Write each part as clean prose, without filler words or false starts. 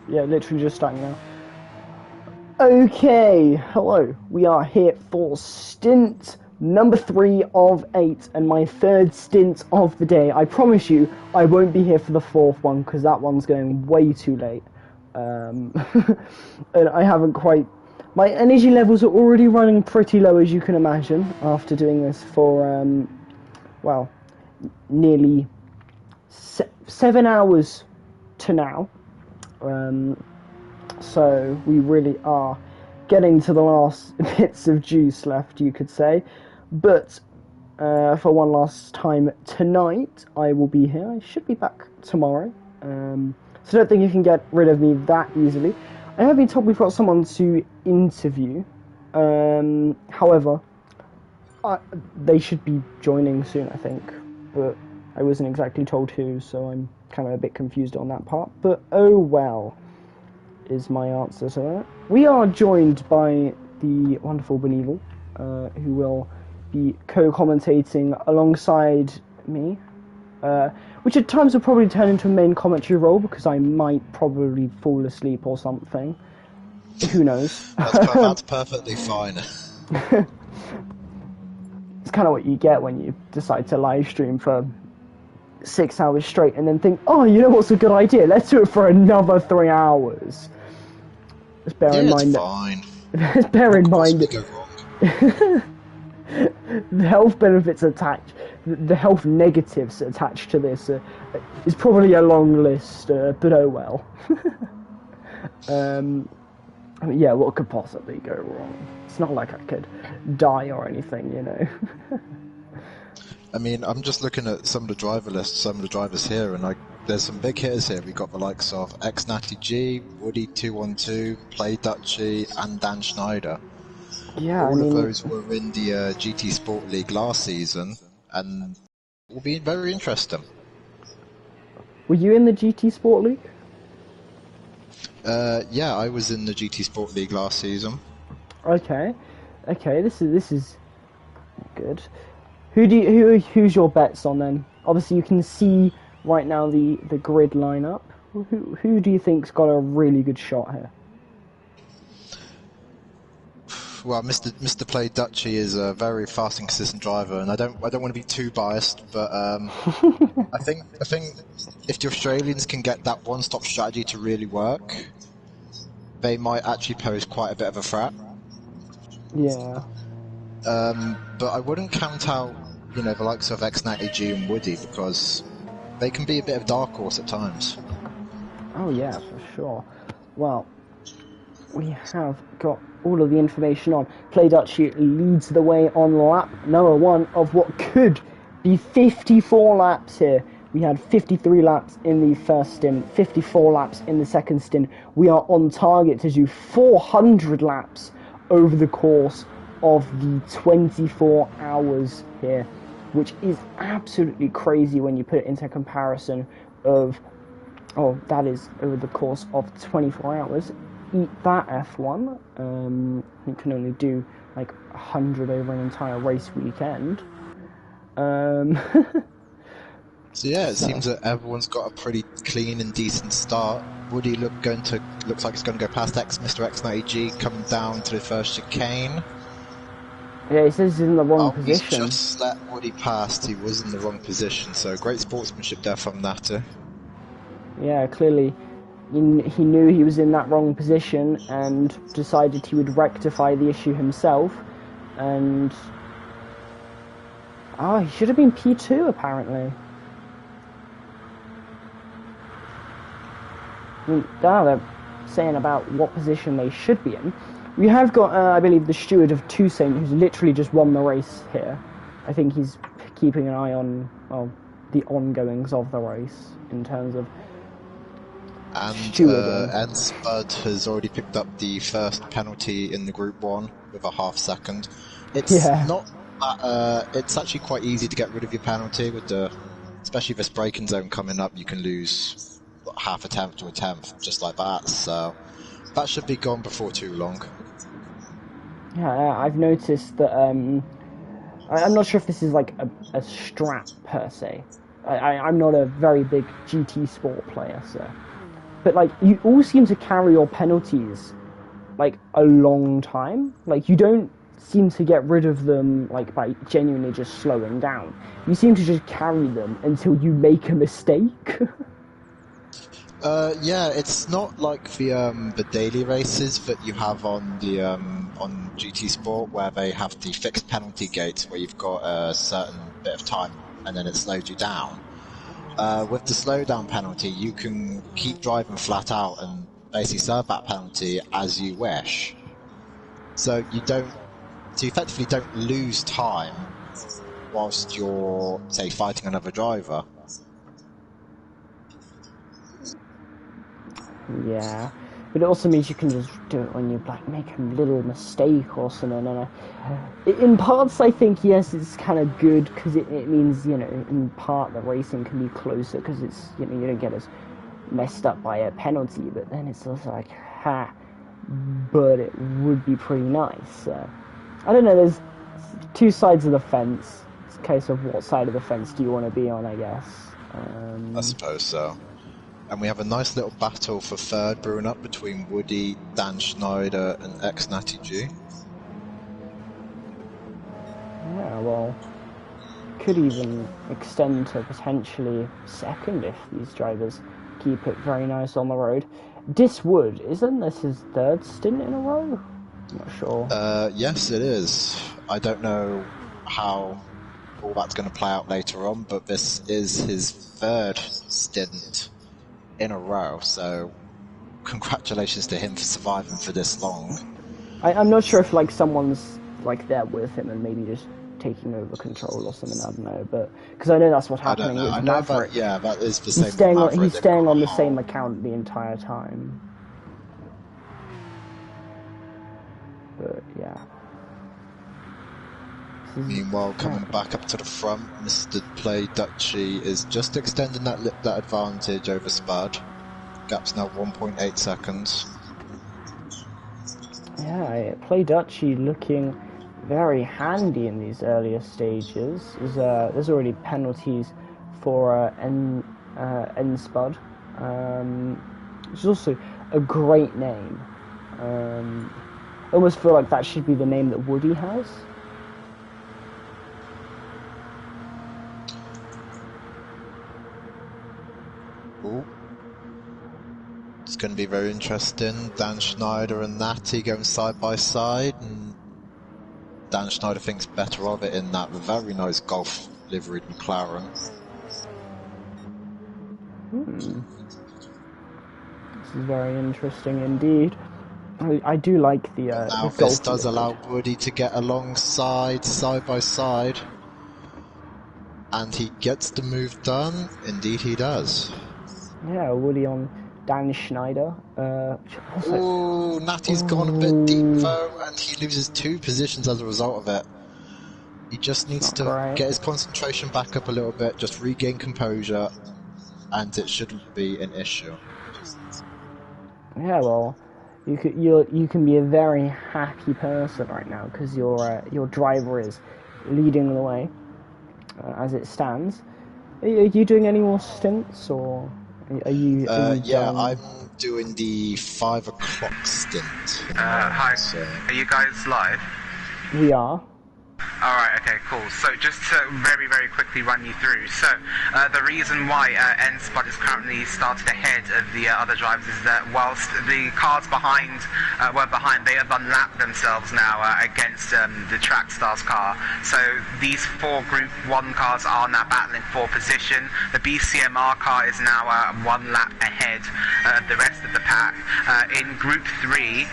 Yeah, literally just starting now. Okay, hello. We are here for stint number 3 of 8 and my third stint of the day. I promise you, I won't be here for the fourth one because that one's going way too late. And I haven't quite... My energy levels are already running pretty low, as you can imagine, after doing this for, well, nearly 7 hours to now. So we really are getting to the last bits of juice left, you could say. But for one last time tonight, I will be here. I should be back tomorrow. So I don't think you can get rid of me that easily. I have been told we've got someone to interview. However, they should be joining soon, I think. But I wasn't exactly told who, so I'm kind of a bit confused on that part. But oh well, is my answer to that. We are joined by the wonderful Beneval, who will be co-commentating alongside me, which at times will probably turn into a main commentary role because I might probably fall asleep or something. Who knows? That's perfectly fine. It's kind of what you get when you decide to live stream for 6 hours straight and then think, oh, you know what's a good idea? Let's do it for another 3 hours. Just bear in mind fine. Just bear in mind What could possibly go wrong? the health benefits attached, the health negatives attached to this is probably a long list, but oh well. I mean, yeah, what could possibly go wrong? It's not like I could die or anything, you know. I mean, I'm just looking at some of the driver lists, some of the drivers here, and there's some big hitters here. We've got the likes of Natty G, Woody 212, Play Dutchy, and Dan Schneider. Yeah, All of those were in the GT Sport League last season, and will be very interesting. Were you in the GT Sport League? Yeah, I was in the GT Sport League last season. Okay, this is good. Who's your bets on then? Obviously, you can see right now the grid lineup. Who do you think's got a really good shot here? Well, Mr. Play Dutchy is a very fast and consistent driver, and I don't want to be too biased, but I think if the Australians can get that one-stop strategy to really work, they might actually pose quite a bit of a threat. Yeah. But I wouldn't count out, the likes of Natty G and Woody, because they can be a bit of a dark horse at times. Oh yeah, for sure. Well, we have got all of the information on. Play Dutchy leads the way on lap number 1 of what could be 54 laps here. We had 53 laps in the first stint, 54 laps in the second stint. We are on target to do 400 laps over the course of the 24 hours here, which is absolutely crazy when you put it into comparison of, that is over the course of 24 hours. Eat that F1. You can only do like 100 over an entire race weekend. So yeah, it seems that everyone's got a pretty clean and decent start. Woody looks like it's going to go past Mr. Natty G, coming down to the first chicane. Yeah, he says he's in the wrong position. He's just let Woody past. He was in the wrong position, so great sportsmanship there from Natter. Yeah, clearly he knew he was in that wrong position and decided he would rectify the issue himself. And he should have been P2 apparently. I mean, they're saying about what position they should be in. We have got, I believe, the steward of Toussaint, who's literally just won the race here. I think he's keeping an eye on, the ongoings of the race in terms of stewarding. And Spud has already picked up the first penalty in the Group 1 with a half second. It's not that, it's actually quite easy to get rid of your penalty with especially this braking zone coming up. You can lose half a tenth to a tenth just like that, so that should be gone before too long. Yeah, I've noticed that, I'm not sure if this is like a strap per se. I'm not a very big GT Sport player, so but like you all seem to carry your penalties like a long time. Like you don't seem to get rid of them like by genuinely just slowing down. You seem to just carry them until you make a mistake. Yeah, it's not like the daily races that you have on the on GT Sport, where they have the fixed penalty gates where you've got a certain bit of time and then it slows you down. With the slowdown penalty, you can keep driving flat out and basically serve that penalty as you wish. So you effectively don't lose time whilst you're, say, fighting another driver. Yeah, but it also means you can just do it when you like make a little mistake or something. And in parts, I think yes, it's kind of good because it means, you know, in part the racing can be closer because it's, you know, you don't get as messed up by a penalty. But then it's also like, but it would be pretty nice. I don't know. There's two sides of the fence. It's a case of what side of the fence do you want to be on, I guess. I suppose so. And we have a nice little battle for third brewing up between Woody, Dan Schneider, and ex-Natty G. Yeah, well, could even extend to potentially second if these drivers keep it very nice on the road. Diswood, isn't this his third stint in a row? I'm not sure. Yes, it is. I don't know how all that's going to play out later on, but this is his third stint in a row, so congratulations to him for surviving for this long. I'm not sure if like someone's like there with him and maybe just taking over control or something. I don't know, but because I know that's what's happening with Maverick. That is the same. He's staying on the same account the entire time. But yeah. Meanwhile, coming back up to the front, Mr. Play Dutchy is just extending that advantage over Spud. Gap's now 1.8 seconds. Yeah, Play Dutchy looking very handy in these earlier stages. There's already penalties for N Spud, which is also a great name. I almost feel like that should be the name that Woody has. Ooh. It's going to be very interesting. Dan Schneider and Natty going side by side, and Dan Schneider thinks better of it in that very nice golf liveried McLaren. This is very interesting indeed. I do like the now the this does allow Woody to get alongside, side by side, and he gets the move done. Indeed he does. Yeah, Woody on Dan Schneider. Ooh, Natty's gone a bit deep though, and he loses 2 positions as a result of it. He just needs to get his concentration back up a little bit, just regain composure, and it shouldn't be an issue. Yeah, well, you can be a very happy person right now because your driver is leading the way as it stands. Are you doing any more stints, or are you yeah, I'm doing the 5 o'clock stint. Hi, are you guys live? We are. Alright, okay, cool. So just to very, very quickly run you through. So, the reason why N-Spud is currently started ahead of the other drivers is that whilst the cars behind were behind, they have unlapped themselves now against the Track Stars car. So these 4 Group 1 cars are now battling for position. The BCMR car is now 1 lap ahead of the rest of the pack. In Group 3,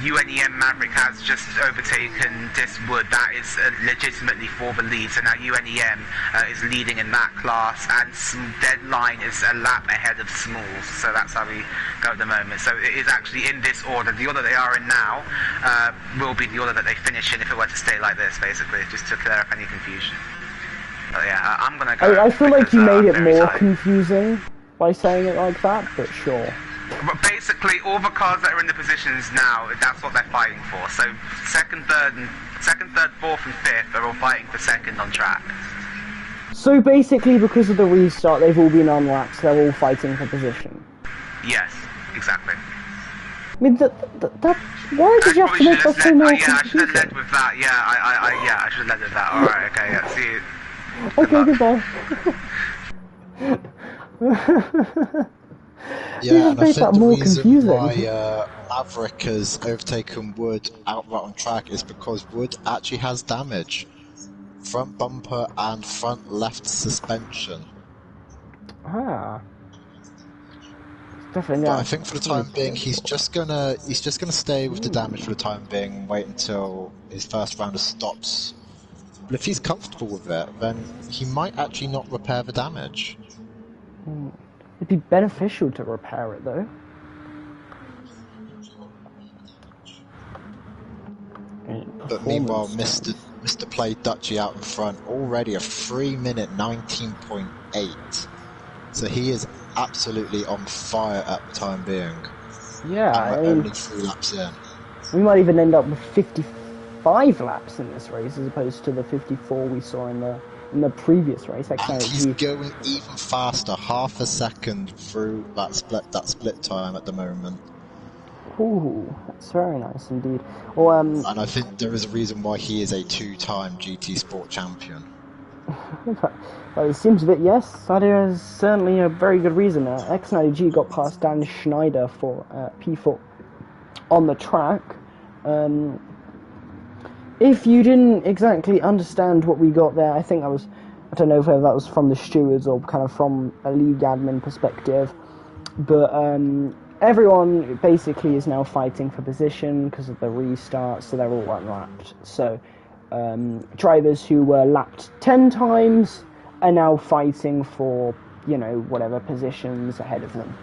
UNEM Maverick has just overtaken Diswood. That is legitimately for the lead. So now UNEM is leading in that class, and Deadline is a lap ahead of Smalls. So that's how we go at the moment. So it is actually in this order. The order they are in now will be the order that they finish in if it were to stay like this, basically, just to clear up any confusion. But yeah, I'm gonna go. I feel like you made it more confusing by saying it like that, but sure. But basically, all the cars that are in the positions now, that's what they're fighting for. So second, third, 4th, and 5th are all fighting for second on track. So basically, because of the restart, they've all been unlapped. They're all fighting for position. Yes, exactly. I mean, why did you have to make that so more yeah, I should have led confusing? with that. I should have led with that. Alright, okay, yeah, see you. Okay, goodbye. Yeah, and I made think that the more reason confusing. why Maverick has overtaken Wood outright on track is because Wood actually has damage. Front bumper and front left suspension. Ah, definitely. But Yeah, I think for the really time being, he's careful. just gonna stay with the damage for the time being and wait until his first round of stops. But if he's comfortable with it, then he might actually not repair the damage. It'd be beneficial to repair it, though. But meanwhile, Mr. Play Dutchy out in front, already a 3-minute 19.8. So he is absolutely on fire at the time being. Yeah, And we're only 3 laps in. We might even end up with 55 laps in this race as opposed to the 54 we saw in the previous race. And he's going even faster, half a second through that split time at the moment. Ooh, that's very nice indeed. Well, and I think there is a reason why he is a 2-time GT Sport champion. Well, it seems a bit, yes, that is certainly a very good reason. X90G got past Dan Schneider for P4 on the track. If you didn't exactly understand what we got there, I think I don't know whether that was from the stewards or kind of from a league admin perspective, but everyone basically is now fighting for position because of the restart, so they're all unlapped. So drivers who were lapped 10 times are now fighting for, whatever positions ahead of them.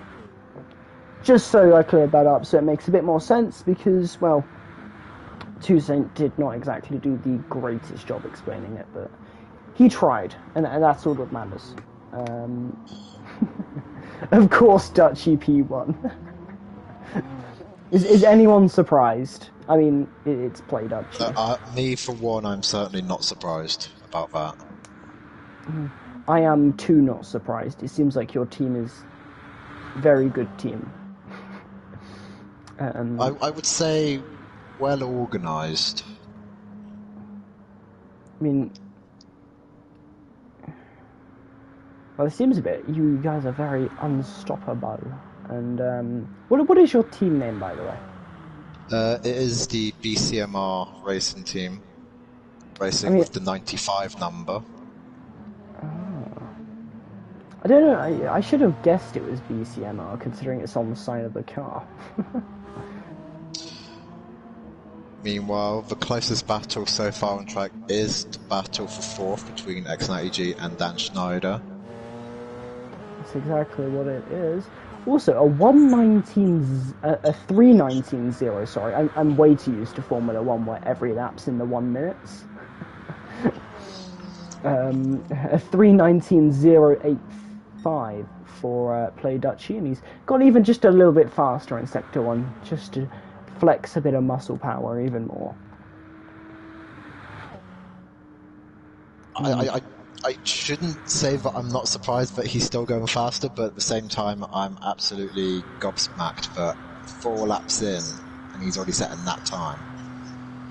Just so I cleared that up, so it makes a bit more sense because, well, Toussaint did not exactly do the greatest job explaining it, but he tried, and that's all that matters. Of course, Dutch EP won. Is anyone surprised? I mean, it's Play Dutch. Me, for one, I'm certainly not surprised about that. I am too not surprised. It seems like your team is a very good team. I would say well organised. I mean, well, it seems a bit. You guys are very unstoppable. And what is your team name, by the way? It is the BCMR racing team, with the 95 number. I don't know. I should have guessed it was BCMR, considering it's on the side of the car. Meanwhile, the closest battle so far on track is the battle for fourth between X90G and Dan Schneider. That's exactly what it is. Also, a 3:19.0. Sorry, I'm way too used to Formula 1 where every lap's in the 1 minutes. A 3:19.085 for Play Dutchy, and he's got even just a little bit faster in Sector 1, just to flex a bit of muscle power even more. I shouldn't say that I'm not surprised that he's still going faster, but at the same time, I'm absolutely gobsmacked that 4 laps in, and he's already setting that time.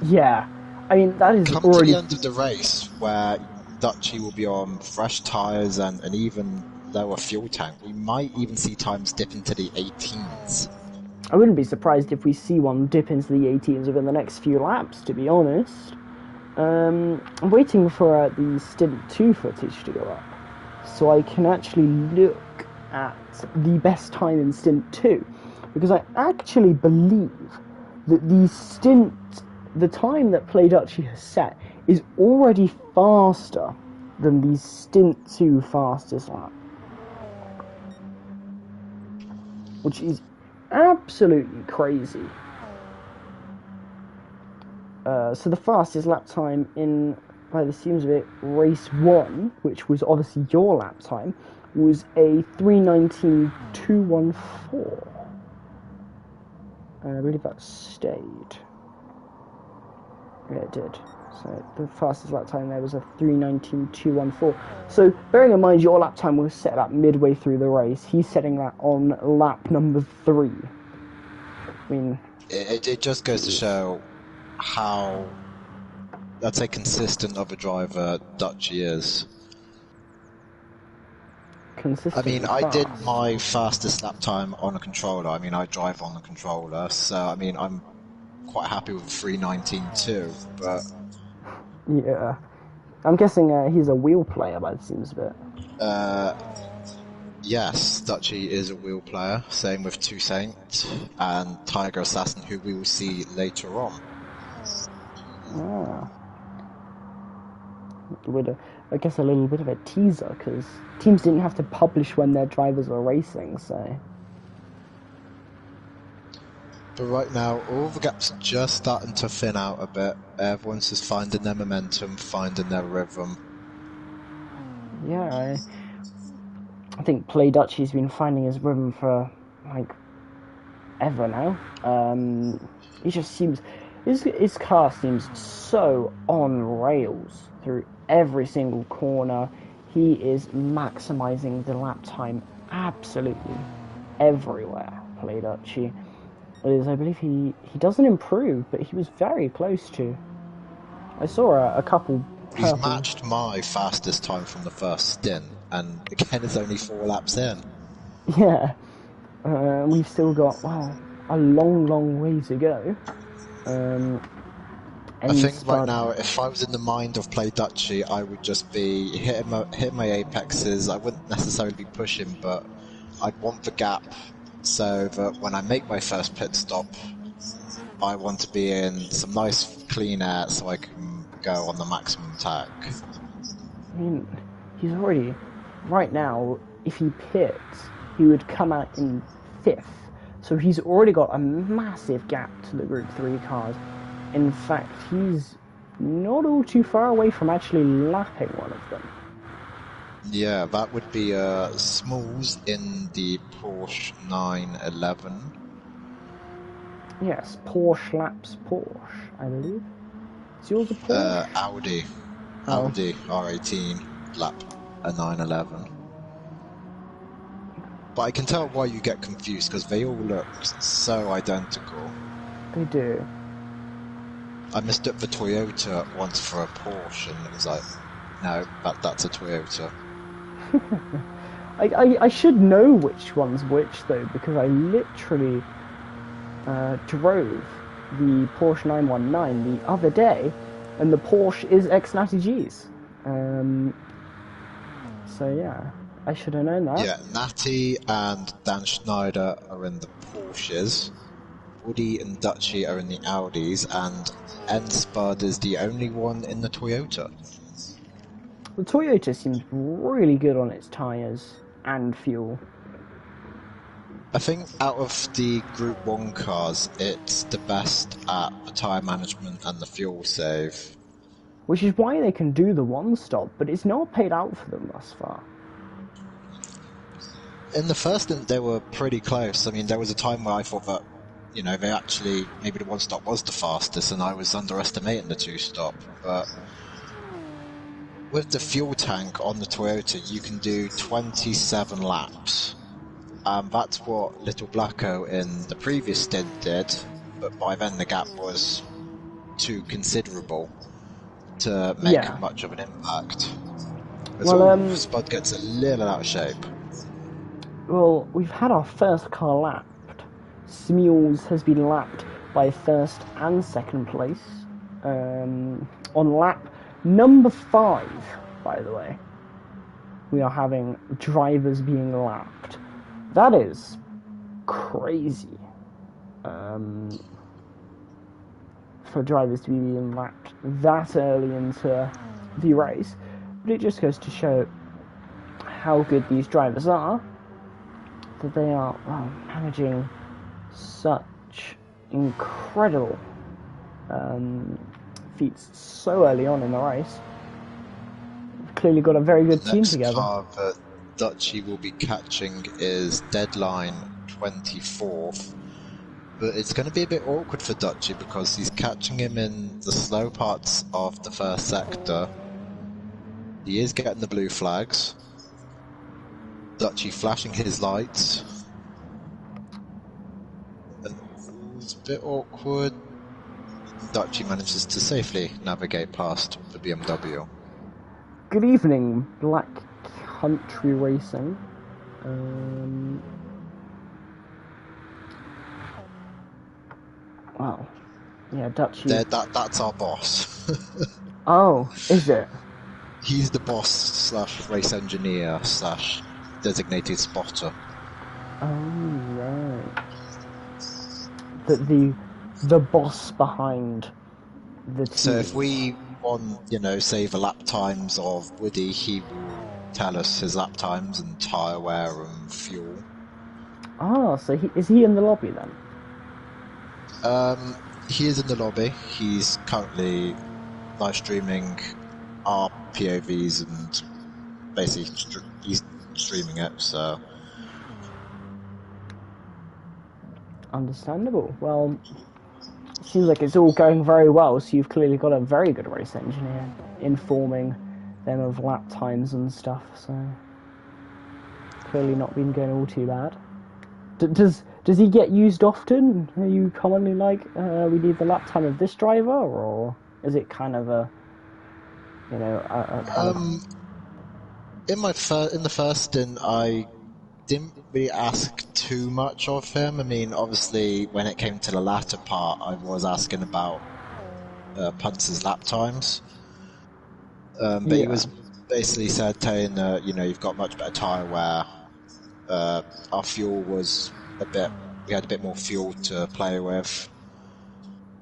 Yeah, I mean, that is Come already... to the end of the race, where Dutchy will be on fresh tyres and even lower fuel tank, we might even see times dip into the 18s. I wouldn't be surprised if we see one dip into the 18s within the next few laps, to be honest. I'm waiting for the Stint 2 footage to go up, so I can actually look at the best time in Stint 2, because I actually believe that the time that Play Dutchy has set is already faster than the Stint 2 fastest lap, which is absolutely crazy. So the fastest lap time in, by the seams of it, race 1, which was obviously your lap time, was a 3:19.214. I believe that stayed. Yeah, it did. So the fastest lap time there was a 3:19.214. So bearing in mind your lap time was set up midway through the race, he's setting that on lap number 3. I mean, it just goes to show how, let's say, consistent of a driver Dutchy is. consistent. I mean, I did my fastest lap time on a controller. I mean, I drive on the controller, so I mean, I'm quite happy with 3:19.2, but... Yeah. I'm guessing he's a wheel player by the seems of it. Yes, Dutchy is a wheel player, same with Toussaint and Tiger Assassin, who we will see later on. Ah. I guess a little bit of a teaser, because teams didn't have to publish when their drivers were racing, so... But right now, all the gaps are just starting to thin out a bit. Everyone's just finding their momentum, finding their rhythm. Yeah, I think Play Dutchy's been finding his rhythm for, like, ever now. He just seems... His car seems so on rails through every single corner. He is maximising the lap time absolutely everywhere, Play Dutchy. I believe he doesn't improve, but he was very close to. I saw a couple... He's matched my fastest time from the first stint, and again, it's only 4 laps in. Yeah. We've still got, well, a long way to go. I think right now, if I was in the mind of Play Dutchy, I would just be hitting my apexes. I wouldn't necessarily be pushing, but I'd want the gap so that when I make my first pit stop, I want to be in some nice clean air so I can go on the maximum attack. I mean, he's already... Right now, if he pits, he would come out in 5th. So he's already got a massive gap to the Group 3 cars. In fact, he's not all too far away from actually lapping one of them. Yeah, that would be Smalls in the Porsche 911. Yes, Porsche laps Porsche, I believe. Is yours a Porsche? Audi. Oh. Audi R18 lap a 911. But I can tell why you get confused, because they all look so identical. They do. I mistook the Toyota once for a Porsche, and it was like, no, that's a Toyota. I should know which one's which, though, because I literally drove the Porsche 919 the other day, and the Porsche is ex-Natty G's. So yeah, I should have known that. Yeah, Natty and Dan Schneider are in the Porsches, Woody and Dutchy are in the Audis, and N-Spud is the only one in the Toyota. The Toyota seems really good on its tyres and fuel. I think out of the Group 1 cars, it's the best at the tyre management and the fuel save. Which is why they can do the one-stop, but it's not paid out for them thus far. In the first stint, they were pretty close. I mean, there was a time where I thought that, you know, they actually, maybe the one-stop was the fastest, and I was underestimating the two-stop, but... with the fuel tank on the Toyota, you can do 27 laps. That's what Little Blacko in the previous stint did, but by then the gap was too considerable to make much of an impact. Well, Spud gets a little out of shape. Well, we've had our first car lapped. Smules has been lapped by first and second place. On lap number 5, by the way, we are having drivers being lapped. That is crazy. For drivers to be being lapped that early into the race. But it just goes to show how good these drivers are. That they are managing such incredible feats so early on in the race. We've clearly got a very good team together. The next car that Dutchy will be catching is Deadline 24th, But it's going to be a bit awkward for Dutchy because he's catching him in the slow parts of the first sector. He is getting the blue flags. Dutchy flashing his lights. And it's a bit awkward. Dutchy manages to safely navigate past the BMW. Good evening, Black Country Racing. Wow. Yeah, Dutchy. That's our boss. Oh, is it? He's the boss slash race engineer slash designated spotter. Oh, right. The boss behind the team. So if we want, say the lap times of Woody, he will tell us his lap times and tyre wear and fuel. Ah, so is he in the lobby then? He is in the lobby. He's currently live streaming our POVs and basically he's streaming it, so... Understandable. Well, seems like it's all going very well, so you've clearly got a very good race engineer informing them of lap times and stuff, so clearly not been going all too bad. Does he get used often? Are you commonly like, we need the lap time of this driver, or is it kind of a, in the first stint, I didn't really ask too much of him. I mean, obviously, when it came to the latter part, I was asking about Puntz's lap times. But yeah. He was basically saying that, you've got much better tyre wear. Our fuel was we had a bit more fuel to play with.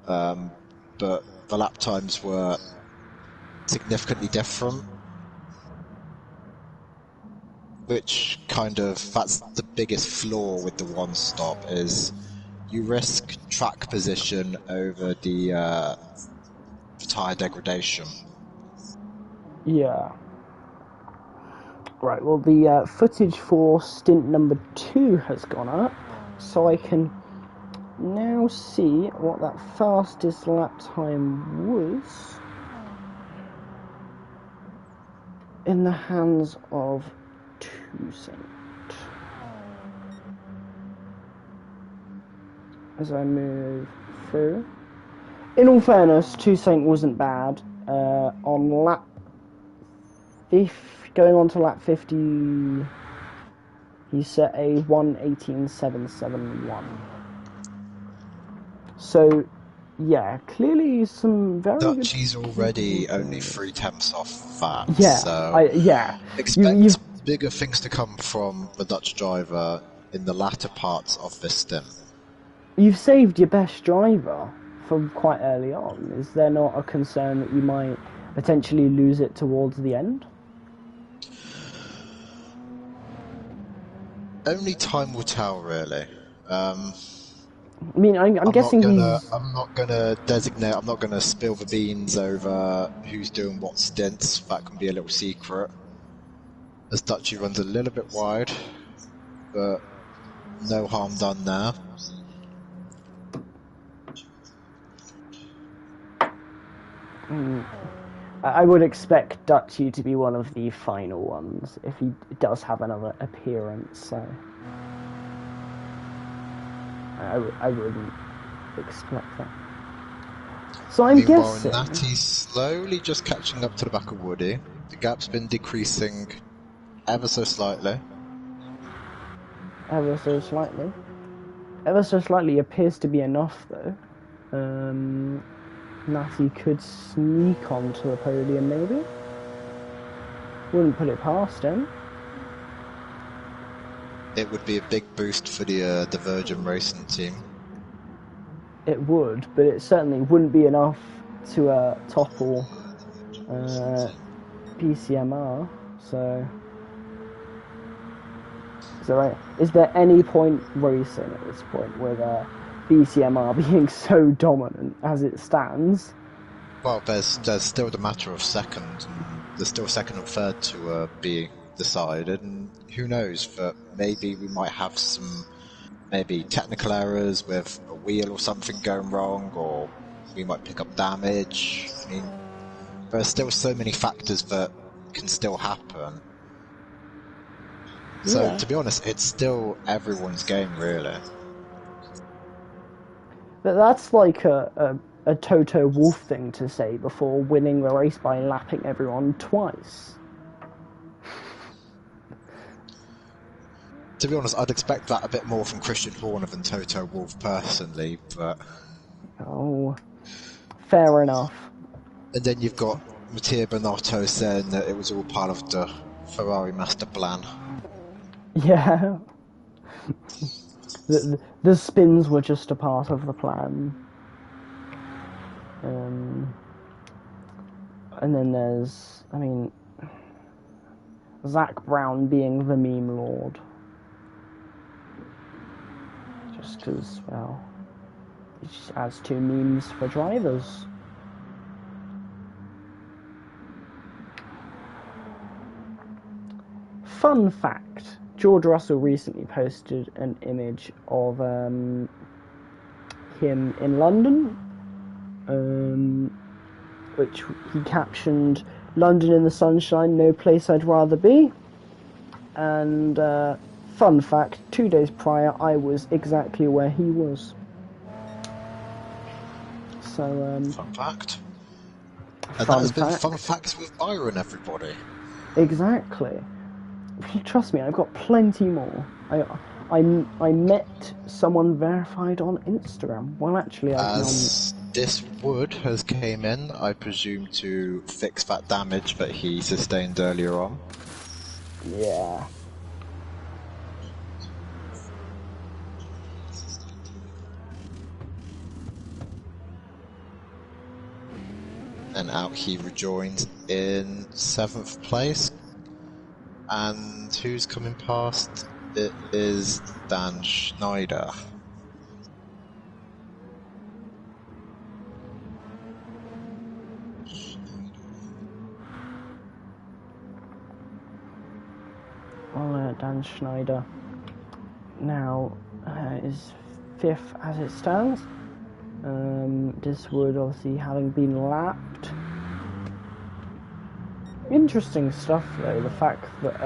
But the lap times were significantly different. Which that's the biggest flaw with the one stop, is you risk track position over the tyre degradation. Yeah. Right, well the footage for stint number 2 has gone up, so I can now see what that fastest lap time was in the hands of Toussaint. As I move through. In all fairness, Toussaint wasn't bad. On lap 50, going on to lap 50, he set a 1:18.771. So, yeah, clearly some very Dutchy's already only 3/10 off that. Yeah, so expect bigger things to come from the Dutch driver in the latter parts of this stint. You've saved your best driver from quite early on. Is there not a concern that you might potentially lose it towards the end? Only time will tell, really. I mean, I'm guessing I'm not gonna designate. I'm not gonna spill the beans over who's doing what stints. That can be a little secret. As Dutchy runs a little bit wide, but no harm done there. I would expect Dutchy to be one of the final ones if he does have another appearance. So I wouldn't expect that. So I'm guessing Natty's slowly just catching up to the back of Woody. The gap's been decreasing ever so slightly. Ever so slightly. Ever so slightly appears to be enough, though. Natty could sneak onto the podium, maybe. Wouldn't put it past him. It would be a big boost for the Virgin Racing team. It would, but it certainly wouldn't be enough to topple PCMR. So, is there any point racing at this point with BCMR being so dominant as it stands? Well, there's still the matter of second, and there's still second and third to be decided, and who knows, but maybe we might have some maybe technical errors with a wheel or something going wrong, or we might pick up damage. I mean, there are still so many factors that can still happen. So, Yeah. to be honest, it's still everyone's game, really. But that's like a Toto Wolff thing to say before winning the race by lapping everyone twice. To be honest, I'd expect that a bit more from Christian Horner than Toto Wolff personally, but... Oh, fair enough. And then you've got Mattia Binotto saying that it was all part of the Ferrari master plan. Yeah. The spins were just a part of the plan. And then there's, I mean, Zach Brown being the meme lord. Just because, well, he just adds 2 memes for drivers. Fun fact, George Russell recently posted an image of him in London, which he captioned, "London in the sunshine, no place I'd rather be." And fun fact, 2 days prior I was exactly where he was. So Fun fact. And that has been fun facts with Byron, everybody. Exactly. Trust me, I've got plenty more. I met someone verified on Instagram. Well, actually, This Wood has came in, I presume, to fix that damage that he sustained earlier on. Yeah. And out he rejoined in 7th place. And who's coming past? It is Dan Schneider. Well, Dan Schneider now is 5th as it stands. This would obviously having been lapped. Interesting stuff though, the fact that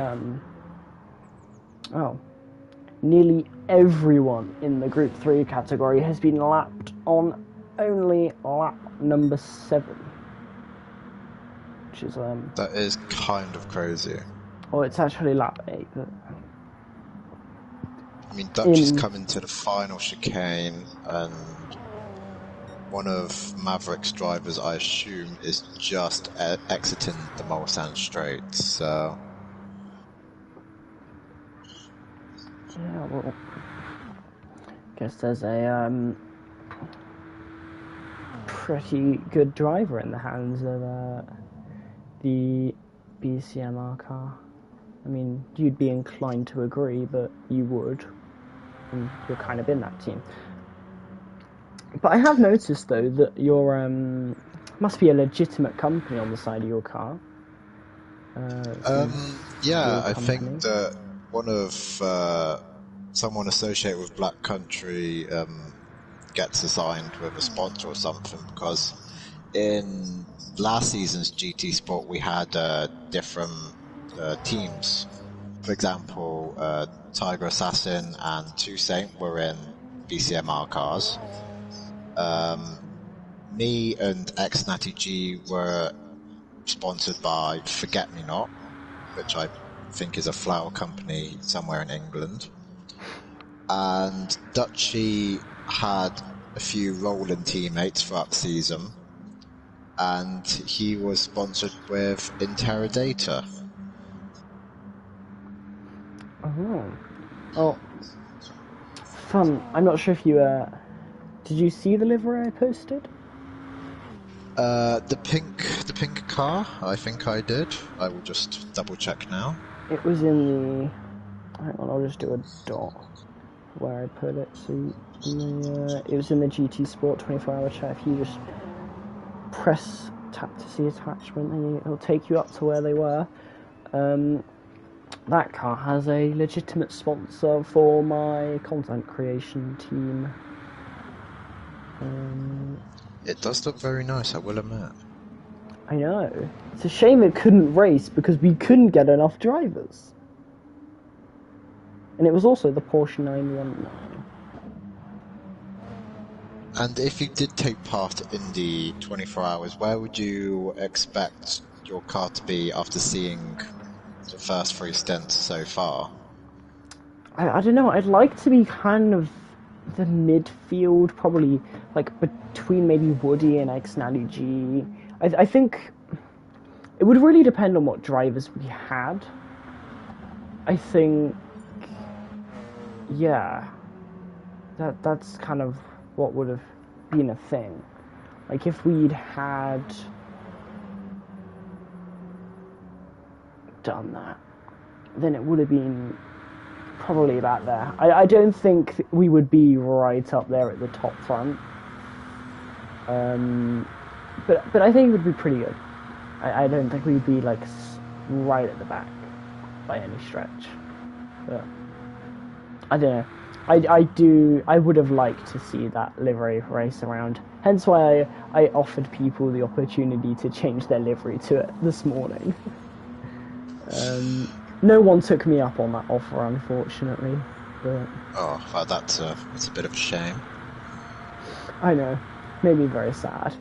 nearly everyone in the Group 3 category has been lapped on only lap number 7. Which is that is kind of crazy. Well, it's actually lap 8, but I mean, Dutch is coming to the final chicane, and one of Maverick's drivers, I assume, is just exiting the Mulsanne Straight, so... Yeah, well... I guess there's a, pretty good driver in the hands of, the BCMR car. I mean, you'd be inclined to agree, but you would. And you're kind of in that team. But I have noticed, though, that your must be a legitimate company on the side of your car. Yeah, I think that one of someone associated with Black Country gets assigned with a sponsor or something, because in last season's GT Sport we had different teams. For example, Tiger Assassin and Two Saint were in BCMR cars. Me and X Natty G were sponsored by Forget Me Not, which I think is a flower company somewhere in England. And Dutchy had a few rolling teammates throughout the season, and he was sponsored with Interadata. Oh, fun. I'm not sure if you did you see the livery I posted? The pink car. I think I did. I will just double check now. It was in the. Hang on, I'll just do a dot where I put it. So it was in the GT Sport 24-hour chat. If you just tap to see attachment, and it'll take you up to where they were. that car has a legitimate sponsor for my content creation team. It does look very nice, I will admit. I know. It's a shame it couldn't race because we couldn't get enough drivers. And it was also the Porsche 919. And if you did take part in the 24 hours, where would you expect your car to be after seeing the first 3 stints so far? I don't know, I'd like to be kind of the midfield, probably like between maybe Woody and X90 G. I think it would really depend on what drivers we had. I think, yeah, that's kind of what would have been a thing. Like if we'd had done that, then it would have been probably about there. I don't think we would be right up there at the top front. But I think it would be pretty good. I don't think we'd be like right at the back by any stretch. But I don't know. I would have liked to see that livery race around. Hence why I offered people the opportunity to change their livery to it this morning. No one took me up on that offer, unfortunately. But Oh, well, that's a bit of a shame. I know. Made me very sad.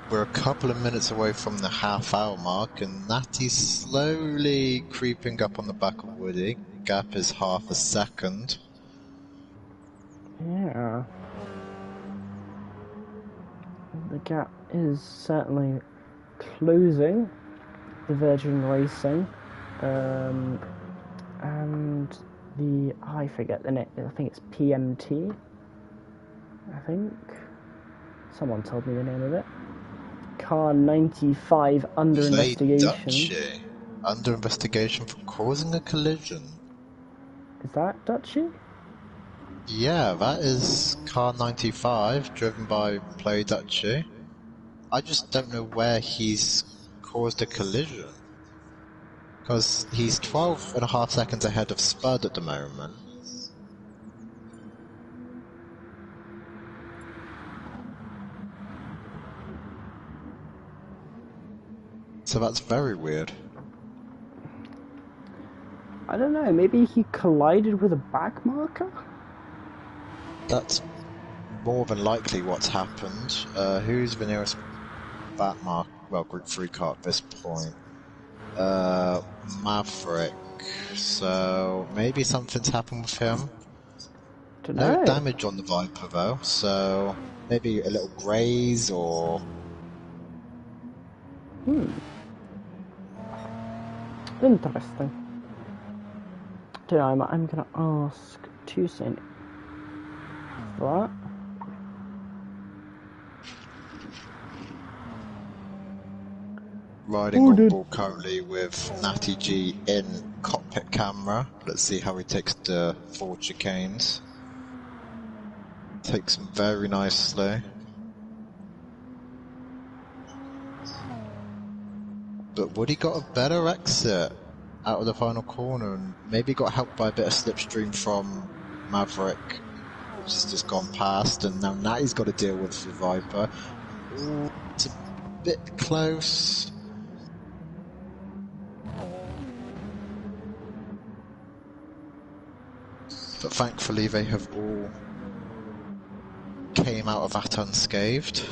We're a couple of minutes away from the half-hour mark, and Natty's slowly creeping up on the back of Woody. Gap is half a second. Yeah. The gap is certainly closing. The Virgin Racing. And the... I forget the name. I think it's PMT. I think. Someone told me the name of it. Car 95 under investigation. Dutchy. Under investigation for causing a collision. Is that Dutchy? Yeah, that is car 95, driven by Play Dutchy. I just don't know where he's caused a collision. Because he's 12.5 seconds ahead of Spud at the moment. So that's very weird. I don't know, maybe he collided with a back marker? That's more than likely what's happened. Who's the nearest back mark? Well, Group 3 car at this point. Maverick. So maybe something's happened with him. No damage on the Viper though, so maybe a little graze or... Interesting. Don't know, I'm gonna ask Toussaint for that. Riding on board currently with Natty G in cockpit camera. Let's see how he takes the forward chicanes. Takes them very nicely. But Woody got a better exit out of the final corner and maybe got helped by a bit of slipstream from Maverick, which has just gone past, and now Natty's got to deal with the Viper. Ooh, it's a bit close. But thankfully they have all came out of that unscathed.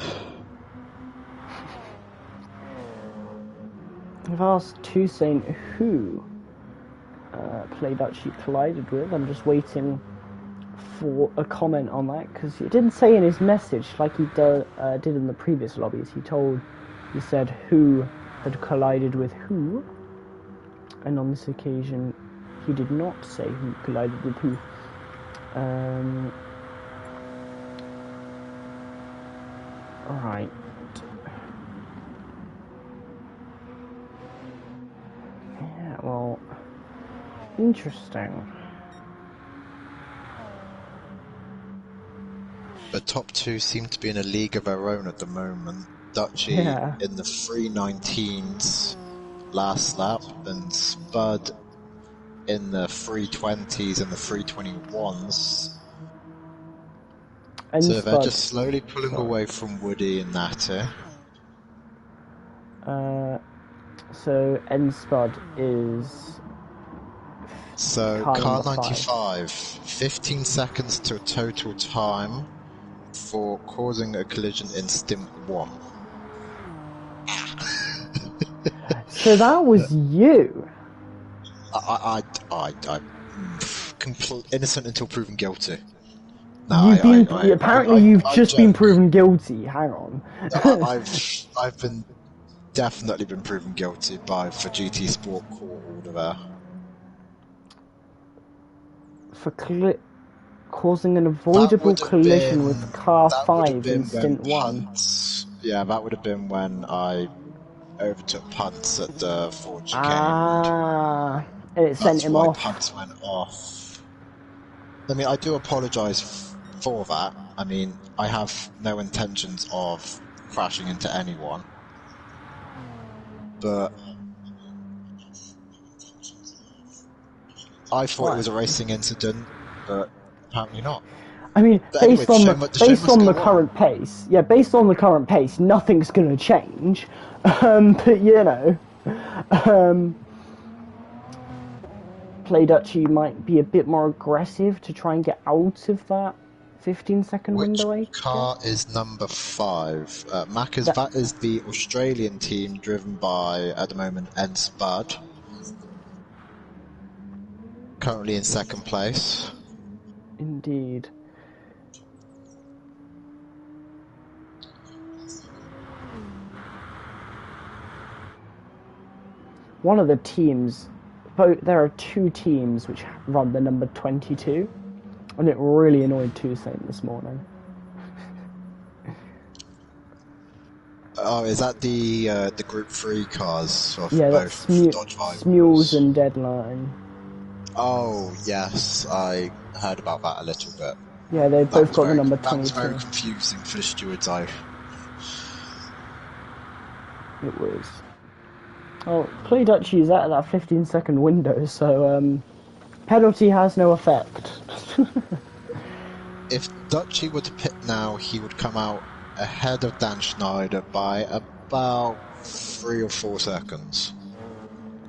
I've asked Toussaint who Play Dutchy collided with. I'm just waiting for a comment on that, because he didn't say in his message like he did in the previous lobbies. He said who had collided with who, and on this occasion he did not say who collided with who. Alright. Yeah, well, interesting. The top two seem to be in a league of their own at the moment. Dutchy in the 3:19s last lap, and Spud in the 3:20s and the 3:21s. And so Spud, they're just slowly pulling away from Woody and Natty. So N Spud is... So car 95, 15 seconds to a total time for causing a collision in Stint 1. So that was you? I'm innocent until proven guilty. No, apparently you've just been proven guilty. Hang on. I've definitely been proven guilty for GT Sport Court order there. For causing an avoidable collision with car 5 in Stint 1. Yeah, that would have been when I overtook Punts at the Ford chicane. And it sent him off. Punts went off. I mean, I do apologise for that. I mean, I have no intentions of crashing into anyone. But I thought it was a racing incident, but apparently not. I mean, based on the current pace, nothing's going to change. But you know, Play Dutchy might be a bit more aggressive to try and get out of that 15-second window. Which car is number 5? That is the Australian team driven by, at the moment, N Spud. Currently in 2nd place. Indeed. One of the teams, there are 2 teams which run the number 22, and it really annoyed Toussaint this morning. Oh, is that the Group 3 cars? Yeah, that's Smules and Deadline. Oh, yes, I heard about that a little bit. Yeah, they've both got the number 22. That was very confusing for the steward's eye. It was. Well, Play Dutchy is out of that 15-second window, so penalty has no effect. If Dutchy were to pit now, he would come out ahead of Dan Schneider by about 3 or 4 seconds.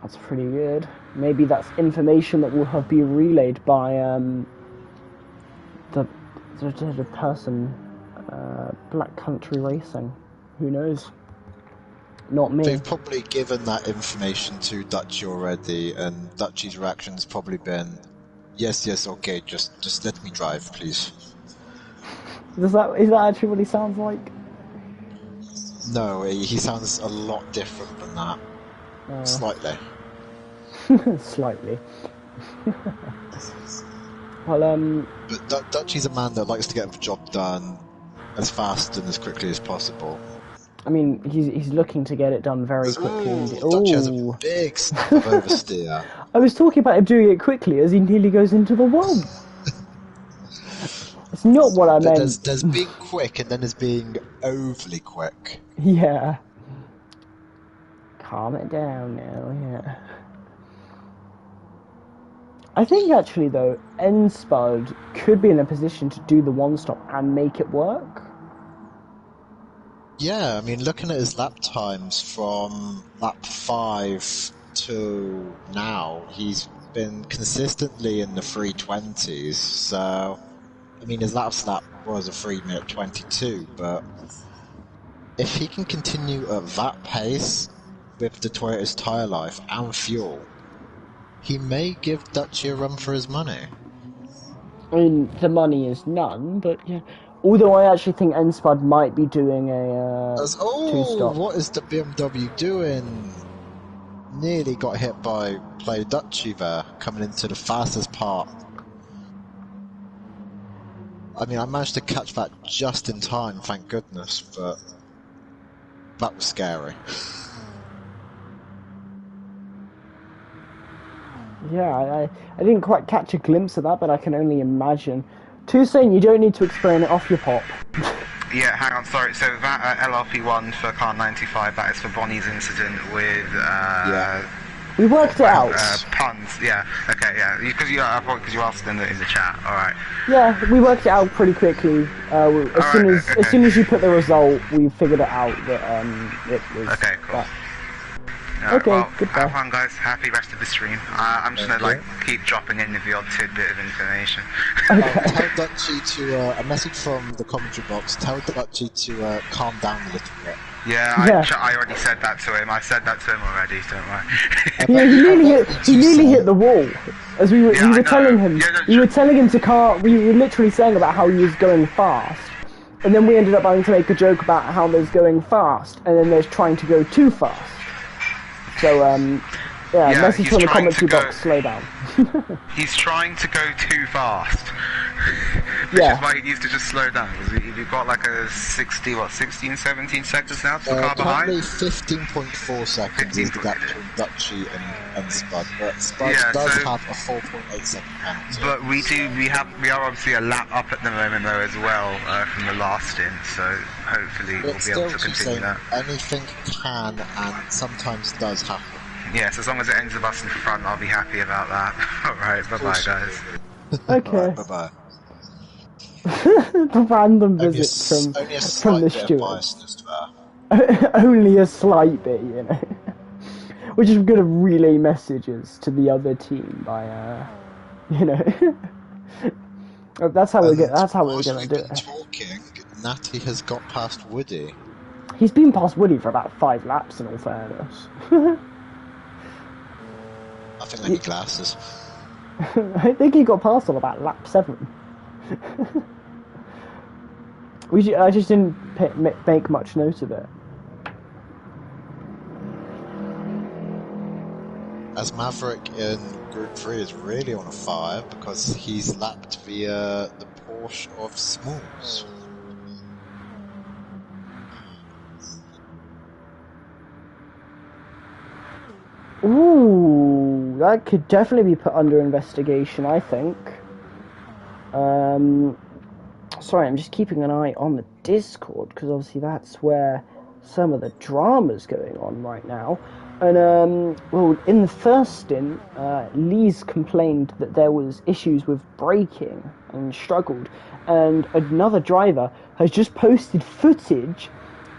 That's pretty good. Maybe that's information that will be relayed by the person, Black Country Racing. Who knows? Not me. They've probably given that information to Dutchy already, and Dutchy's reaction's probably been, yes, okay, just let me drive, please. Is that actually what he sounds like? No, he sounds a lot different than that. Slightly. Slightly. Well, But Dutchy's a man that likes to get the job done as fast and as quickly as possible. I mean, he's looking to get it done very quickly. Dutchy has a big snap of oversteer. I was talking about him doing it quickly as he nearly goes into the wall. It's not what I meant. There's being quick and then there's being overly quick. Yeah. Calm it down now, yeah. I think actually though, N Spud could be in a position to do the one stop and make it work. Yeah, I mean, looking at his lap times from lap 5 to now, he's been consistently in the 3:20s, so, I mean, his last lap was a 3:22, 22, but if he can continue at that pace with the Toyota's tyre life and fuel, he may give Dutchy a run for his money. I mean, the money is none, but yeah. Although I actually think N Spud might be doing a two-stop. What is the BMW doing? Nearly got hit by Play Dutchy there, coming into the fastest part. I mean, I managed to catch that just in time, thank goodness, but that was scary. Yeah, I didn't quite catch a glimpse of that, but I can only imagine. Toussaint, you don't need to explain it off your pop. Yeah, hang on, sorry. So that LRP1 for car 95, that is for Bonnie's incident with we worked it out. Puns. Yeah. Okay. Yeah. Because you asked in the chat. All right. Yeah, we worked it out pretty quickly. As soon as you put the result, we figured it out that it was. Okay. Cool. That. Okay, well, goodbye. have fun, guys. Happy rest of the stream. I'm just gonna keep dropping in the odd tidbit of information. Okay. Tell Dutchy to a message from the commentary box. Tell Dutchy to calm down a little bit. Yeah, I already said that to him. I said that to him already. Don't Yeah, worry. he nearly hit the wall. As we were telling him, we were telling him to car. We were literally saying about how he was going fast, and then we ended up having to make a joke about how there's going fast, and then there's trying to go too fast. So, message from the commentary box, slow down. He's trying to go too fast. Which is why he needs to just slow down. You've got like a 16, 17 seconds now to the car behind? Currently 15.4 seconds is the gap between Dutchy and Spud. But Spud does have a 4.8 second penalty. But we are obviously a lap up at the moment though as well from the last stint, so hopefully we'll be able to continue that. Anything can and sometimes does happen. Yes, as long as it ends with us in front, I'll be happy about that. Alright, bye-bye guys. Okay. Bye-bye. The random visit from the steward. Only a slight bit, you know. We're just gonna relay messages to the other team by, you know. That's how we're gonna do it. Talking, Natty has got past Woody. He's been past Woody for about 5 laps, in all fairness. I think I need glasses. I think he got past on about lap 7. I just didn't make much note of it. As Maverick in Group 3 is really on a fire because he's lapped the Porsche of Smalls. Ooh, that could definitely be put under investigation, I think. Sorry, I'm just keeping an eye on the Discord, because obviously that's where some of the drama's going on right now. And, well, in the first stint, Lee's complained that there was issues with braking and struggled. And another driver has just posted footage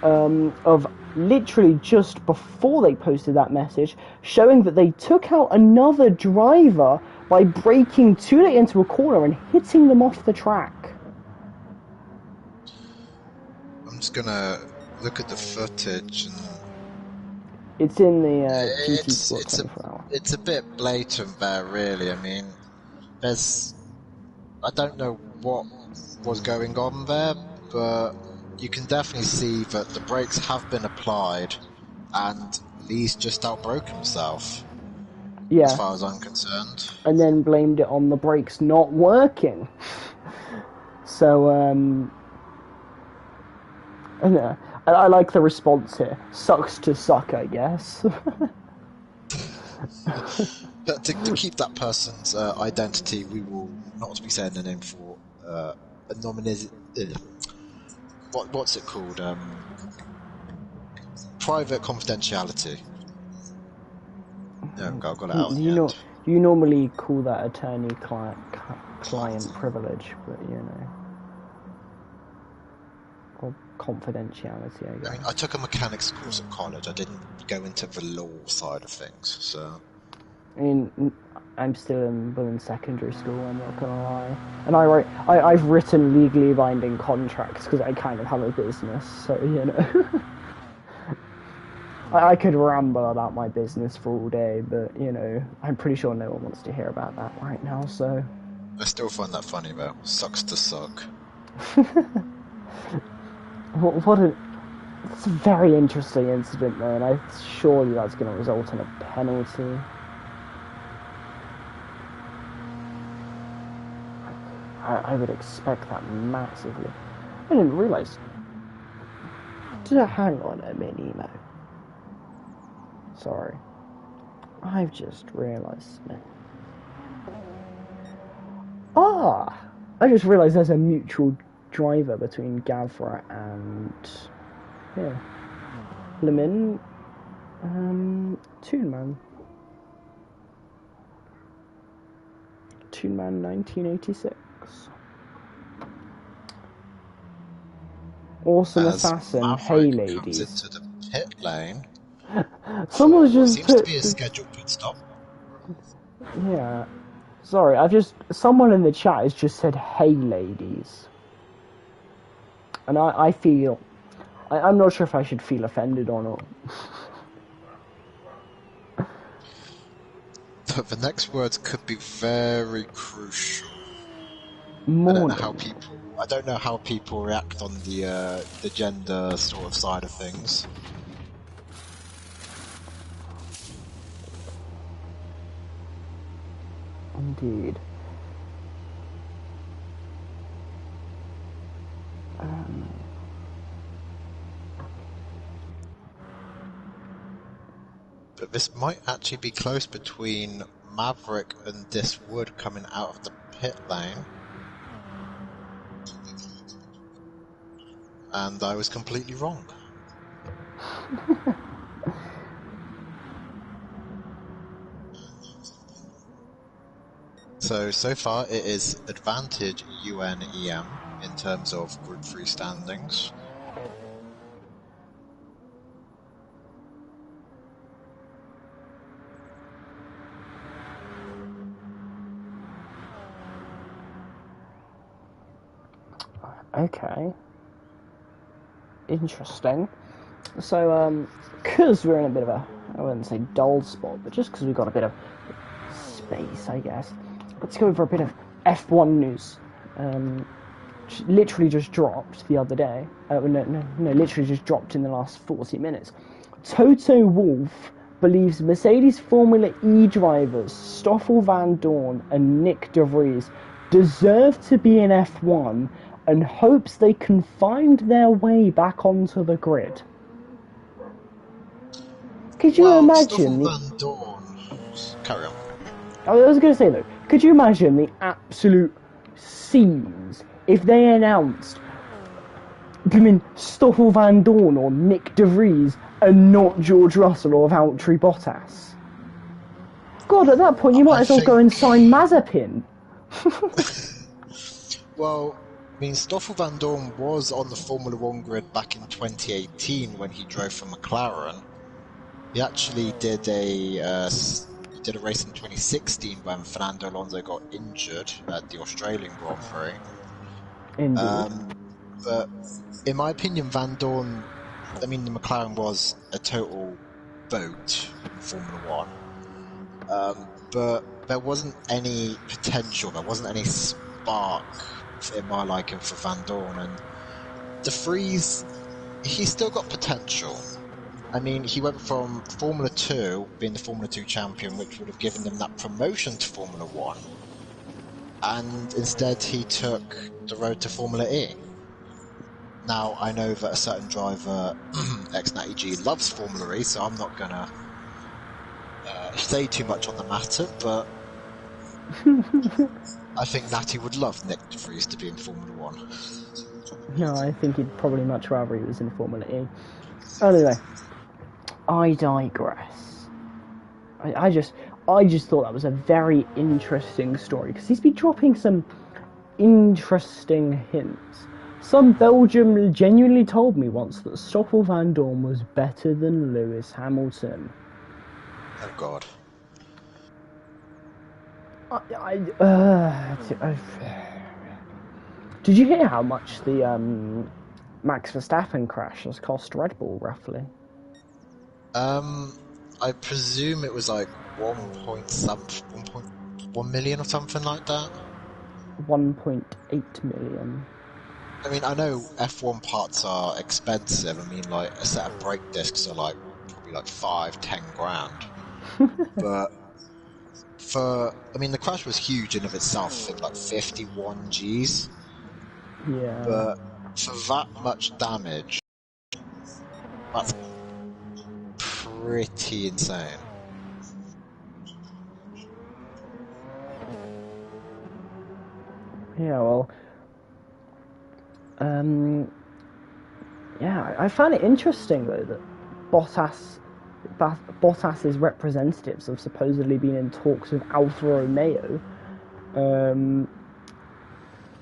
of literally just before they posted that message, showing that they took out another driver by braking too late into a corner and hitting them off the track. I'm just gonna look at the footage and... It's in the GT Sport 24 hour. It's a bit blatant there, really. I mean, I don't know what was going on there, but you can definitely see that the brakes have been applied and Lee's just outbroke himself. Yeah. As far as I'm concerned. And then blamed it on the brakes not working. So, I like the response here. Sucks to suck, I guess. But to keep that person's identity, we will not be saying the name for what's it called? Private confidentiality. No, I've got it out. You normally call that attorney-client privilege, but you know. Or confidentiality, I guess. I mean, I took a mechanics course at college. I didn't go into the law side of things, so... I mean, I'm still in secondary school, I'm not gonna lie. And I've written legally binding contracts because I kind of have a business, so, you know. I could ramble about my business for all day, but, you know, I'm pretty sure no one wants to hear about that right now, so... I still find that funny, though. Sucks to suck. It's a very interesting incident, though, and surely that's going to result in a penalty. I would expect that massively. I didn't realise. Hang on a minute, Mo. Sorry. I've just realised something. I just realised there's a mutual driver between Gavra and Lemin Toonman. Toonman 1986. Awesome As assassin. Maverick Hey ladies. comes into the pit lane. Someone's just seems to be a scheduled pit stop. Yeah. Sorry, someone in the chat has just said, hey ladies. And I feel, I'm not sure if I should feel offended or not. The next words could be very crucial. Morning. I don't know how people react on the gender sort of side of things. Indeed. But this might actually be close between Maverick and this Wood coming out of the pit lane. And I was completely wrong. So far it is advantage UNEM in terms of Group 3 standings. Okay. Interesting. So, because we're in a bit of a, I wouldn't say dull spot, but just because we've got a bit of space, I guess, let's go for a bit of F1 news. Literally just dropped the other day. Literally just dropped in the last 40 minutes. Toto Wolff believes Mercedes Formula E drivers Stoffel Van Dorn and Nick De Vries deserve to be in F1 and hopes they can find their way back onto the grid. Could you imagine? Stoffel Van Dorn. Carry on. I was going to say though, could you imagine the absolute scenes if they announced Stoffel Van Dorn or Nick De Vries and not George Russell or Valtteri Bottas? God, at that point you might as well go and sign Mazepin. Well, I mean, Stoffel Van Dorn was on the Formula 1 grid back in 2018 when he drove for McLaren. He actually did a race in 2016 when Fernando Alonso got injured at the Australian Grand Prix. Indeed. But in my opinion, Van Dorn, the McLaren was a total boat in Formula 1. But there wasn't any potential, there wasn't any spark in my liking for Van Dorn. And De Vries, he's still got potential. I mean, he went from Formula 2, being the Formula 2 champion, which would have given him that promotion to Formula 1. And instead he took the road to Formula E. Now, I know that a certain driver, ex-Natty G, loves Formula E, so I'm not going to say too much on the matter, but I think Natty would love Nick De Vries to be in Formula 1. No, I think he'd probably much rather he was in Formula E. Anyway, I digress. I just thought that was a very interesting story, because he's been dropping some interesting hints. Some Belgium genuinely told me once that Stoffel Van Dorn was better than Lewis Hamilton. Oh God. Did you hear how much the Max Verstappen crash has cost Red Bull, roughly? I presume it was like 1.1 million or something like that. 1.8 million. I mean, I know F1 parts are expensive. I mean, like a set of brake discs are like probably like 5-10 grand. But the crash was huge in of itself. I think like 51 Gs. Yeah. But for that much damage, that's pretty insane. Yeah, well, Yeah, I found it interesting though that Bottas's representatives have supposedly been in talks with Alfa Romeo, and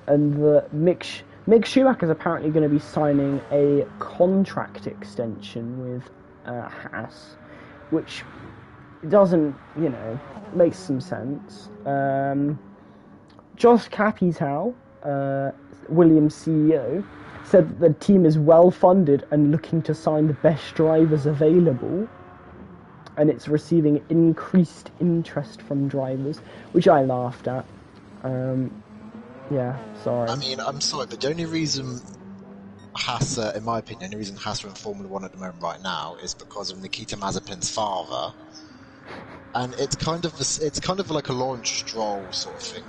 that Mick Schumacher is apparently going to be signing a contract extension with Haas, which doesn't, makes some sense. Josh Capito, Williams CEO, said that the team is well funded and looking to sign the best drivers available, and it's receiving increased interest from drivers, which I laughed at. Yeah, sorry. I mean, I'm sorry, but the only reason Haas, in my opinion, the only reason Haas are in Formula 1 at the moment right now is because of Nikita Mazepin's father. And it's kind of like a Lawrence Stroll sort of thing,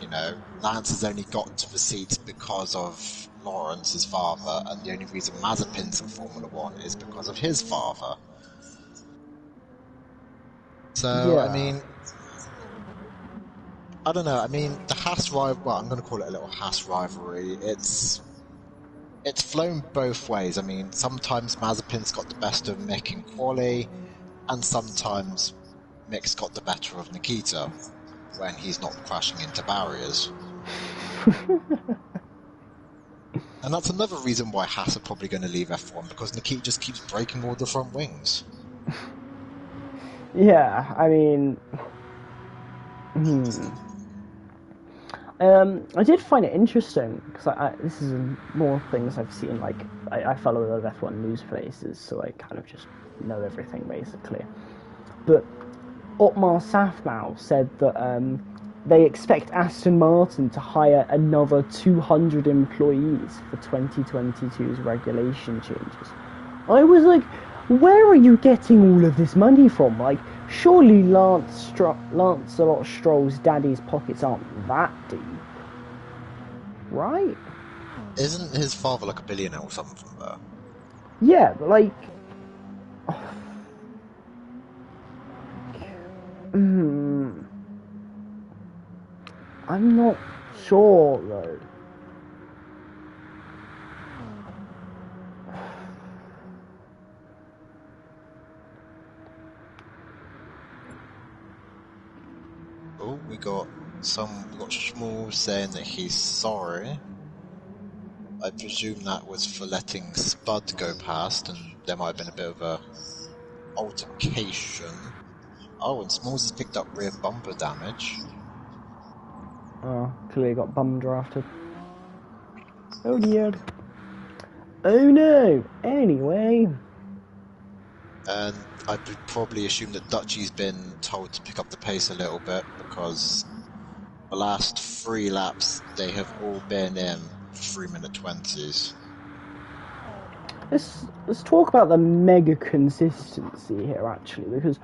Lance has only got to the seats because of Lawrence's father, and the only reason Mazepin's in Formula 1 is because of his father. So, yeah. I mean, I don't know. I mean, the Haas rivalry, well, I'm going to call it a little Haas rivalry. It's flown both ways. I mean, sometimes Mazepin's got the best of Mick in quali, and sometimes Mick's got the better of Nikita when he's not crashing into barriers. And that's another reason why Haas are probably going to leave F1, because Nikita just keeps breaking all the front wings. Yeah, I mean... I did find it interesting, because this is more things I've seen, like, I follow a lot of F1 news places, so I kind of just know everything, basically. But Otmar Safnauer said that they expect Aston Martin to hire another 200 employees for 2022's regulation changes. I was like, where are you getting all of this money from? Like, surely Lancelot Stroll's daddy's pockets aren't that deep, right? Isn't his father like a billionaire or something though? Yeah, but like... I'm not sure, though. Oh, we got Schmuel saying that he's sorry. I presume that was for letting Spud go past, and there might have been a bit of a altercation. Oh, and Smalls has picked up rear bumper damage. Oh, clearly got bum drafted. Oh dear. Oh no! Anyway. And I would probably assume that Dutchy's been told to pick up the pace a little bit, because the last 3 laps they have all been in 3-minute 20s. Let's talk about the mega consistency here, actually, because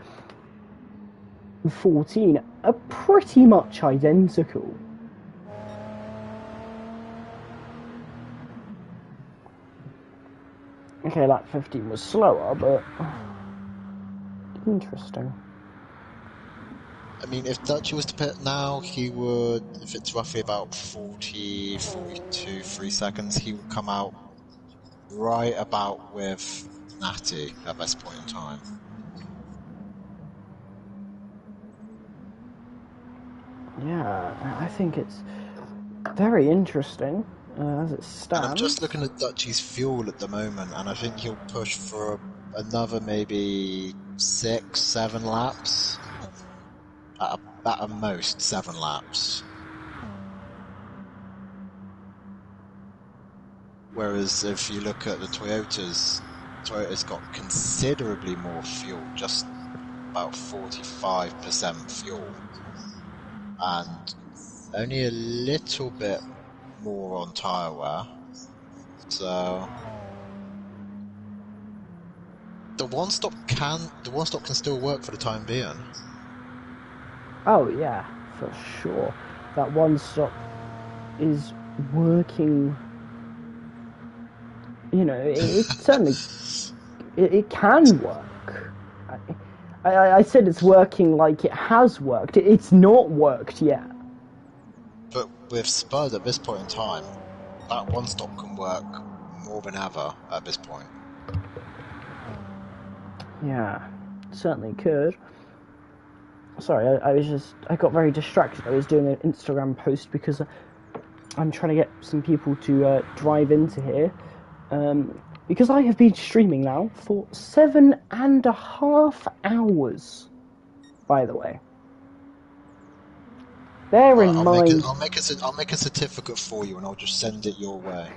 14 are pretty much identical. Okay, lap 15 was slower, but interesting. I mean, if Dutchy was to pit now, he would, if it's roughly about 42, 3 seconds, he would come out right about with Natty at this point in time. Yeah, I think it's very interesting as it stands. And I'm just looking at Dutchy's fuel at the moment, and I think he'll push for another maybe 6-7 laps. At a most 7 laps. Whereas if you look at the Toyota's got considerably more fuel, just about 45% fuel, and only a little bit more on tyre wear. So the one stop can still work for the time being. Oh yeah, for sure. That one stop is working. It certainly it can work. I said it's working like it has worked. It's not worked yet. But with Spud at this point in time, that one stop can work more than ever at this point. Yeah, certainly could. Sorry, I got very distracted. I was doing an Instagram post because I'm trying to get some people to drive into here. Because I have been streaming now for 7.5 hours, by the way. Bear in mind... I'll make a certificate for you and I'll just send it your way.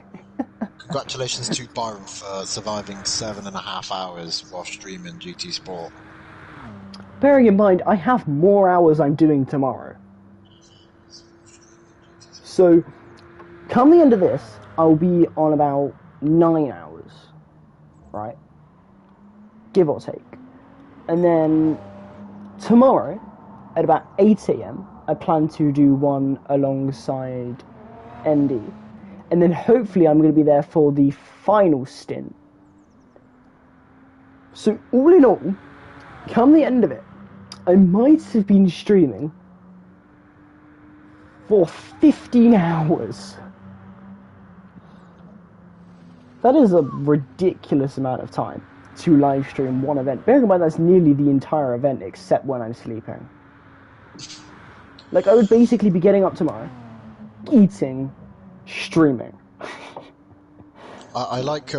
Congratulations to Byron for surviving 7.5 hours while streaming GT Sport. Bearing in mind, I have more hours I'm doing tomorrow. So, come the end of this, I'll be on about 9 hours, right? Give or take. And then, tomorrow, at about 8 AM, I plan to do one alongside ND. And then hopefully I'm going to be there for the final stint. So, all in all, come the end of it, I might have been streaming for 15 hours. That is a ridiculous amount of time to live stream one event. Bearing in mind that's nearly the entire event except when I'm sleeping. Like, I would basically be getting up tomorrow, eating, streaming. I like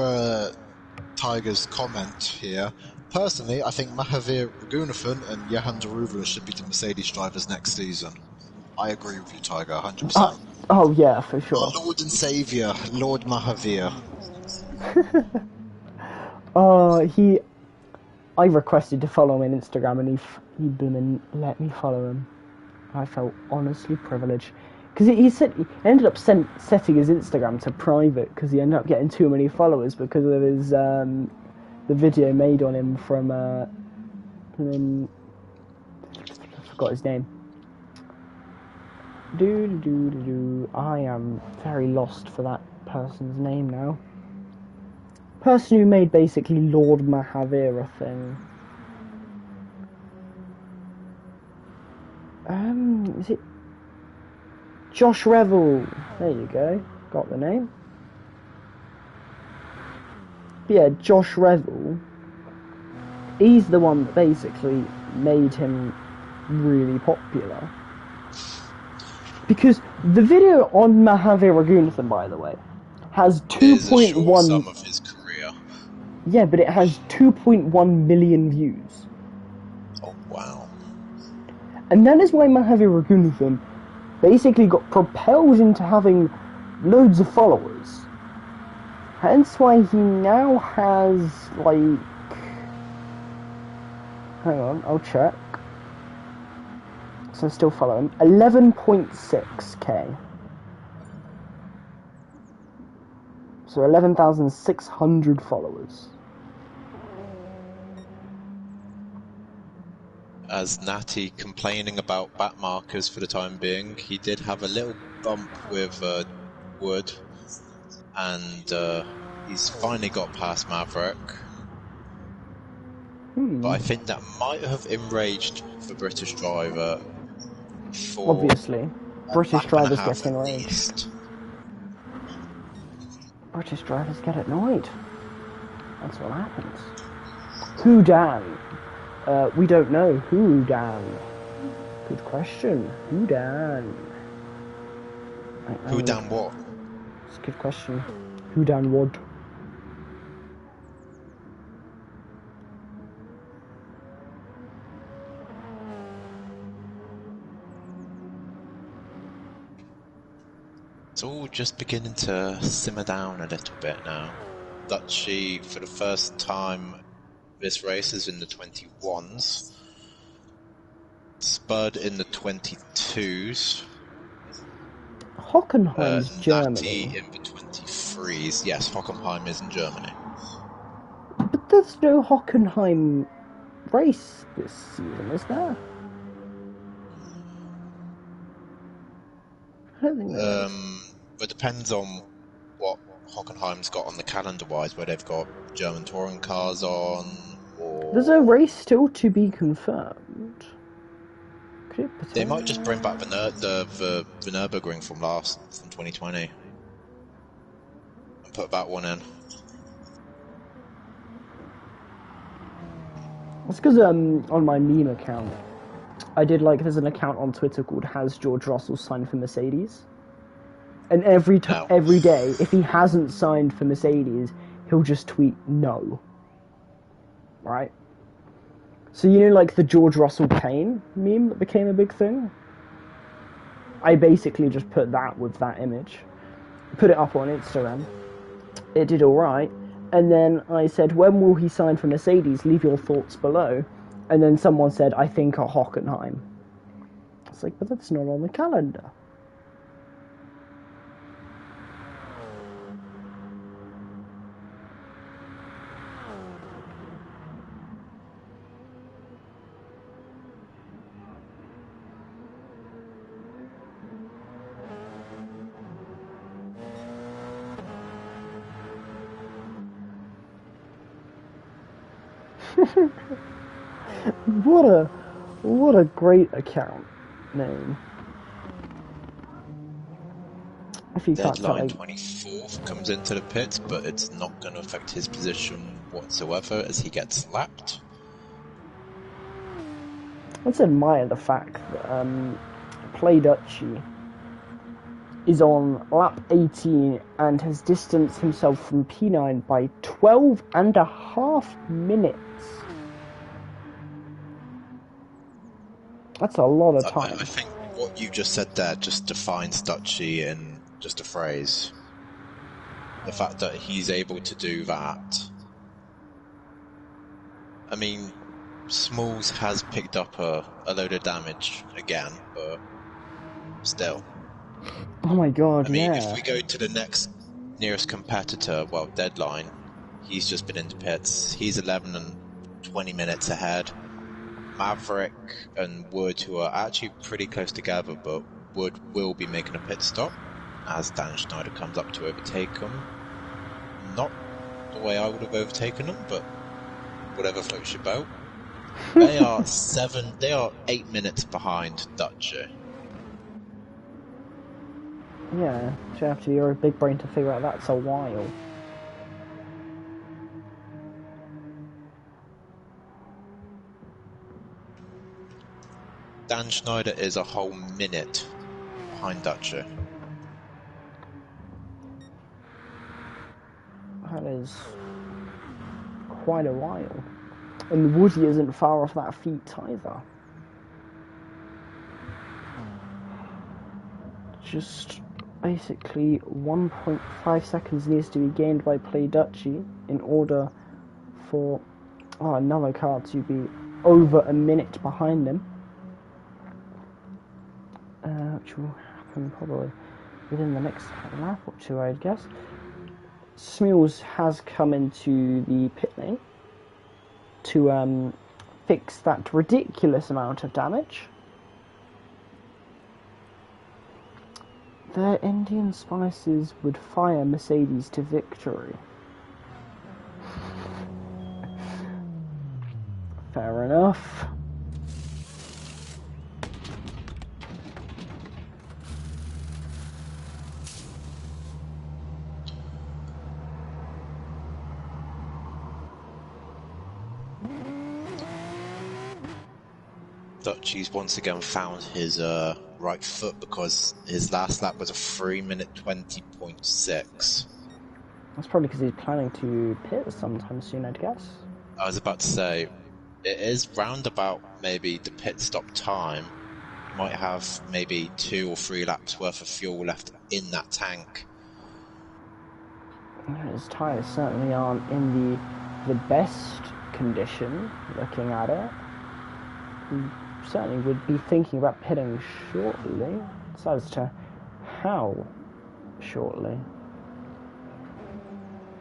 Tiger's comment here. Personally, I think Mahavir Raghunathan and Johan Daruvala should be the Mercedes drivers next season. I agree with you, Tiger, 100%. Oh yeah, for sure. Our Lord and Saviour, Lord Mahavir. I requested to follow him on Instagram and he blooming let me follow him. I felt honestly privileged. Because he ended up setting his Instagram to private because he ended up getting too many followers because of his the video made on him from I forgot his name. I am very lost for that person's name now. Person who made basically Lord Mahavir a thing. Is it Josh Revel? There you go. Got the name. But yeah, Josh Revel. He's the one that basically made him really popular. Because the video on Mahavir Raghunathan, by the way, has 2.1... some of his career. Yeah, but it has 2.1 million views. Oh, wow. And that is why Mahavir Raghunathan basically got propelled into having loads of followers. Hence why he now has, like... Hang on, I'll check. So I still follow him. 11.6k. So 11,600 followers. As Natty complaining about back markers for the time being, he did have a little bump with Wood, and he's finally got past Maverick. But I think that might have enraged the British driver. For obviously, British drivers get enraged. British drivers get annoyed. That's what happens. Who Dan? We don't know. Who Dan? Good question. Who Dan? Who Dan what? It's a good question. Who Dan what? It's all just beginning to simmer down a little bit now. Dutchy, for the first time this race, is in the 21s. Spud in the 22s. Hockenheim's Germany. Natty in the 23s. Yes, Hockenheim is in Germany. But there's no Hockenheim race this season, is there? I don't think there is. It depends on what Hockenheim's got on the calendar-wise, where they've got German touring cars on, or... There's a race still to be confirmed. They might just bring back the Nürburgring from 2020. And put that one in. It's because on my meme account, I did there's an account on Twitter called Has George Russell Signed for Mercedes? And every day, if he hasn't signed for Mercedes, he'll just tweet no. Right? So you know the George Russell Kane meme that became a big thing? I basically just put that with that image. Put it up on Instagram. It did alright. And then I said, when will he sign for Mercedes? Leave your thoughts below. And then someone said, I think at Hockenheim. It's but that's not on the calendar. What a great account name. If you Deadline 24th comes into the pits, but it's not going to affect his position whatsoever as he gets lapped. Let's admire the fact that Play Dutchy is on lap 18 and has distanced himself from P9 by 12.5 minutes. That's a lot of time. I think what you just said there just defines Dutchy in just a phrase. The fact that he's able to do that. I mean, Smalls has picked up a load of damage again, but still. Oh my god, I mean, yeah. if we go to the next nearest competitor, well, Deadline, he's just been into pits. He's 11 and 20 minutes ahead. Maverick and Wood, who are actually pretty close together, but Wood will be making a pit stop as Dan Schneider comes up to overtake him. Not the way I would have overtaken him, but whatever floats your boat. They are 8 minutes behind Dutcher. Yeah, you have to be a big brain to figure out that's a while. Dan Schneider is a whole minute behind Dutcher. That is quite a while. And Woody isn't far off that feat either. Just basically 1.5 seconds needs to be gained by Play Dutchy in order for another car to be over a minute behind him. Which will happen probably within the next lap or two, I'd guess. Smalls has come into the pit lane to fix that ridiculous amount of damage. Their Indian Spices would fire Mercedes to victory. Fair enough. Dutchy's once again found his right foot because his last lap was a 3-minute 20.6. That's probably because he's planning to pit sometime soon, I'd guess. I was about to say, it is round about maybe the pit stop time. You might have maybe 2 or 3 laps worth of fuel left in that tank. His tyres certainly aren't in the best condition, looking at it. Certainly would be thinking about pitting shortly. So as to how shortly.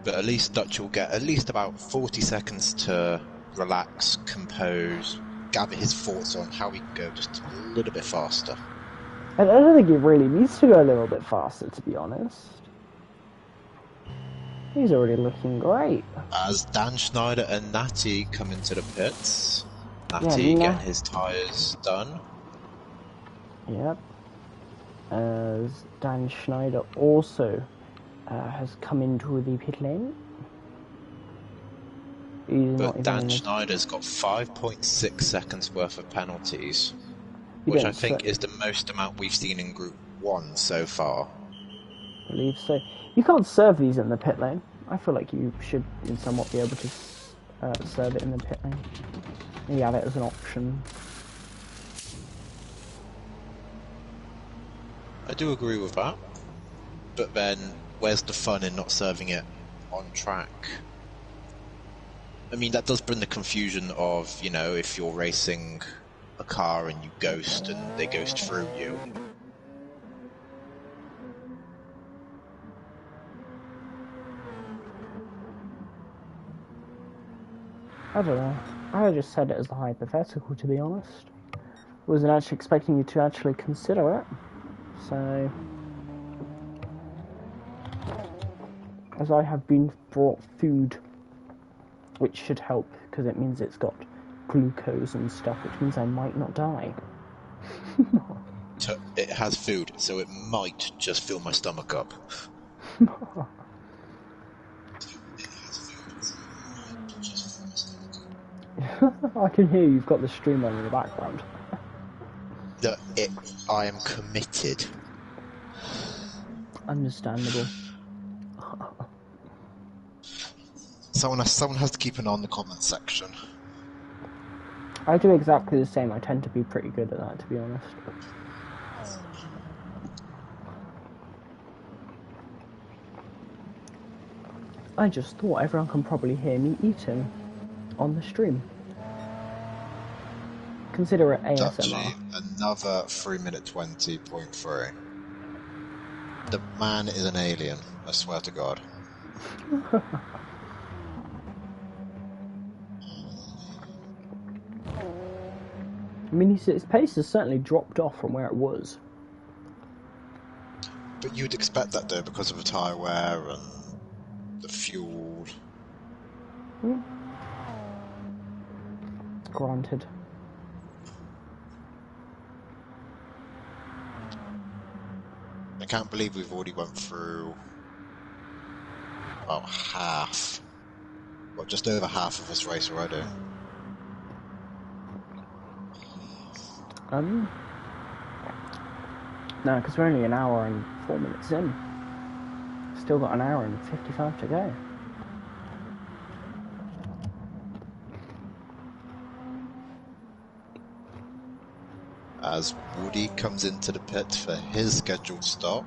But at least Dutch will get at least about 40 seconds to relax, compose, gather his thoughts on how he can go just a little bit faster. I don't think he really needs to go a little bit faster, to be honest. He's already looking great. As Dan Schneider and Natty come into the pits. Natty getting his tyres done. Yep. As Dan Schneider also has come into the pit lane. But Dan Schneider's got 5.6 seconds worth of penalties, which I think is the most amount we've seen in Group 1 so far. I believe so. You can't serve these in the pit lane. I feel like you should in somewhat be able to serve it in the pit lane. Maybe have it as an option. I do agree with that. But then, where's the fun in not serving it on track? I mean, that does bring the confusion of, you know, if you're racing a car and you ghost and they ghost through you. I don't know. I just said it as a hypothetical, to be honest. Wasn't actually expecting you to actually consider it. So, as I have been brought food, which should help, because it means it's got glucose and stuff, which means I might not die. It has food, so it might just fill my stomach up. I can hear you've got the stream on in the background. I am committed. Understandable. Someone has to keep an eye on the comment section. I do exactly the same. I tend to be pretty good at that, to be honest. I just thought everyone can probably hear me eating on the stream. Consider it ASMR. Another 3 minute 20.3. The man is an alien, I swear to God. I mean, his pace has certainly dropped off from where it was. But you'd expect that though, because of the tyre wear and the fuel. Granted. I can't believe we've already went through about half. Well, just over half of this race already. No, because we're only an hour and 4 minutes in. Still got an hour and 55 to go. As Woody comes into the pit for his scheduled stop,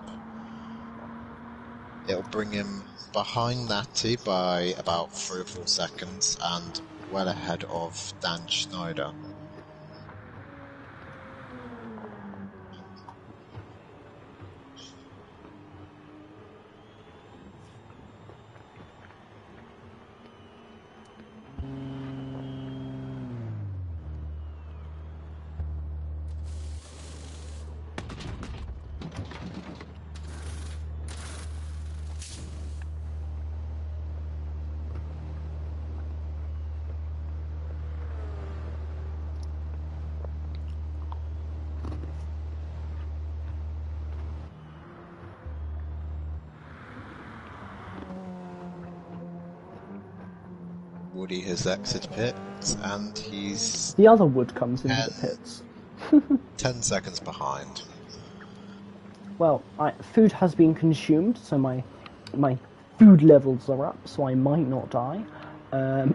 it'll bring him behind Natty by about 3 or 4 seconds and well ahead of Dan Schneider. Woody has exited pits and he's... The other Wood comes into the pits. 10 seconds behind. Well, food has been consumed, so my food levels are up, so I might not die. And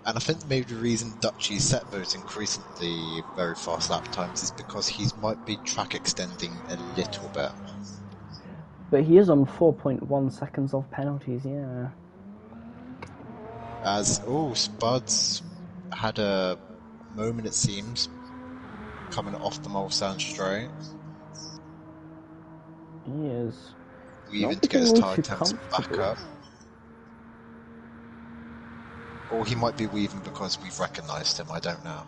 I think maybe the reason Dutchy's set those increasing the very fast lap times is because he might be track extending a little bit. But he is on 4.1 seconds off penalties, yeah. As, Spud's had a moment, it seems, coming off the Mulsanne straight. He is. Weaving to get his tyre temps back up. Or he might be weaving because we've recognised him, I don't know.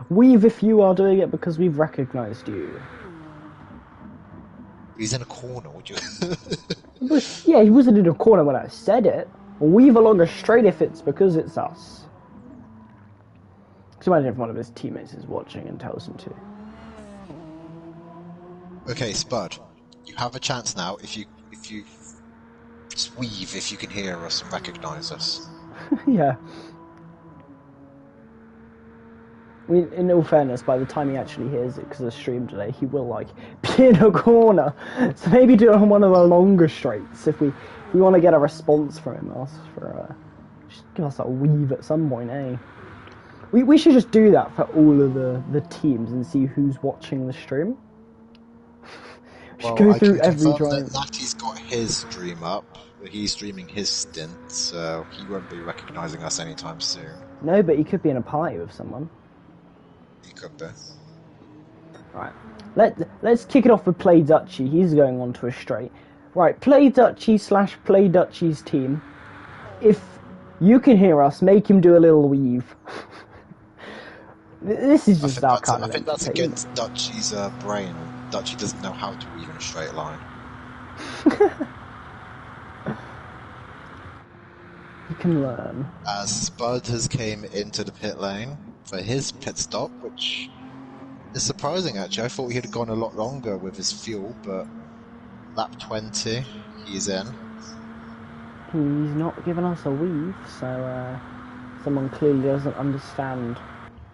Weave if you are doing it because we've recognised you. He's in a corner, would you? Yeah, he wasn't in a corner when I said it. Weave along a straight if it's because it's us. Just imagine if one of his teammates is watching and tells him to. Okay, Spud, you have a chance now if you just weave if you can hear us and recognise us. Yeah. I mean, in all fairness, by the time he actually hears it, because of the stream today, he will, like, be in a corner. So maybe do it on one of the longer straights if we want to get a response from him. Ask for, just give us a weave at some point, eh? We should just do that for all of the teams and see who's watching the stream. We should go through every drive. That Natty's got his stream up. He's streaming his stint, so he won't be recognising us anytime soon. No, but he could be in a party with someone. He could be. Right, let's kick it off with Play Dutchy. He's going on to a straight. Right, Play Dutchy / Play Dutchy's team. If you can hear us, make him do a little weave. This is just our kind of. I think that's against Dutchy's brain. Dutchy doesn't know how to weave in a straight line. You can learn. As Spud has came into the pit lane for his pit stop, which is surprising actually. I thought he'd have gone a lot longer with his fuel, but lap 20, he's in. He's not giving us a weave, so someone clearly doesn't understand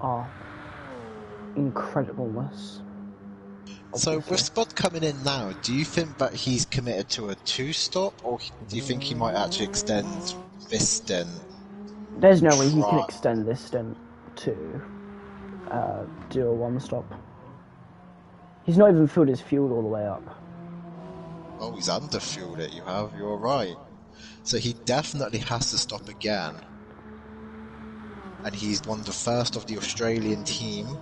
our incredibleness. So with Spud coming in now, do you think that he's committed to a 2-stop, or do you think he might actually extend this stint? There's no way he can extend this stint to do a 1-stop. He's not even filled his fuel all the way up. Oh, he's underfueled it, you're right. So he definitely has to stop again. And he's one of the first of the Australian team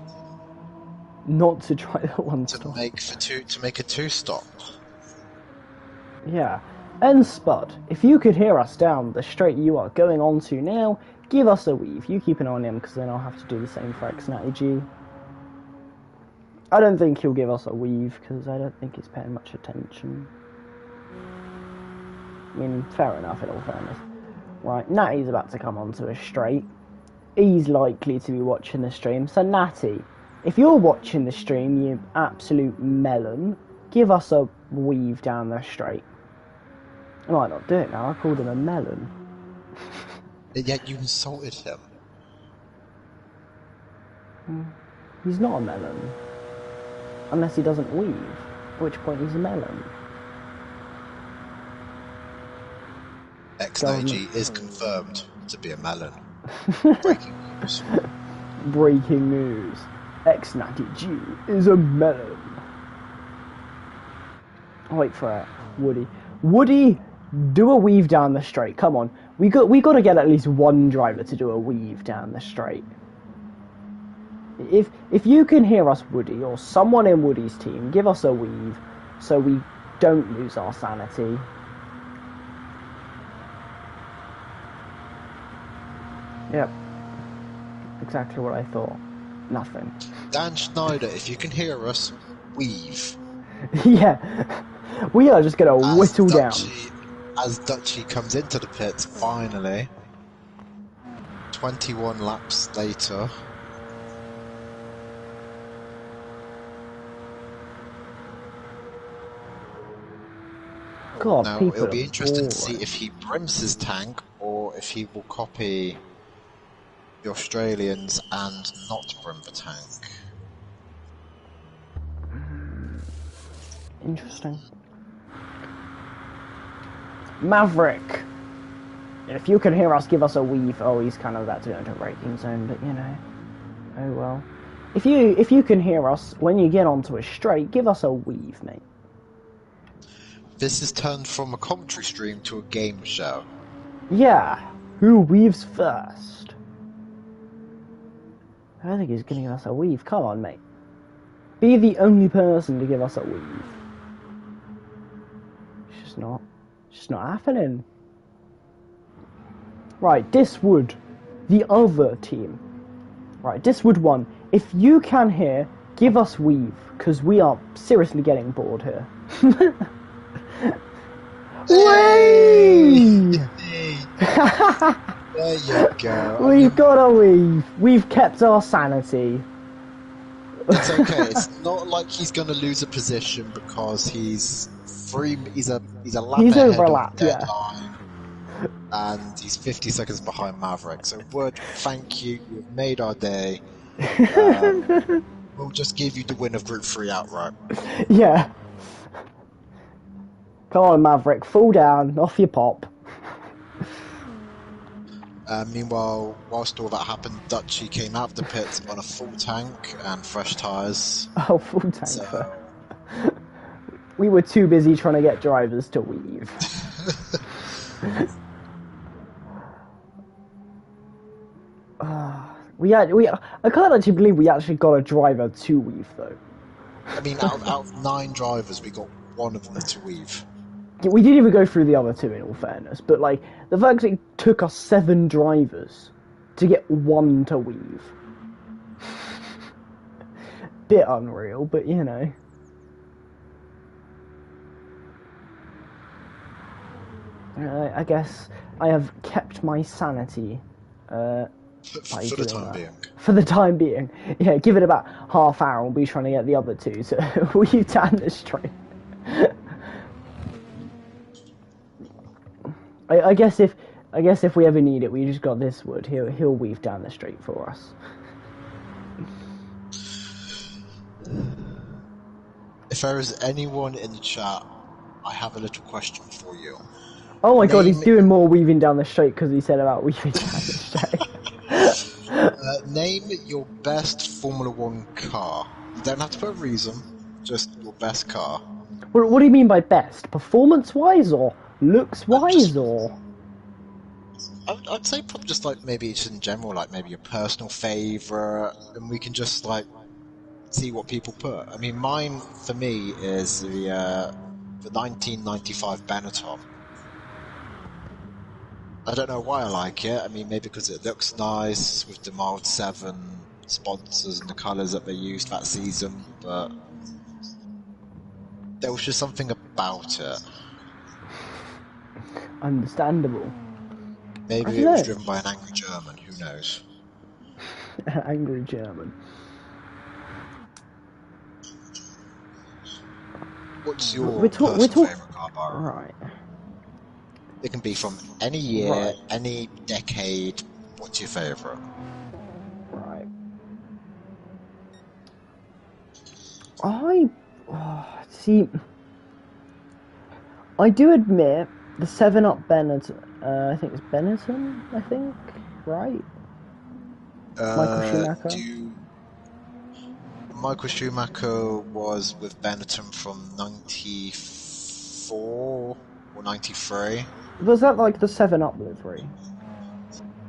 not to try that 1-stop. To make a 2-stop. Yeah. And Spud, if you could hear us down the straight you are going on to now, give us a weave. You keep an eye on him, because then I'll have to do the same for XNattyG. I don't think he'll give us a weave, because I don't think he's paying much attention. I mean, fair enough in all fairness. Right, Natty's about to come onto a straight. He's likely to be watching the stream, so Natty, if you're watching the stream, you absolute melon, give us a weave down the straight. I might not do it now, I called him a melon. And yet you insulted him. He's not a melon. Unless he doesn't weave, at which point he's a melon. XNattyG is confirmed to be a melon. Breaking news. Breaking news. XNattyG is a melon. I'll wait for it. Woody. Woody, do a weave down the straight. Come on. We got to get at least one driver to do a weave down the straight. If you can hear us, Woody, or someone in Woody's team, give us a weave so we don't lose our sanity. Yep. Exactly what I thought. Nothing. Dan Schneider, if you can hear us, weave. Yeah. We are just going to whittle down. As Dutchy comes into the pits, finally. 21 laps later. God, now, it'll be interesting to see if he brims his tank or if he will copy the Australians and not brim the tank. Interesting. Maverick! If you can hear us, give us a weave. Oh, he's kind of about to go into a braking zone, but you know. Oh well. If you can hear us, when you get onto a straight, give us a weave, mate. This has turned from a commentary stream to a game show. Yeah. Who weaves first? I don't think he's giving us a weave. Come on, mate. Be the only person to give us a weave. It's just not happening. Right, Diswood, the other team. Right, Diswood 1. If you can hear, give us weave, because we are seriously getting bored here. Whee! There you go. We've got a weave. We've kept our sanity. It's okay. It's not like he's going to lose a position because he's a lap He's ahead over a of lap, the yeah. deadline, and he's 50 seconds behind Maverick. So, Wood, thank you. You've made our day. We'll just give you the win of Group 3 outright. Yeah. Come on, Maverick, fall down, off your pop. Meanwhile, whilst all that happened, Dutchy came out of the pits on a full tank and fresh tyres. Oh, full tank. We were too busy trying to get drivers to weave. I can't actually believe we actually got a driver to weave, though. I mean, out of 9 drivers, we got 1 of them to weave. We didn't even go through the other 2, in all fairness, but like the fact that it took us 7 drivers to get 1 to weave. Bit unreal, but you know. I guess I have kept my sanity For the time being. For the time being. Yeah, give it about half hour, we'll be trying to get the other 2 to weave down the straight. I guess if we ever need it, we just got this Wood. He'll weave down the straight for us. If there is anyone in the chat, I have a little question for you. Oh my god, he's doing more weaving down the straight because he said about weaving down the straight. Name your best Formula 1 car. You don't have to put a reason, just your best car. What do you mean by best? Performance-wise or looks-wise or? I'd say probably just like maybe just in general, like maybe your personal favourite, and we can just like see what people put. I mean, mine for me is the 1995 Benetton. I don't know why I like it. I mean, maybe because it looks nice with the Mild 7 sponsors and the colours that they used that season, but there was just something about it. Understandable. Maybe it was driven by an angry German, who knows? An angry German. What's your personal favourite car, Byron? Right. It can be from any year, any decade. What's your favourite? Right. See, I do admit the 7-Up Benetton. I think it's Benetton. I think, right? Michael Schumacher. Michael Schumacher was with Benetton from 94 or 93. Was that like the 7-Up livery?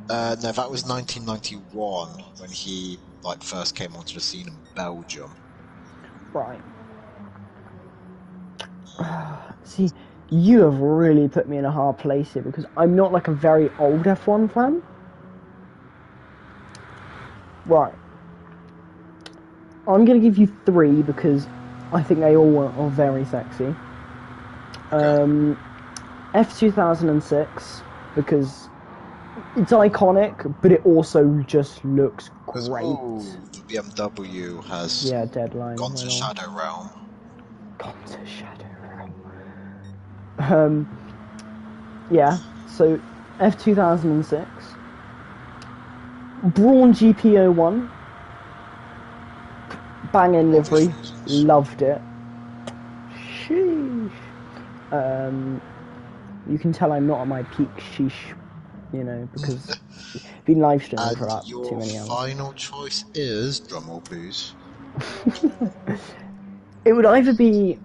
No, that was 1991 when he like first came onto the scene in Belgium. Right. See, you have really put me in a hard place here because I'm not like a very old F1 fan. Right. I'm going to give you 3 because I think they all are very sexy. F2006 because it's iconic, but it also just looks great. The BMW has deadline gone to Shadow Realm. Gone to Shadow Realm. Yeah, so F2006. Brawn GP01. Banging livery. Loved it. Sheesh. You can tell I'm not at my peak sheesh, you know, because I've been live streaming for about too many hours. Your final choice is, drumroll please. It would either be,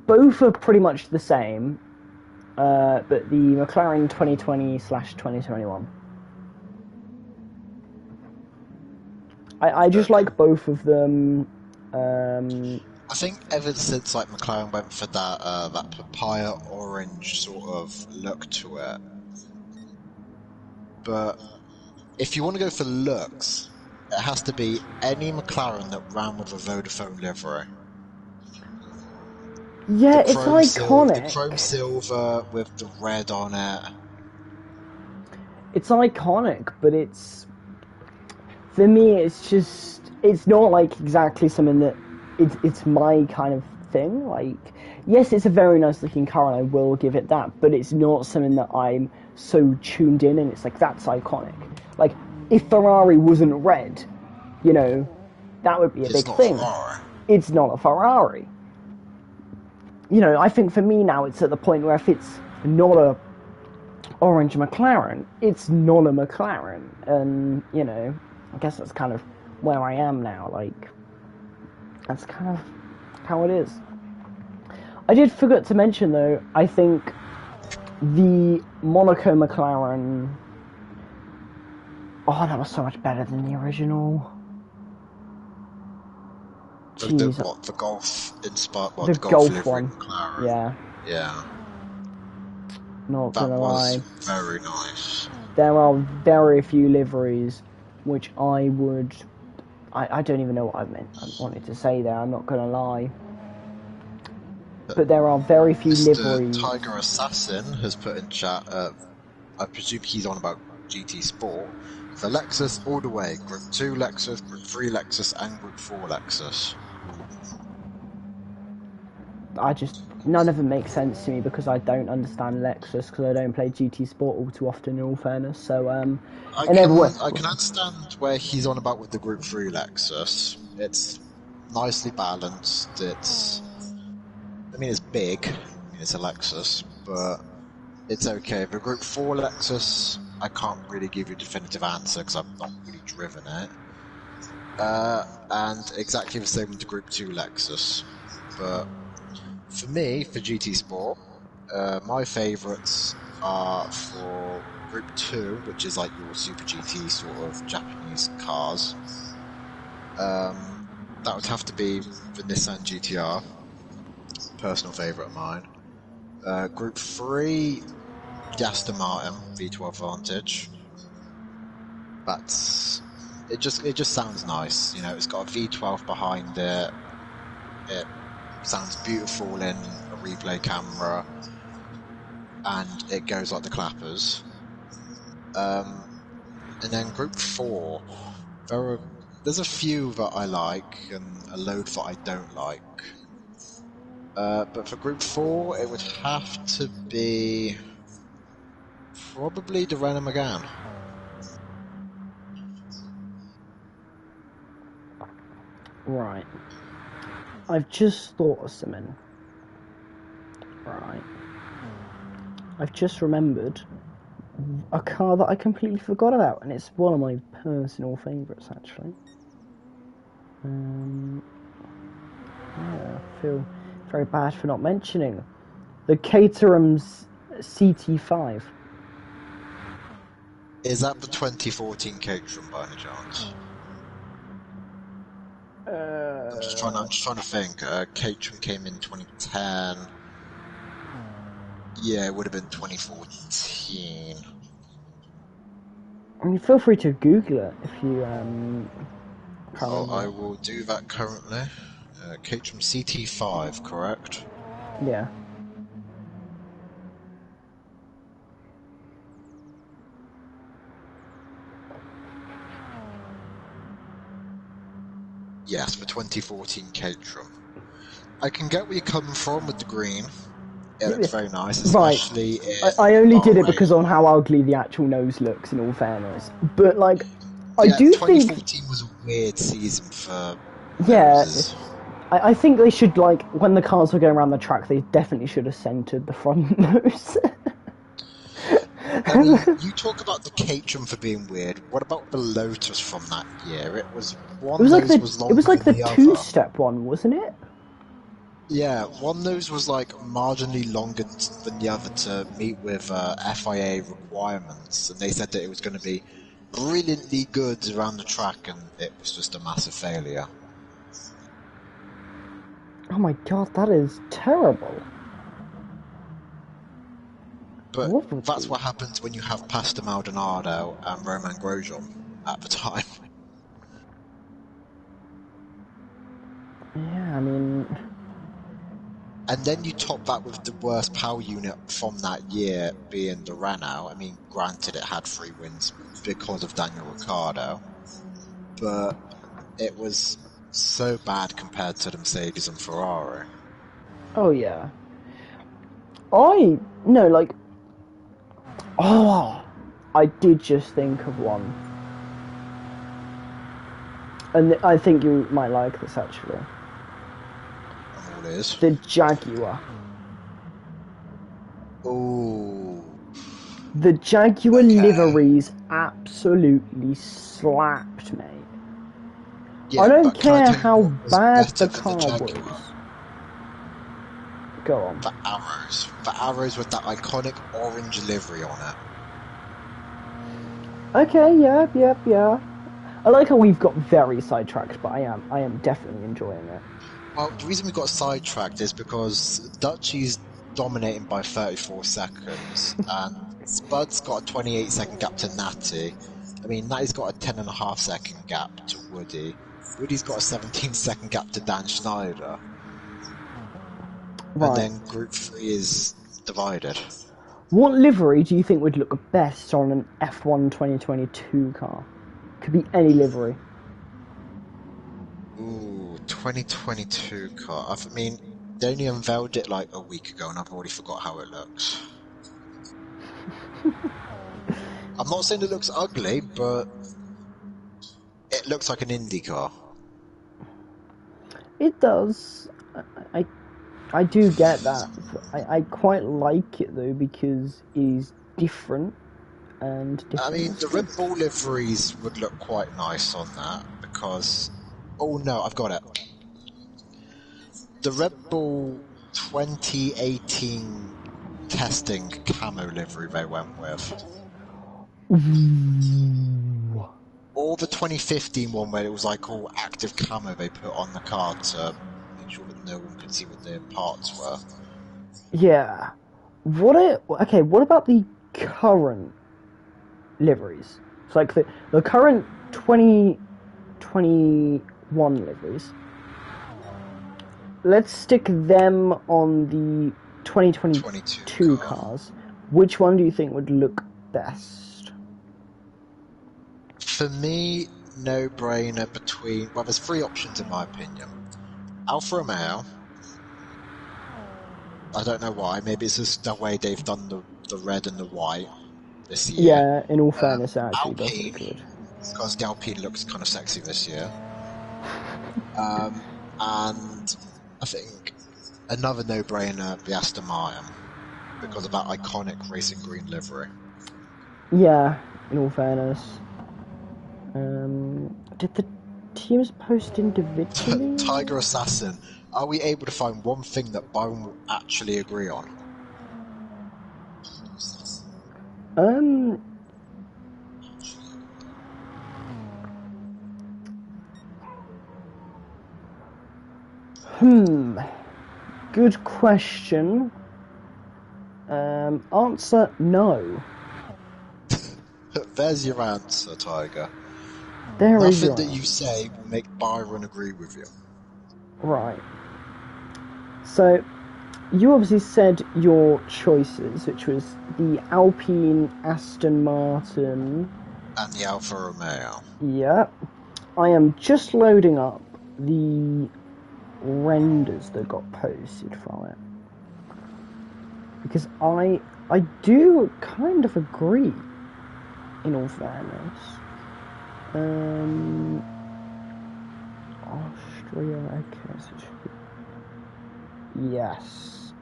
both are pretty much the same, but the McLaren 2020/2021. I just like both of them. I think ever since like McLaren went for that papaya orange sort of look to it. But if you want to go for looks, it has to be any McLaren that ran with a Vodafone livery. Yeah, it's iconic. The chrome silver with the red on it. It's iconic, but it's For me, it's not like exactly something that it's my kind of thing. Like, yes, it's a very nice looking car, and I will give it that, but it's not something that I'm so tuned in, and it's like, that's iconic. Like, if Ferrari wasn't red, you know, that would be a big thing. It's not a Ferrari. You know, I think for me now, it's at the point where if it's not a orange McLaren, it's not a McLaren, and, you know, I guess that's kind of where I am now. Like, that's kind of how it is. I did forget to mention, though, I think the Monaco McLaren, oh, that was so much better than the original. The Golf inspired, the Golf one. McLaren. Yeah. Not gonna lie. That was very nice. There are very few liveries which I would... I don't even know what I wanted to say there, I'm not gonna lie. But there are very few liveries. Tiger Assassin has put in chat, I presume he's on about GT Sport. For Lexus all the way, Group 2 Lexus, Group 3 Lexus and Group 4 Lexus. None of them make sense to me because I don't understand Lexus, because I don't play GT Sport all too often, in all fairness. So, I can understand where he's on about with the Group 3 Lexus. It's nicely balanced, it's big, it's a Lexus, but it's okay. The Group 4 Lexus, I can't really give you a definitive answer because I've not really driven it. And exactly the same with the Group 2 Lexus. But for me, for GT Sport, my favourites are for Group 2, which is like your Super GT sort of Japanese cars. That would have to be the Nissan GTR, personal favourite of mine. Group 3, Aston Martin V12 Vantage. It just sounds nice, you know. It's got a V12 behind it. It sounds beautiful in a replay camera, and it goes like the clappers. And then Group 4, there's a few that I like and a load that I don't like. But for Group 4, it would have to be probably the Renault Megane. Right. I've just thought of something. Right. I've just remembered a car that I completely forgot about, and it's one of my personal favourites, actually. Yeah, I feel very bad for not mentioning the Caterham's CT5. Is that the 2014 Caterham by any chance? I'm just trying to think. Caterham came in 2010. Yeah, it would have been 2014. I mean, feel free to Google it if you I will do that currently. Caterham CT5, correct? Yeah. Yes, the 2014 Caterham. I can get where you're coming from with the green. It looks very nice, especially I only did it because on how ugly the actual nose looks, in all fairness. But, like, I do 2014 was a weird season for noses. I think they should, like, when the cars were going around the track, they definitely should have centered the front nose. I mean, you talk about the Caterham for being weird. What about the Lotus from that year? It was like the two-step one, wasn't it? Yeah, one nose was like marginally longer than the other to meet with FIA requirements, and they said that it was going to be brilliantly good around the track, and it was just a massive failure. Oh my god, that is terrible. But that's what happens when you have Pastor Maldonado and Romain Grosjean at the time. Yeah, I mean... And then you top that with the worst power unit from that year being the Renault. I mean, granted it had 3 wins because of Daniel Ricciardo. but it was so bad compared to the Mercedes and Ferrari. Oh yeah. I did just think of one. And I think you might like this, actually. What is? The Jaguar. Ooh. The Jaguar liveries absolutely slapped, mate. Yeah, I don't care how bad the car was. Go on. The arrows with that iconic orange livery on it. Okay, yeah. I like how we've got very sidetracked, but I am definitely enjoying it. Well, the reason we got sidetracked is because Dutchy's dominating by 34 seconds, and Spud's got a 28-second gap to Natty. I mean, Natty's got a 10.5-second gap to Woody. Woody's got a 17-second gap to Dan Schneider. Right. And then Group 3 is divided. What livery do you think would look best on an F1 2022 car? Could be any livery. Ooh, 2022 car. I mean, they only unveiled it like a week ago and I've already forgot how it looks. I'm not saying it looks ugly, but it looks like an Indy car. It does. I do get that. I quite like it though because it is different and different. I mean, the Red Bull liveries would look quite nice on that because... Oh no, I've got it. The Red Bull 2018 testing camo livery they went with. Ooh. Or the 2015 one where it was like all active camo they put on the car to make sure that no one could see what their parts were. Yeah. What about the current liveries? It's like the current 2021 liveries. Let's stick them on the 2022 cars. Which one do you think would look best? For me, no-brainer between... Well, there's three options in my opinion. Alfa Romeo. I don't know why. Maybe it's just the way they've done the red and the white this year. Yeah, in all fairness, actually does look good. Because the Alpine looks kind of sexy this year. And I think another no-brainer, the Aston Martin, because of that iconic racing green livery. Yeah, in all fairness. Did the teams post individually? Tiger Assassin. Are we able to find one thing that Byron will actually agree on? Good question. Answer no. There's your answer, Tiger. Nothing that you say will make Byron agree with you. Right. So, you obviously said your choices, which was the Alpine, Aston Martin... And the Alfa Romeo. Yeah. I am just loading up the renders that got posted from it. Because I do kind of agree, in all fairness. Austria, okay, so it should be... Yes.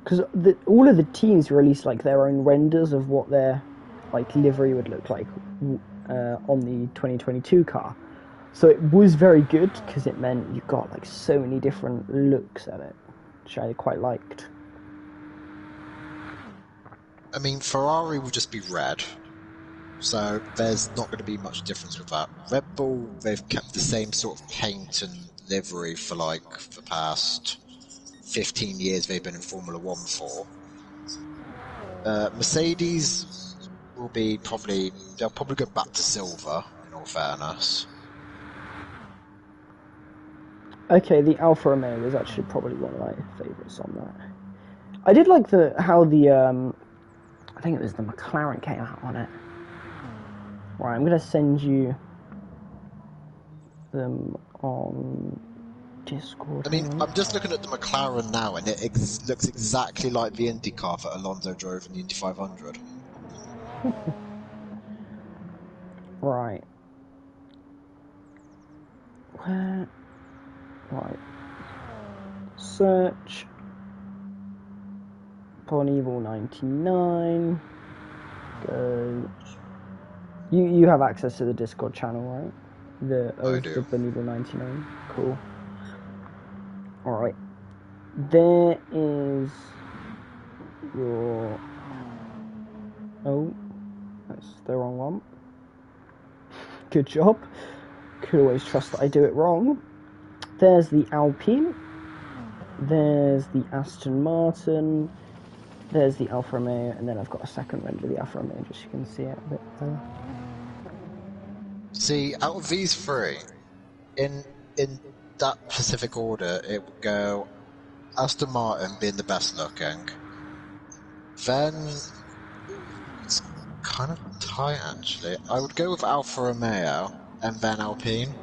Because all of the teams released like their own renders of what their like livery would look like on the 2022 car. So it was very good because it meant you got like so many different looks at it, which I quite liked. I mean, Ferrari will just be red, so there's not going to be much difference with that. Red Bull, they've kept the same sort of paint and livery for like the past 15 years they've been in Formula 1 for. Mercedes will be they'll probably go back to silver, in all fairness. Okay, the Alfa Romeo is actually probably one of my favourites on that. I did like how the I think it was the McLaren came out on it. Right, I'm going to send you them on Discord. I mean, I'm just looking at the McLaren now, and it looks exactly like the Indy car that Alonso drove in the Indy 500. Right. Where? Right. Search. Evil 99. Go. You have access to the Discord channel, right? The Evil 99. Cool. Alright. There is your... Oh. That's the wrong one. Good job. Could always trust that I do it wrong. There's the Alpine. There's the Aston Martin. There's the Alfa Romeo, and then I've got a second render of the Alfa Romeo, just so you can see it a bit better. See, out of these three, in that specific order, it would go Aston Martin being the best looking. Then it's kind of tight actually. I would go with Alfa Romeo and then Alpine.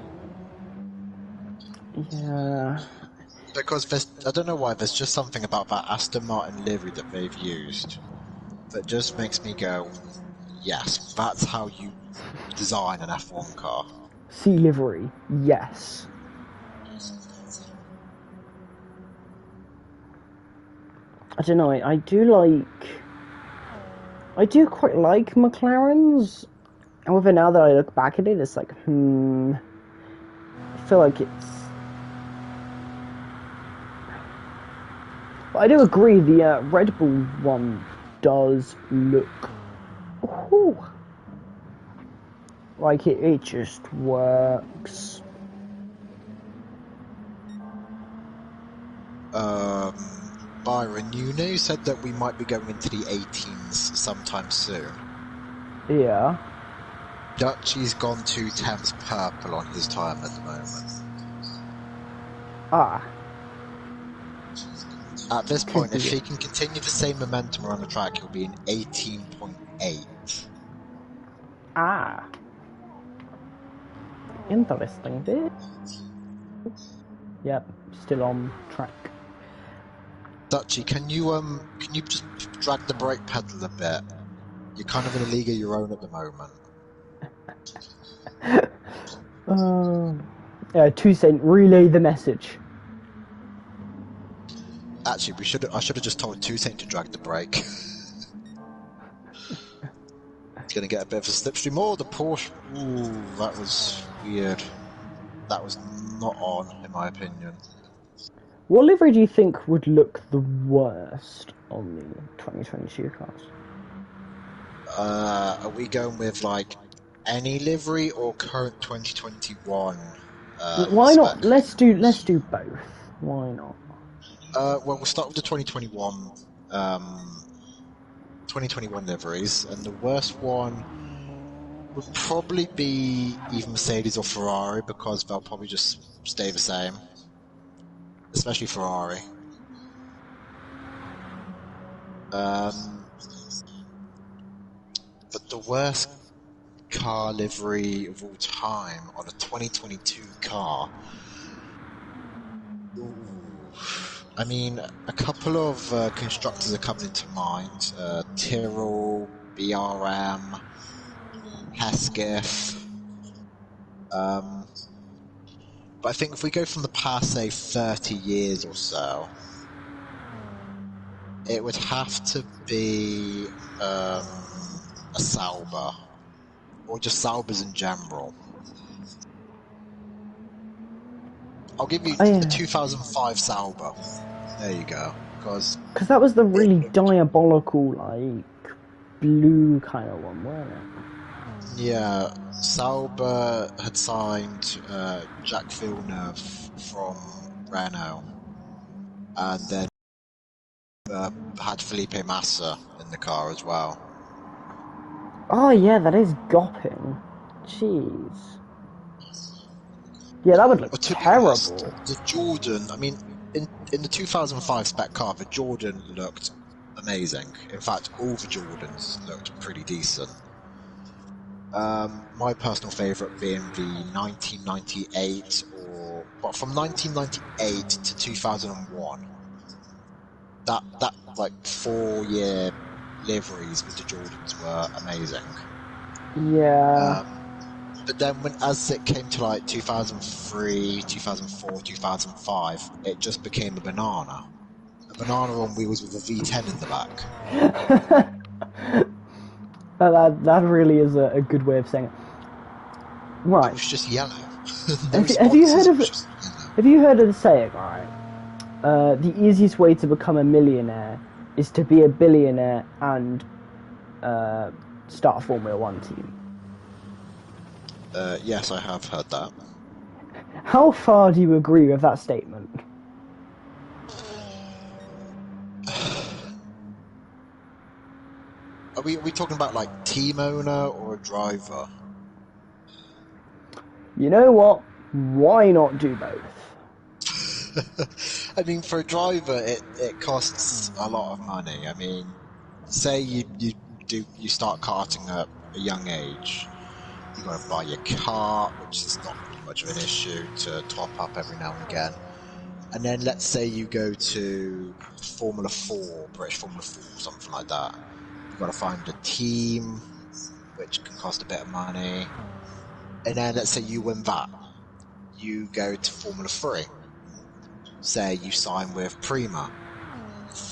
Yeah. Because I don't know why, there's just something about that Aston Martin livery that they've used that just makes me go, yes, that's how you design an F1 car. Sea livery, yes. I don't know, I do quite like McLarens. However, now that I look back at it, it's like, I feel like it's... But I do agree, the Red Bull one does look... Ooh, like it just works. Byron, you said that we might be going into the 18s sometime soon. Yeah. Dutchy's gone to Thames Purple on his time at the moment. Ah. At this point, if he can continue the same momentum around the track, he'll be in 18.8. Ah. Interesting bit. Yep, still on track. Dutchy, can you just drag the brake pedal a bit? You're kind of in a league of your own at the moment. Yeah, 2 Cent, relay the message. Actually, I should have just told 2 Cent to drag the brake. It's going to get a bit of a slipstream. Oh, the Porsche. Ooh, that was weird. That was not on, in my opinion. What livery do you think would look the worst on the 2022 cars? Are we going with, like, any livery or current 2021? Why not? Let's do both. Why not? Well, we'll start with the 2021 liveries, and the worst one would probably be either Mercedes or Ferrari, because they'll probably just stay the same. Especially Ferrari. But the worst car livery of all time on a 2022 car. Ooh. I mean, a couple of constructors are coming into mind. Tyrrell, BRM, Hesketh. But I think if we go from the past, say, 30 years or so, it would have to be a Sauber, or just Saubers in general. I'll give you the 2005 Sauber. There you go. Because that was the really diabolical, like, blue kind of one, weren't it? Yeah, Sauber had signed Jacques Villeneuve from Renault, and then had Felipe Massa in the car as well. Oh yeah, that is gopping. Jeez. Yeah, that would look terrible. Honest, the Jordan, I mean, in the 2005 spec car, the Jordan looked amazing. In fact, all the Jordans looked pretty decent. My personal favourite being the 1998 from 1998 to 2001. That like 4-year liveries with the Jordans were amazing. Yeah. But then as it came to like 2003, 2004, 2005, it just became a banana. A banana on wheels with a V10 in the back. that really is a good way of saying it. Right. It was just yellow. Have you heard of the saying, right? The easiest way to become a millionaire is to be a billionaire and start a Formula 1 team. Yes, I have heard that. How far do you agree with that statement? Are we talking about like team owner or a driver? You know what? Why not do both? I mean, for a driver, it costs a lot of money. I mean, say you start karting at a young age, you got to buy your car, which is not really much of an issue to top up every now and again. And then let's say you go to Formula 4, British Formula 4, something like that. You've got to find a team, which can cost a bit of money. And then let's say you win that. You go to Formula 3. Say you sign with Prima.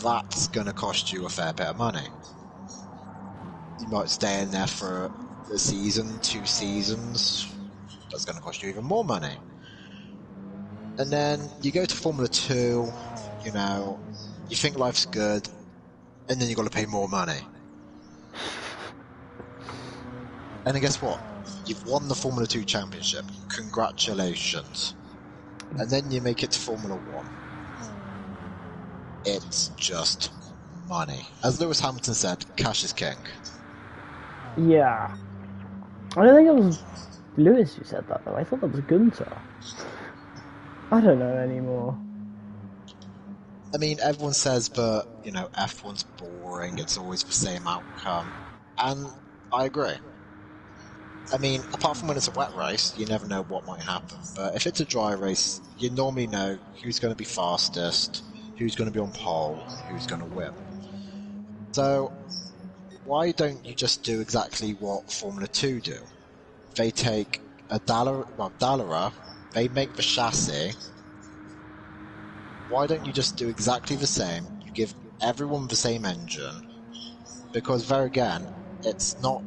That's going to cost you a fair bit of money. You might stay in there for a season, 2 seasons. That's going to cost you even more money. And then you go to Formula 2, you know, you think life's good, and then you've got to pay more money. And then guess what? You've won the Formula 2 championship. Congratulations. And then you make it to Formula 1. It's just money. As Lewis Hamilton said, cash is king. Yeah. I don't think it was Lewis who said that, though. I thought that was Gunther. I don't know anymore. I mean, everyone says, but, you know, F1's boring, it's always the same outcome. And I agree. I mean, apart from when it's a wet race, you never know what might happen. But if it's a dry race, you normally know who's going to be fastest, who's going to be on pole, who's going to win. So, why don't you just do exactly what Formula 2 do? They take a Dallara, they make the chassis. Why don't you just do exactly the same? You give everyone the same engine. Because there again, it's not...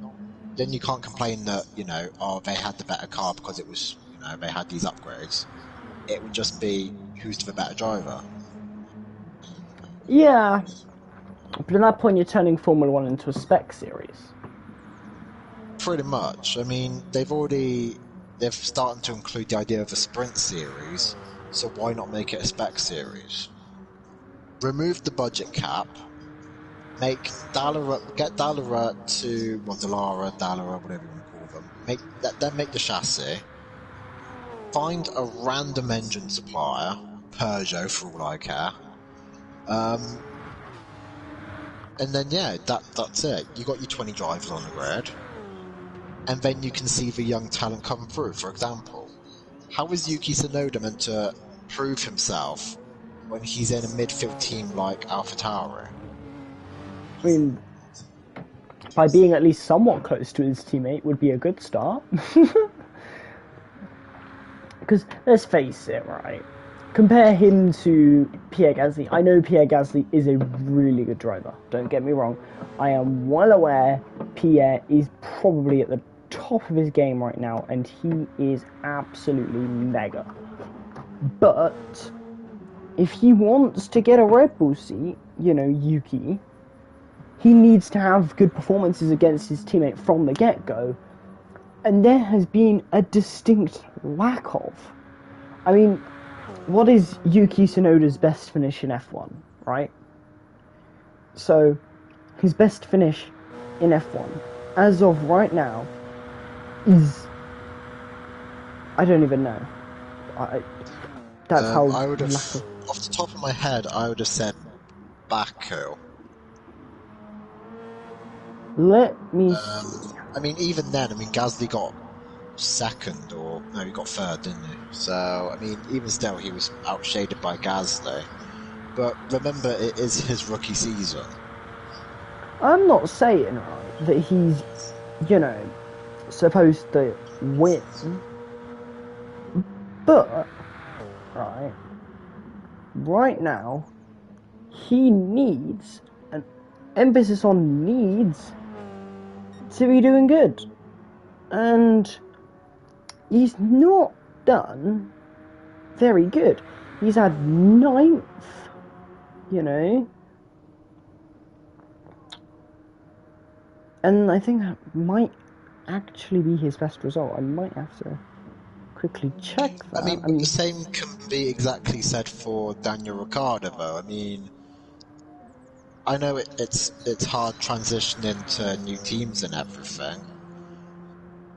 Then you can't complain that, you know, oh, they had the better car because it was, you know, they had these upgrades. It would just be who's the better driver. Yeah. But at that point, you're turning Formula 1 into a spec series. Pretty much. I mean, they're starting to include the idea of a sprint series, so why not make it a spec series? Remove the budget cap, get Dallara to, well, Dallara, whatever you want to call them, then make the chassis, find a random engine supplier, Peugeot for all I care, and then yeah, that's it. You got your 20 drivers on the grid, and then you can see the young talent come through. For example, how is Yuki Tsunoda meant to prove himself when he's in a midfield team like AlphaTauri? I mean, by being at least somewhat close to his teammate would be a good start. Because let's face it, right? Compare him to Pierre Gasly. I know Pierre Gasly is a really good driver. Don't get me wrong. I am well aware Pierre is probably at the top of his game right now, and he is absolutely mega. But if he wants to get a Red Bull seat, you know, Yuki, he needs to have good performances against his teammate from the get-go, and there has been a distinct lack of. I mean, what is Yuki Tsunoda's best finish in F1, right? So, his best finish in F1, as of right now, is... I don't even know. That's how... I would have, off the top of my head, I would have said Baku. Let me see. I mean, even then, I mean, Gasly got second, or no, he got third, didn't he? So, I mean, even still, he was outshaded by Gasly. But remember, it is his rookie season. I'm not saying, right, that he's, you know, supposed to win, but, right now, he needs, an emphasis on needs, to be doing good. And he's not done very good. He's had 9th, you know. And I think that might actually be his best result. I might have to quickly check that. I mean, the same can be exactly said for Daniel Ricciardo, though. I mean, I know it's hard transitioning to new teams and everything,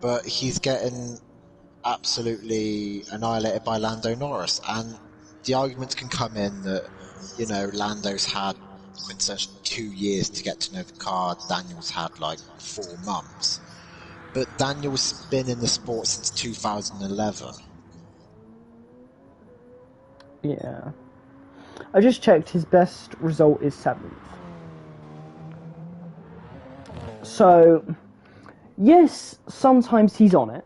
but he's getting absolutely annihilated by Lando Norris, and the arguments can come in that, you know, Lando's had quintessentially 2 years to get to know the car, Daniel's had like 4 months, but Daniel's been in the sport since 2011. Yeah. I just checked, his best result is 7th. So, yes, sometimes he's on it,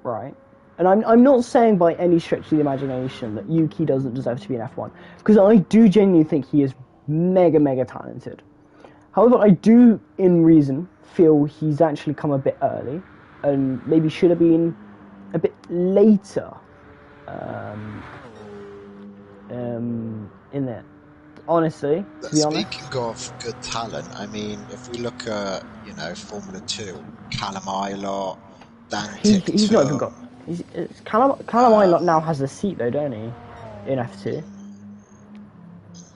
right? And I'm not saying by any stretch of the imagination that Yuki doesn't deserve to be in F1, because I do genuinely think he is mega, mega talented. However, I do, in reason, feel he's actually come a bit early, and maybe should have been a bit later in it. Honestly, to be honest. Speaking of good talent, I mean, if we look at, you know, Formula 2, Callum Ilott, Dan Ticktum... He's not even got... Callum Ilott now has a seat, though, don't he? In F2.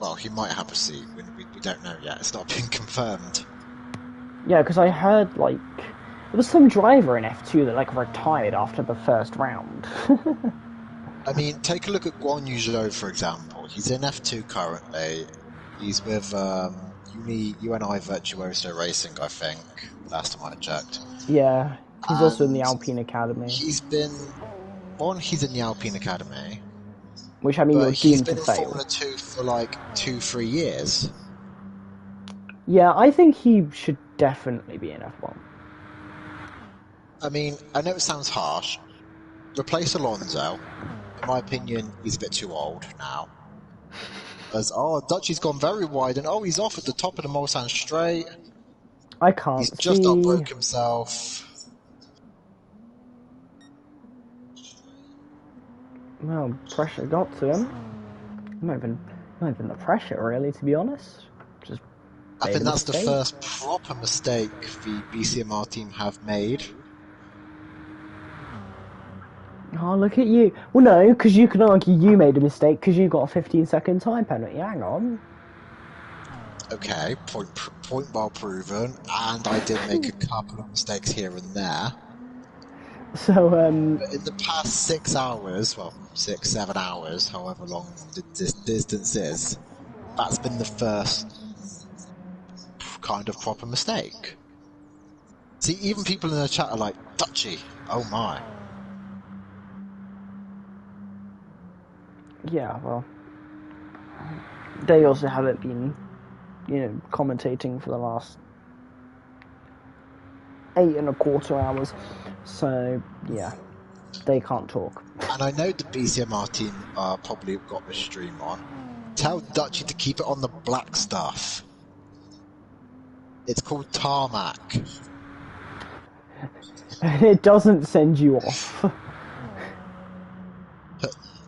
Well, he might have a seat. We don't know yet. It's not been confirmed. Yeah, because I heard, like... There was some driver in F2 that, like, retired after the first round. I mean, take a look at Guan Yu Zhou, for example. He's in F2 currently. He's with UNI Virtuoso Racing, I think, last time I checked. Yeah, he's also in the Alpine Academy. He's in the Alpine Academy. Which, I mean, you're doomed to fail. He's been in Formula 2 for like 2-3 years. Yeah, I think he should definitely be in F1. I mean, I know it sounds harsh. Replace Alonso. In my opinion, he's a bit too old now. As, Dutchy's gone very wide, and he's off at the top of the Mulsanne straight. I can't He's just outbroke himself. Well, pressure got to him. Not even the pressure, really, to be honest. Just I think that's the first proper mistake the BCMR team have made. Oh, look at you. Well, no, because you can argue you made a mistake because you got a 15-second time penalty. Hang on. Okay, point well proven, and I did make a couple of mistakes here and there. So, But in the past 6 hours, 6-7 hours, however long the distance is, that's been the first kind of proper mistake. See, even people in the chat are like, Dutchy, oh my. Yeah, well, they also haven't been, commentating for the last 8.25 hours, so, yeah, they can't talk. And I know the BCMR team probably got the stream on. Tell Dutchy to keep it on the black stuff. It's called tarmac. It doesn't send you off.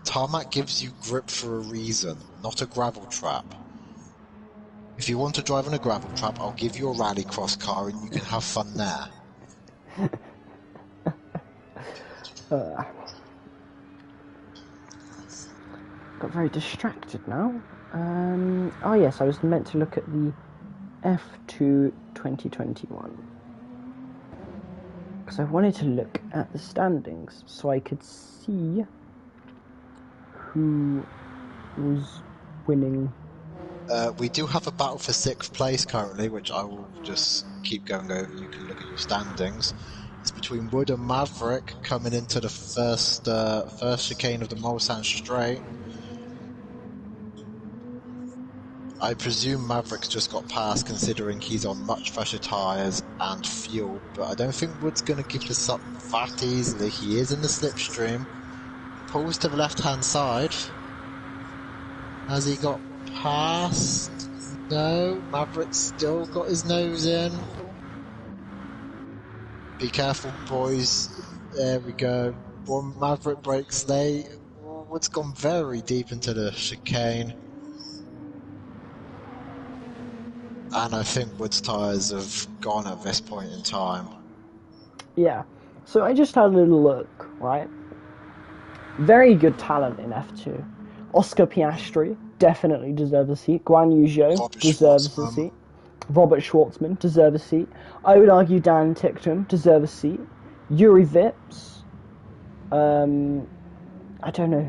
Tarmac gives you grip for a reason, not a gravel trap. If you want to drive in a gravel trap, I'll give you a rallycross car and you can have fun there. Got very distracted now. Oh yes, I was meant to look at the F2 2021. Because I wanted to look at the standings so I could see who was winning We do have a battle for 6th place currently, which I will just keep going over. You can look at your standings. It's between Wood and Maverick coming into the first chicane of the Mulsanne Straight. I presume Maverick's just got past, considering he's on much fresher tyres and fuel, but I don't think Wood's going to give this up that easily. He is in the slipstream. Pulls to the left-hand side. Has he got past? No, Maverick's still got his nose in. Be careful, boys. There we go. One Maverick breaks late. Wood's gone very deep into the chicane. And I think Wood's tyres have gone at this point in time. Yeah. So I just had a little look, right? Very good talent in F2. Oscar Piastri definitely deserves a seat. Guan Yu Zhou deserves a seat. Robert Schwartzman deserves a seat. I would argue Dan Ticktum deserves a seat. Yuri Vips. I don't know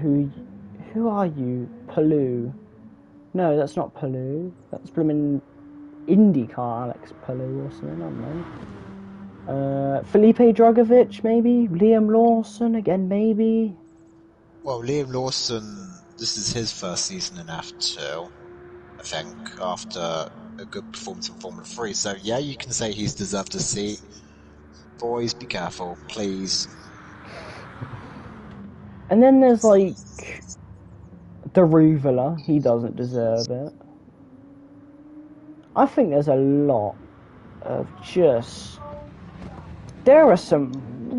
who are you? Palou. No, that's not Palou. That's blooming IndyCar Alex Palou or something, I don't know. Felipe Dragovic, maybe? Liam Lawson, again, maybe? Well, Liam Lawson, this is his first season in F2, I think, after a good performance in Formula 3. So, yeah, you can say he's deserved a seat. Boys, be careful, please. And then there's, like, the Ruvela. He doesn't deserve it. I think there's a lot of just... There are some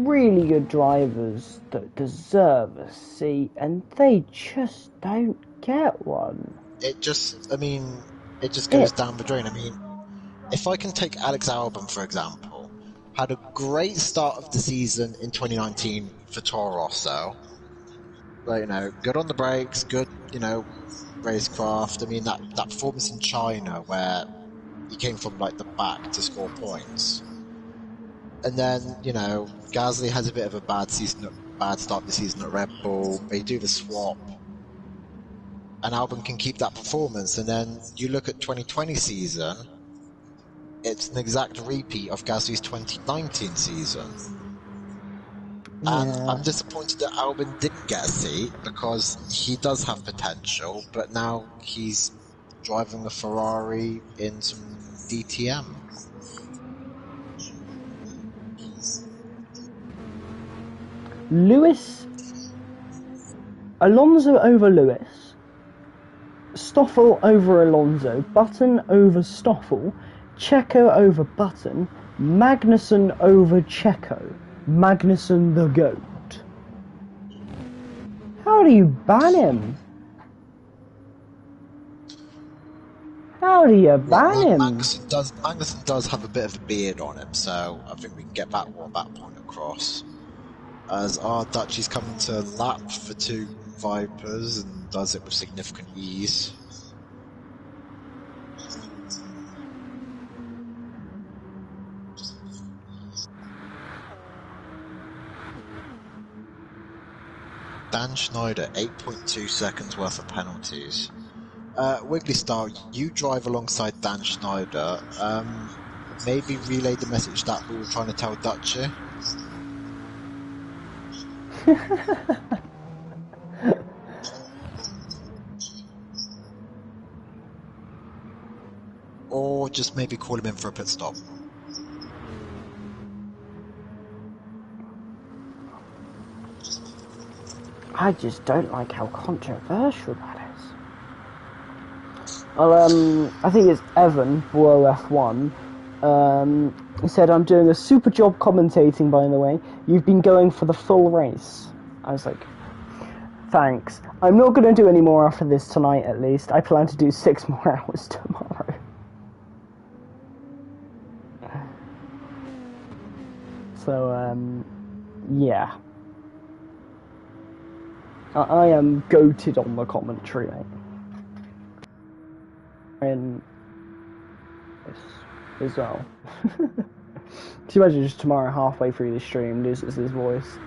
really good drivers that deserve a seat, and they just don't get one. It just goes down the drain. I mean, if I can take Alex Albon, for example, had a great start of the season in 2019 for Toro Rosso. But, good on the brakes, good, racecraft. I mean, that performance in China where he came from, like, the back to score points. And then, Gasly has a bit of a bad start the season at Red Bull. They do the swap. And Albon can keep that performance. And then you look at 2020 season, it's an exact repeat of Gasly's 2019 season. Yeah. And I'm disappointed that Albon didn't get a seat, because he does have potential, but now he's driving a Ferrari in some DTM. Alonso over Lewis, Stoffel over Alonso, Button over Stoffel, Checo over Button, Magnussen over Checo, Magnussen the GOAT. How do you ban him? How do you ban him? Magnussen does have a bit of a beard on him, so I think we can get that point across. As our Dutchie's coming to lap for 2 Vipers and does it with significant ease. Dan Schneider, 8.2 seconds worth of penalties. Wiggly Star, you drive alongside Dan Schneider. Maybe relay the message that we were trying to tell Dutchie. Or just maybe call him in for a pit stop. I just don't like how controversial that is. Well, I think it's Evan, Bro F1. He said, "I'm doing a super job commentating, by the way. You've been going for the full race." I was like, thanks. I'm not going to do any more after this tonight, at least. I plan to do 6 more hours tomorrow. So, yeah. I am goated on the commentary, mate. And this as well. Can you imagine just tomorrow, halfway through the stream, loses his voice?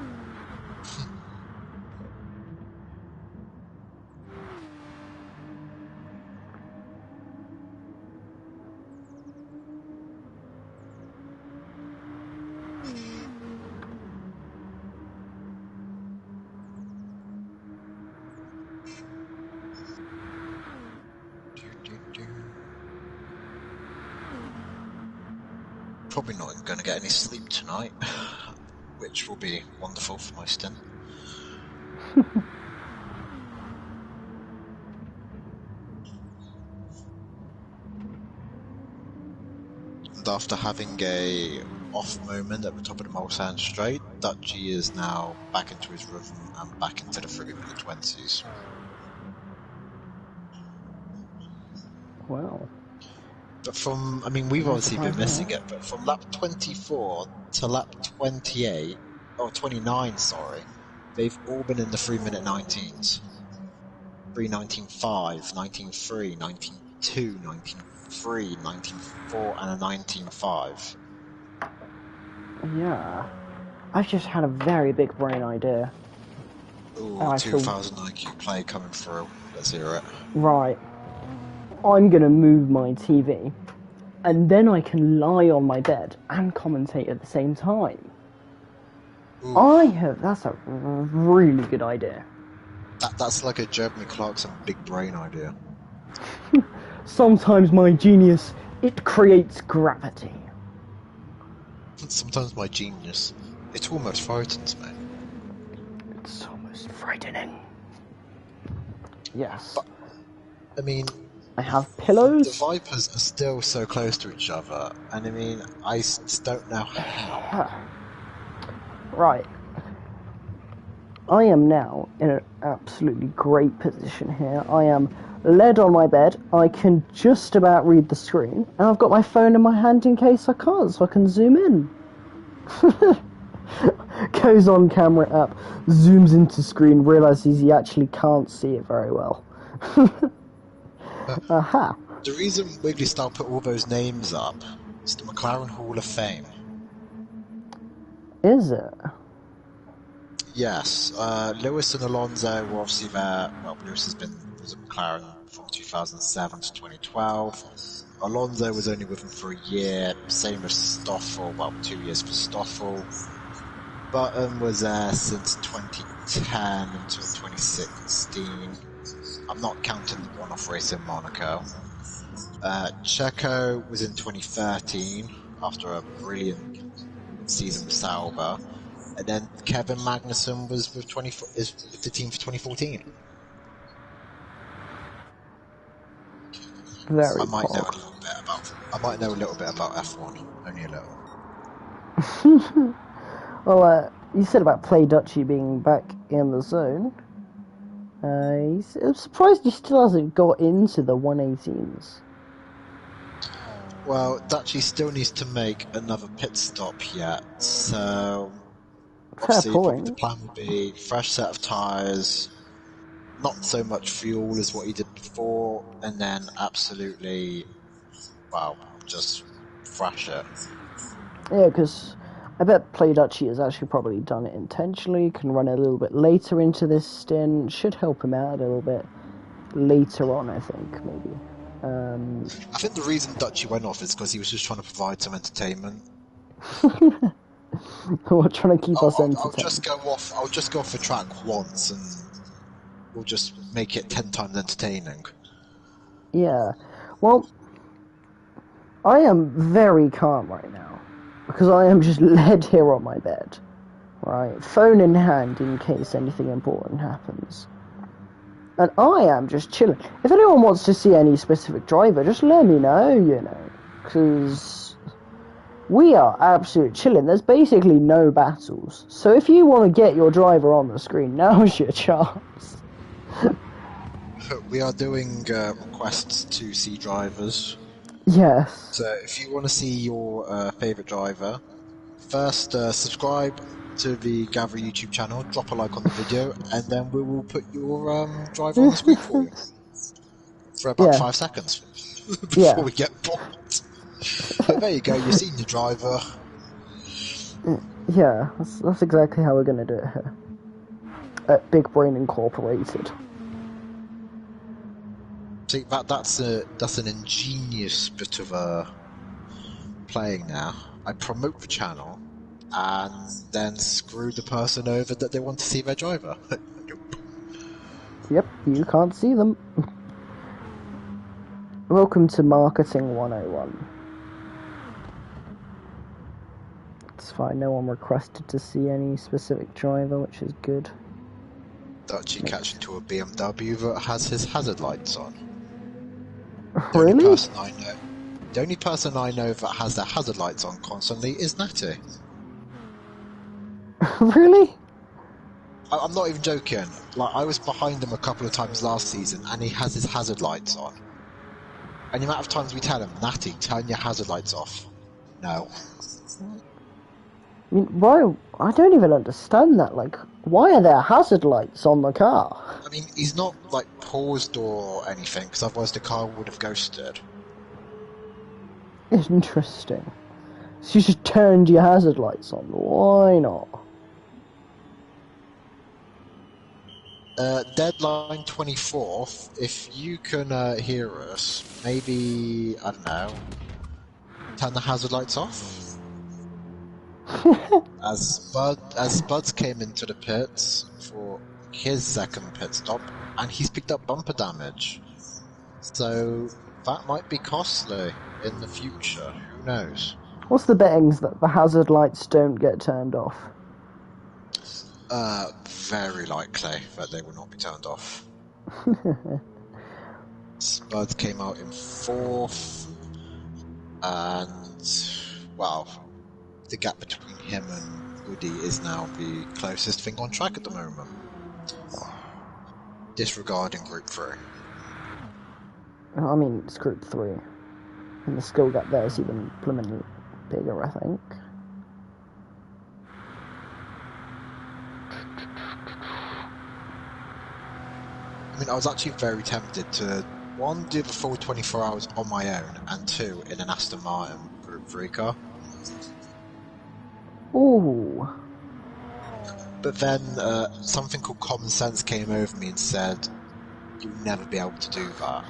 probably not going to get any sleep tonight, which will be wonderful for my stint. And after having a off moment at the top of the Mulsanne Straight, Dutchy is now back into his rhythm and back into the 3-minute 20s. Wow. But from, I mean, we've obviously been missing it, but from lap 24 to lap 28, or 29, sorry, they've all been in the 3-minute 19s. 3:19.5, 19.3, 19.2, 19.3, 19.4, and a 19.5. Yeah. I've just had a very big brain idea. Ooh, 2000 IQ play coming through. Let's hear it. Right. I'm gonna move my TV, and then I can lie on my bed and commentate at the same time. Ooh. That's a really good idea. That's like a Jeremy Clarkson big brain idea. Sometimes my genius, it creates gravity. Sometimes my genius, it almost frightens me. It's almost frightening. Yes. But, I mean, I have pillows. The Vipers are still so close to each other, and I mean, I just don't know how. Right. I am now in an absolutely great position here. I am led on my bed. I can just about read the screen, and I've got my phone in my hand in case I can't, so I can zoom in. Goes on camera app, zooms into screen, realizes he actually can't see it very well. Aha. The reason Wiggly Style put all those names up is the McLaren Hall of Fame. Is it? Yes. Lewis and Alonso were obviously there. Well, Lewis was at McLaren from 2007 to 2012. Alonso was only with him for a year, same as Stoffel, well, 2 years for Stoffel. Button was there since 2010 until 2016. I'm not counting the one-off race in Monaco. Checo was in 2013 after a brilliant season with Sauber, and then Kevin Magnussen was with the team for 2014. I might know a little bit about F1, only a little. Well, you said about Play Dutchy being back in the zone. I'm surprised he still hasn't got into the 118s. Well, Dutchy still needs to make another pit stop yet, so obviously probably the plan would be fresh set of tyres, not so much fuel as what he did before, and then absolutely, well, just thrash it. Yeah, because I bet Play Dutchy has actually probably done it intentionally, can run a little bit later into this stint, should help him out a little bit later on, I think, maybe. I think the reason Dutchy went off is because he was just trying to provide some entertainment. We're trying to keep us entertained. I'll just go off the track once and we'll just make it 10 times entertaining. Yeah. Well, I am very calm right now because I am just led here on my bed. Right? Phone in hand in case anything important happens. And I am just chilling. If anyone wants to see any specific driver, just let me know, you know. Because we are absolutely chilling. There's basically no battles. So if you want to get your driver on the screen, now's your chance. We are doing requests to see drivers. Yes. So if you want to see your favourite driver, first subscribe to the Gavra YouTube channel, drop a like on the video, and then we will put your driver on the screen for you for about 5 seconds before we get bored. But there you go, you've seen your driver. Yeah, that's exactly how we're going to do it here at Big Brain Incorporated. See, that's an ingenious bit of playing now. I promote the channel and then screw the person over that they want to see their driver. Yep, you can't see them. Welcome to Marketing 101. fine. No one requested to see any specific driver, which is good. That you catch into a BMW that has his hazard lights on. Really? The only person I know that has their hazard lights on constantly is Natty. Really? I'm not even joking. Like, I was behind him a couple of times last season, and he has his hazard lights on. And the amount of times we tell him, Natty, turn your hazard lights off. No. I mean, why? I don't even understand that. Like, why are there hazard lights on the car? I mean, he's not, like, paused or anything, because otherwise the car would have ghosted. Interesting. So you just turned your hazard lights on. Why not? Deadline 24th. If you can hear us, maybe, I don't know, turn the hazard lights off? As Spuds came into the pits for his second pit stop, and he's picked up bumper damage. So that might be costly in the future. Who knows? What's the bettings that the hazard lights don't get turned off? Very likely that they will not be turned off. Spuds came out in 4th, and, well, the gap between him and Woody is now the closest thing on track at the moment. Disregarding Group 3. I mean, it's Group 3. And the skill gap there is even implemented bigger, I think. I mean, I was actually very tempted to, 1, do the full 24 hours on my own, and 2, in an Aston Martin Group 3 car. Ooh. But then, something called common sense came over me and said, you'll never be able to do that.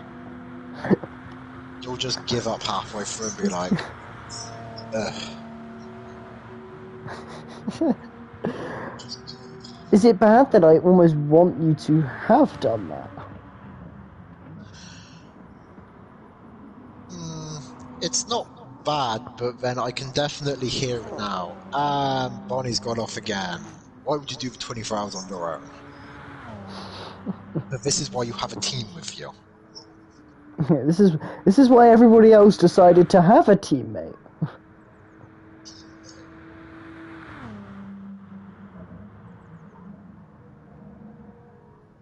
You'll just give up halfway through and be like, ugh. Is it bad that I almost want you to have done that? It's not bad, but then I can definitely hear it now. Bonnie's gone off again. Why would you do the 24 hours on your own? But this is why you have a team with you. This is why everybody else decided to have a teammate.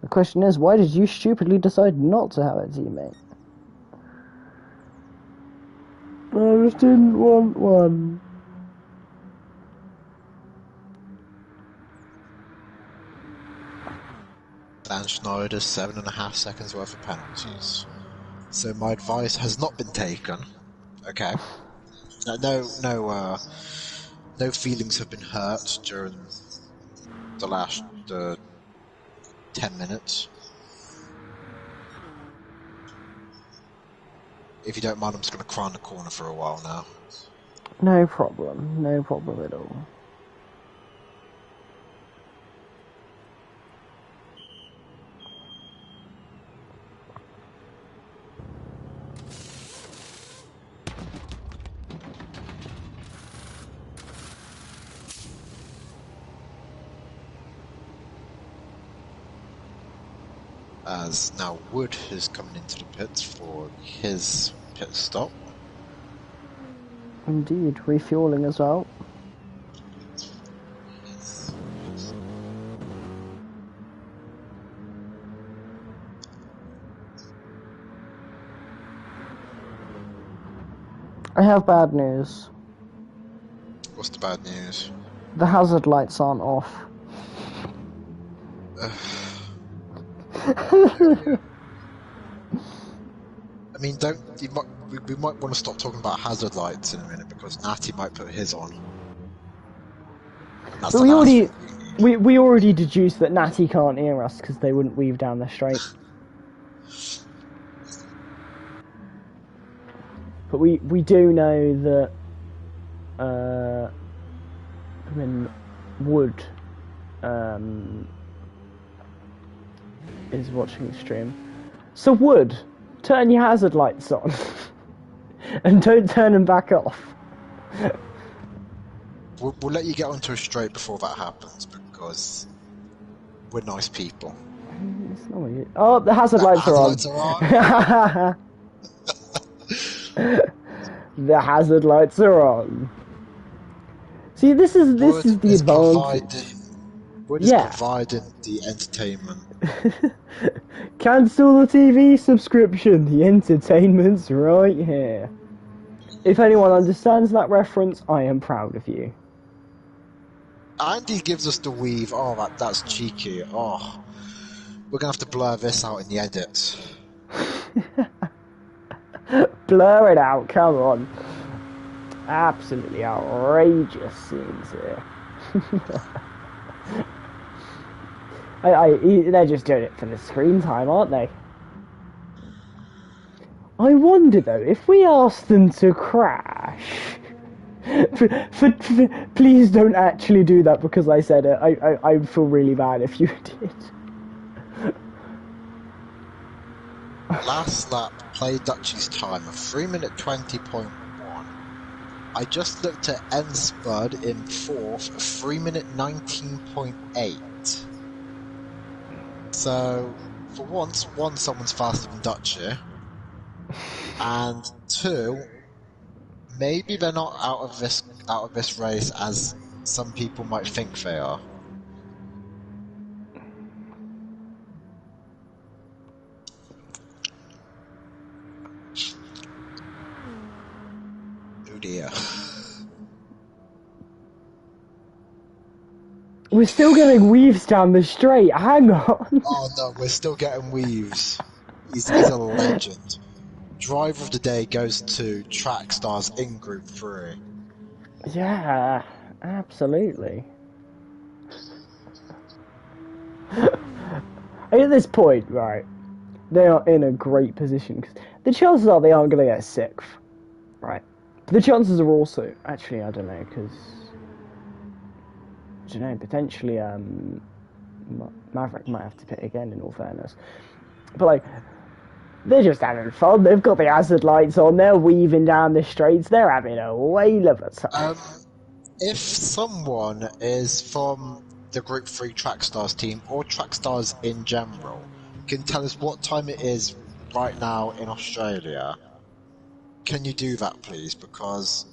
The question is, why did you stupidly decide not to have a teammate? I just didn't want one. Dan Schneider's 7.5 seconds worth of penalties. So my advice has not been taken. Okay. No feelings have been hurt during the last 10 minutes. If you don't mind, I'm just going to cry in the corner for a while now. No problem at all. As now Wood is coming into the pits for his pit stop. Indeed, refueling as well. I have bad news. What's the bad news? The hazard lights aren't off. I mean, we might want to stop talking about hazard lights in a minute because Natty might put his on. But we already deduced that Natty can't hear us because they wouldn't weave down the straight. But we do know that Wood is watching the stream. So Wood, turn your hazard lights on and don't turn them back off. we'll let you get onto a straight before that happens, because we're nice people. It's not really... Oh, the hazard lights are on. The hazard lights are on. See, this is the advantage. We're just providing the entertainment. Cancel the TV subscription. The entertainment's right here. If anyone understands that reference, I am proud of you. Andy gives us the weave. Oh, that's cheeky. Oh, we're gonna have to blur this out in the edits. Blur it out, come on. Absolutely outrageous scenes here. They're just doing it for the screen time, aren't they? I wonder though, if we ask them to crash... please don't actually do that because I said it. I feel really bad if you did. Last lap, play Dutchie's time of 3:20.1. I just looked at N-Spud in 4th, 3:19.8. So, for once, one, someone's faster than Dutchie, and two, maybe they're not out of this race as some people might think they are. Oh dear. We're still getting weaves down the straight, hang on. Oh no, we're still getting weaves. He's a legend. Driver of the day goes to Track Stars in Group 3. Yeah, absolutely. At this point, right, they are in a great position, because the chances are they aren't going to get 6th, right? The chances are also, actually, I don't know, because, I don't know, potentially, Maverick might have to pit again, in all fairness. But, like, they're just having fun, they've got the hazard lights on, they're weaving down the straights, they're having a whale of a time. If someone is from the Group 3 Track Stars team, or Track Stars in general, can tell us what time it is right now in Australia, can you do that please? Because,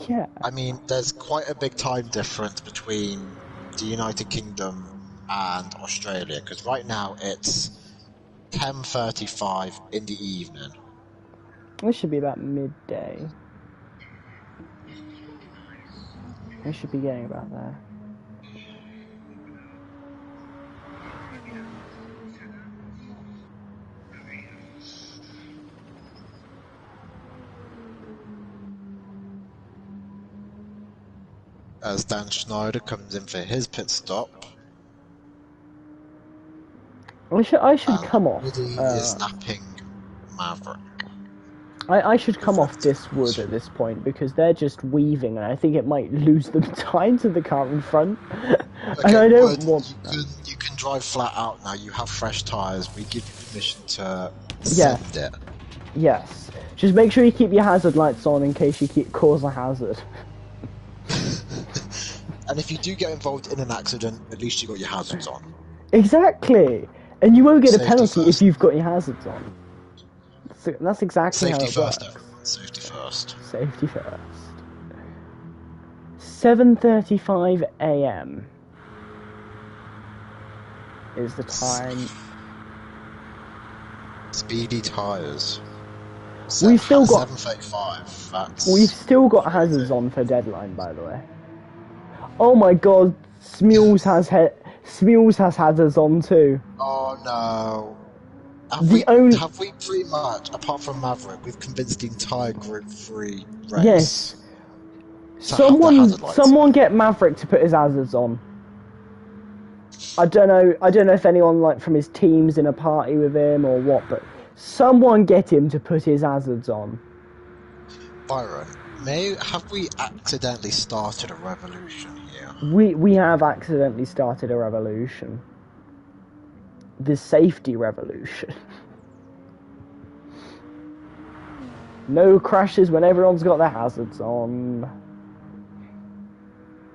yeah, I mean, there's quite a big time difference between the United Kingdom and Australia, because right now it's 10:35 in the evening. this should be about midday. We should be getting about there. As Dan Schneider comes in for his pit stop. I should come off. Woody is napping Maverick. I should come off this wood at this point because they're just weaving, and I think it might lose them time to the car in front. Okay, and I don't want. You can drive flat out now. You have fresh tyres. We give you permission to send it. Yes. Just make sure you keep your hazard lights on in case you cause a hazard. And if you do get involved in an accident, at least you got your hazards on. Exactly. And you won't get Safety a penalty first. if you've got your hazards on. So that's exactly Safety how it first, works. everyone. Safety first. Safety first. 7:35 a.m. is the time. Speedy tyres. We've still got 7:35. We've still got hazards on for deadline, by the way. Oh my god, Smules has hazards on too. Oh no. Have we pretty much, apart from Maverick, we've convinced the entire Group 3 race? Yes. Someone get Maverick to put his hazards on. I don't know if anyone like from his team's in a party with him or what, but someone get him to put his hazards on. Byron, have we accidentally started a revolution here? We have accidentally started a revolution. The safety revolution. No crashes when everyone's got their hazards on.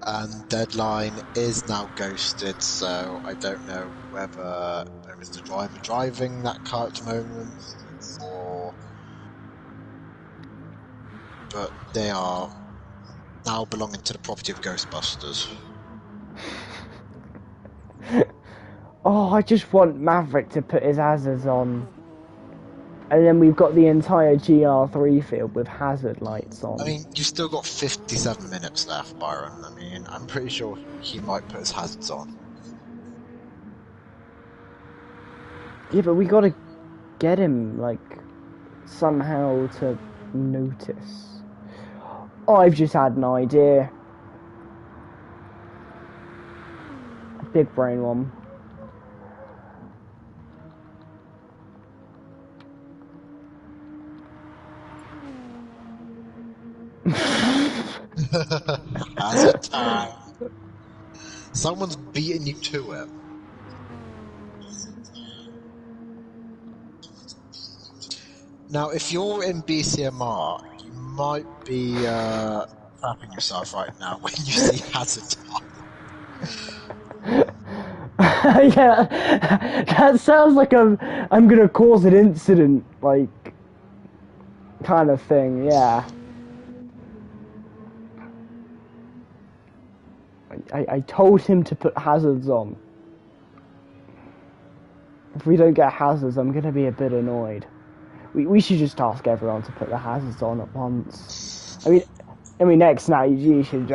And Deadline is now ghosted, so I don't know whether there is the driver driving that car at the moment, but they are now belonging to the property of Ghostbusters. Oh, I just want Maverick to put his hazards on. And then we've got the entire GR3 field with hazard lights on. I mean, you've still got 57 minutes left, Byron. I mean, I'm pretty sure he might put his hazards on. Yeah, but we gotta get him, like, somehow to notice. Oh, I've just had an idea. A big brain one. Hazard time. Someone's beating you to it. Now, if you're in BCMR, you might be crapping yourself right now when you see hazard time. Yeah, that sounds like I'm gonna cause an incident, like, kind of thing, yeah. I told him to put hazards on. If we don't get hazards, I'm gonna be a bit annoyed. We should just ask everyone to put the hazards on at once. I mean, next night you should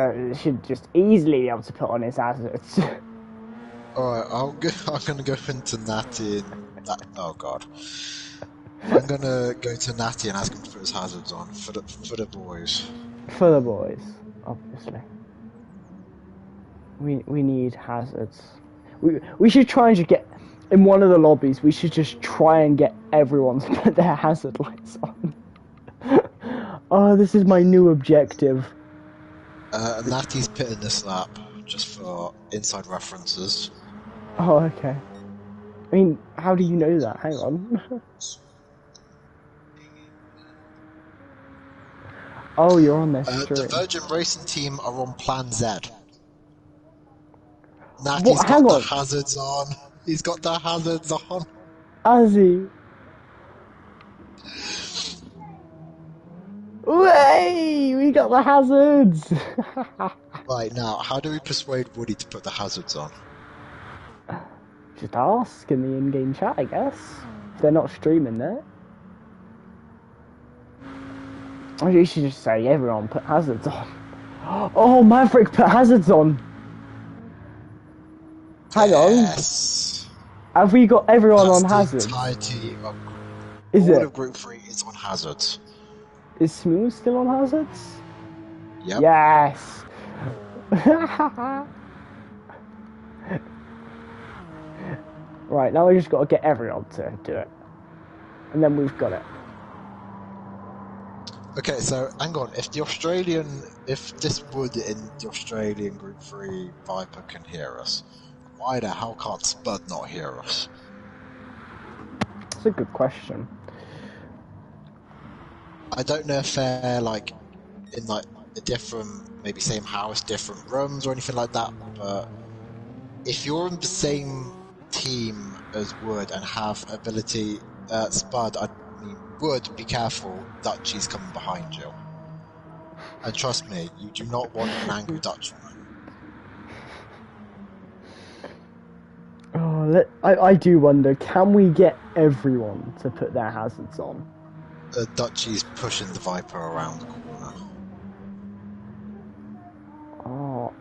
just easily be able to put on his hazards. Alright, I'm gonna go into Natty and... oh god. I'm gonna go to Natty and ask him to put his hazards on for the boys. For the boys, obviously. We need hazards. We should try and just get... in one of the lobbies, we should just try and get everyone to put their hazard lights on. Oh, this is my new objective. Natty's pitting this lap, just for inside references. Oh, okay. I mean, how do you know that? Hang on. Oh, you're on this stream. The Virgin Racing team are on Plan Z. Natty's got the hazards on. He's got the hazards on. Has he? Way! We got the hazards! Right, now, how do we persuade Woody to put the hazards on? Just ask in the in-game chat, I guess. If they're not streaming there. Or you should just say, everyone put hazards on. Oh, Maverick put hazards on! Hang on. Have we got everyone on hazards? The entirety of all of Group 3 is on hazards. Is Smooth still on hazards? Yep. Yes! Right, now we just got to get everyone to do it. And then we've got it. Okay, so hang on. If this Wood in the Australian Group 3 Viper can hear us, why the hell can't Spud not hear us? That's a good question. I don't know if they're like in like a different, maybe same house, different rooms or anything like that. But if you're in the same team as Wood and have ability, Spud, I mean Wood, be careful. Dutchie's coming behind you, and trust me, you do not want an angry Dutchman. Oh, I do wonder, can we get everyone to put their hazards on? Dutchie's pushing the Viper around the corner. Oh,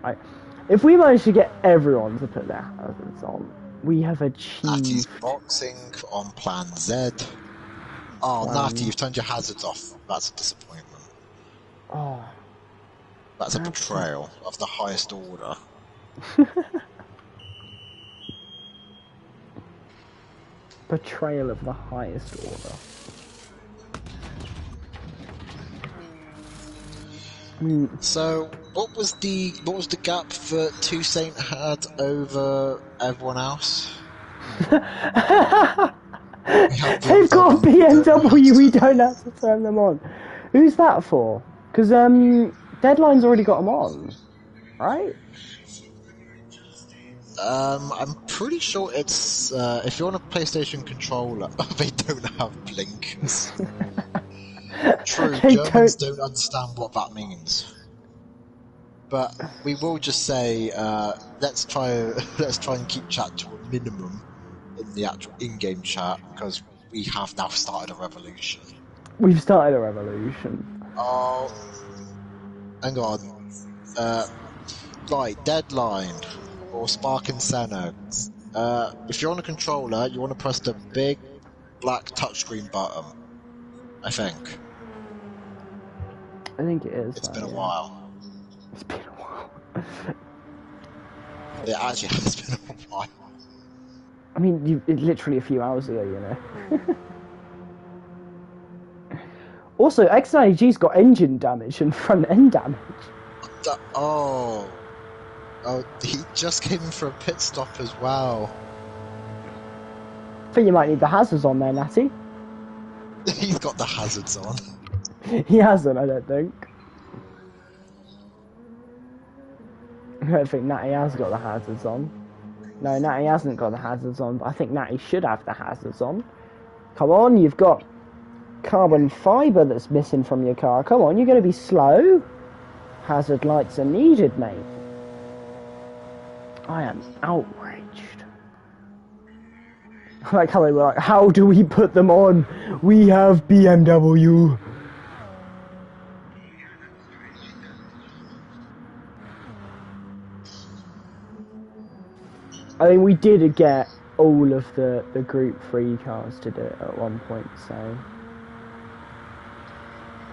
if we manage to get everyone to put their hazards on, we have achieved... Natty's boxing on Plan Z. Oh, Natty, you've turned your hazards off. That's a disappointment. Oh. That's a betrayal of the highest order. Betrayal of the highest order. So, what was the gap that Toussaint had over everyone else? They've got a BMW, we don't have to turn them on. Who's that for? Because Deadline's already got them on. right? I'm pretty sure it's if you're on a PlayStation controller, they don't have blinkers. True, They Germans don't understand what that means. But we will just say let's try and keep chat to a minimum in the actual in-game chat because we have now started a revolution. We've started a revolution. Oh, hang on. Right, Deadline or Spark and Senna. If you're on a controller, you want to press the big black touchscreen button. I think. I think it is. It's been a while. It's been a while. It actually has been a while. I mean, literally a few hours ago, you know. Also, X90G's got engine damage and front end damage. Oh, he just came in for a pit stop as well. I think you might need the hazards on there, Natty. He's got the hazards on. He hasn't, I don't think. I don't think Natty has got the hazards on. No, Natty hasn't got the hazards on, but I think Natty should have the hazards on. Come on, you've got carbon fibre that's missing from your car. Come on, you're going to be slow. Hazard lights are needed, mate. I am outraged. I like how they were like, how do we put them on? We have BMW. I mean, we did get all of the Group 3 cars to do it at one point, so...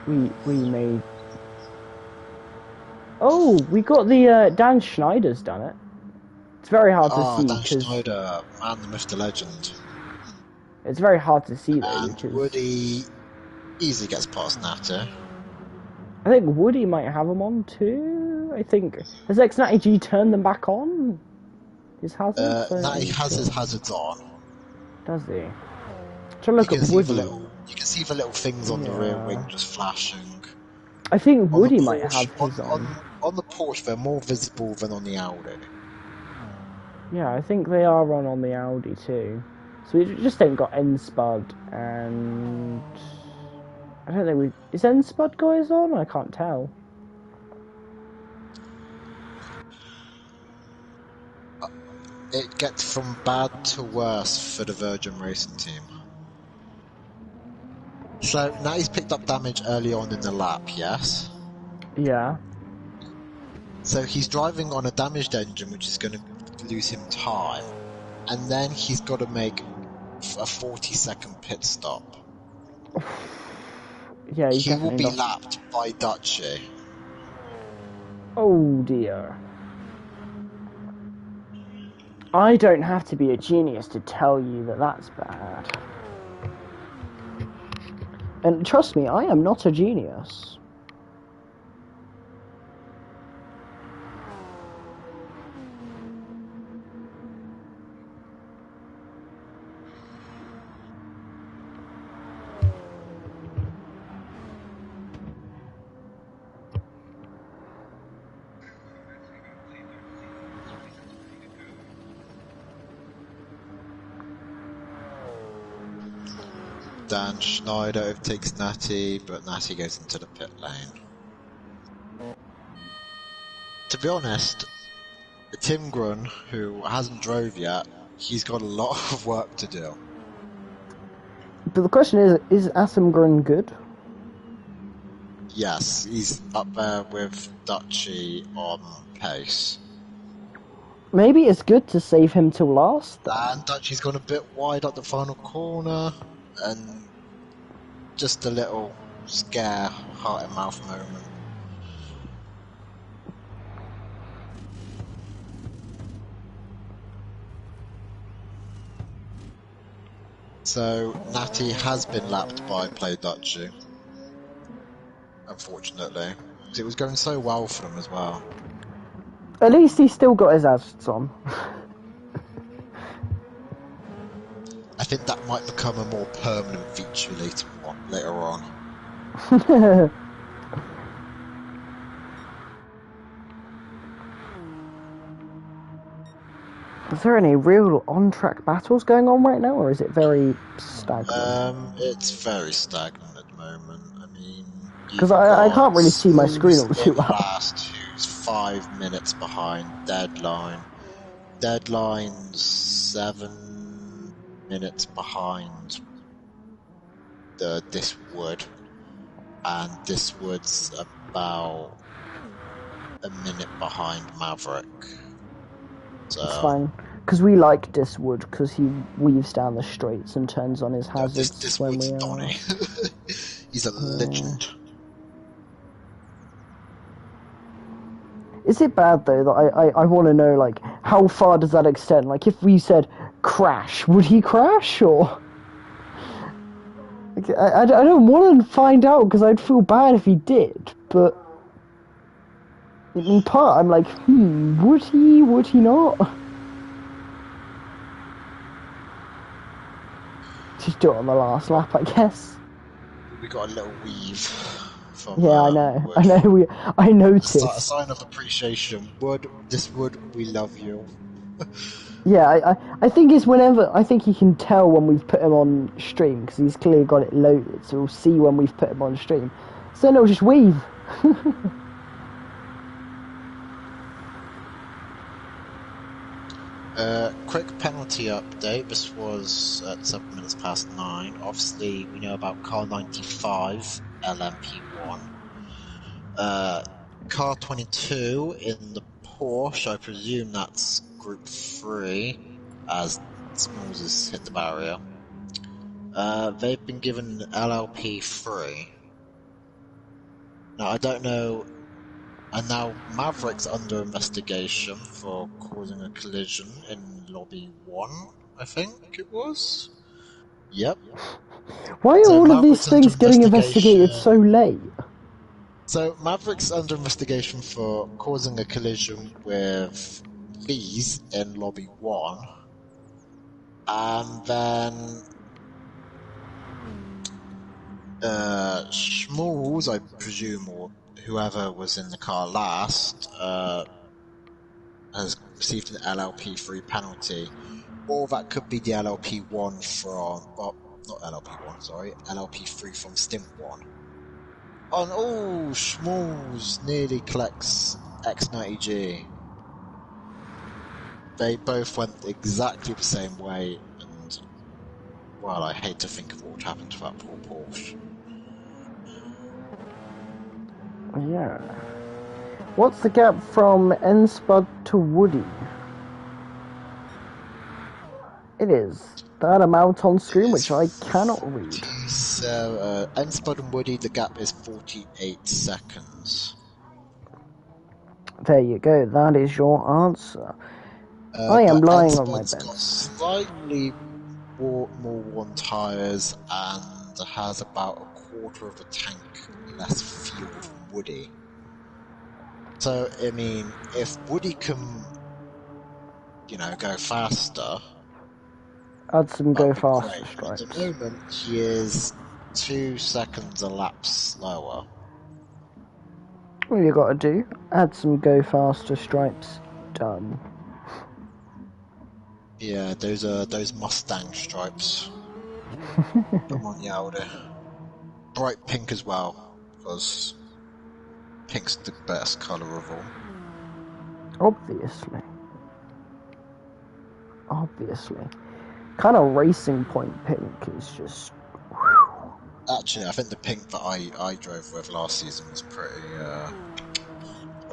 We made... Oh, we got the... Dan Schneider's done it. It's very hard to see, Dan because... Schneider, man, the myth, the legend. It's very hard to see, though, And which is... Woody easily gets past Natty. I think Woody might have them on, too. I think... Has X90G turned them back on? His hazards? Natty has his hazards on. Does he? Try to look at Woody. You can see the little things on the rear wing just flashing. I think Woody might have his on. On the Porsche, they're more visible than on the Audi. Yeah, I think they are on the Audi too. So we just ain't got N-Spud, and... I don't think we... Is N-Spud guys on? I can't tell. It gets from bad to worse for the Virgin Racing team. So, now he's picked up damage early on in the lap, yes? Yeah. So he's driving on a damaged engine, which is going to lose him time. And then he's got to make a 40-second pit stop. Yeah, he will be lapped by Dutchy. Oh dear. I don't have to be a genius to tell you that that's bad. And trust me, I am not a genius. Dan Schneider overtakes Natty, but Natty goes into the pit lane. To be honest, Tim Grun, who hasn't drove yet, he's got a lot of work to do. But the question is Assemgren good? Yes, he's up there with Dutchy on pace. Maybe it's good to save him till last, then. And Dutchy's gone a bit wide at the final corner, and just a little scare, heart and mouth moment. So, Natty has been lapped by Play Dutchy, unfortunately, because it was going so well for them as well. At least he's still got his hazards on. I think that might become a more permanent feature later on. Is there any real on-track battles going on right now, or is it very stagnant? It's very stagnant at the moment. I mean, Because you've I got can't really see my screen all Smooth too in well. last, who's 5 minutes behind Deadline. Deadline's 7 minutes behind this wood, and this wood's about a minute behind Maverick. So it's fine, because we like Diswood, because he weaves down the straights and turns on his hazards this when wood's we are. Donny. He's a legend. Is it bad though that I want to know, like, how far does that extend? Like, if we said crash, would he crash, or? Like, I don't want to find out because I'd feel bad if he did, but in part I'm like, would he not? Just do it on the last lap, I guess. We got a little weave from Yeah, I know. Wood. I noticed. A sign of appreciation. This Wood, we love you. Yeah, I think it's whenever, I think he can tell when we've put him on stream, because he's clearly got it loaded, so we'll see when we've put him on stream. So then it'll just weave. Quick penalty update. This was at 7 minutes past 9. Obviously, we know about car 95, LMP1. Car 22 in the Porsche, I presume that's Group 3, as Smalls has hit the barrier. They've been given LLP 3. Now, I don't know. And now Maverick's under investigation for causing a collision in Lobby 1, I think it was? Yep. Why are all of these things getting investigated so late? So Maverick's under investigation for causing a collision with Lee's in Lobby 1. And then Schmalls, I presume, or whoever was in the car last, has received an LLP3 penalty. Or that could be the LLP1 from... Well, not LLP1, sorry. LLP3 from Stint 1. Oh, Schmalls nearly collects X90G. They both went exactly the same way, and... Well, I hate to think of what would happen to that poor Porsche. Yeah. What's the gap from N-Spud to Woody? It is that amount on screen, which I cannot read. So, N-Spud and Woody, the gap is 48 seconds. There you go, that is your answer. I am lying on my bed. Got slightly more worn tyres and has about a quarter of a tank less fuel than Woody. So, I mean, if Woody can, go faster... Add some go faster stripes. At the moment, he is 2 seconds a lap slower. What you got to do? Add some go faster stripes. Done. Yeah, those Mustang stripes. Come on, Yalda. Bright pink as well, because pink's the best colour of all. Obviously. Kind of Racing Point pink is just... Whew. Actually, I think the pink that I drove with last season was pretty...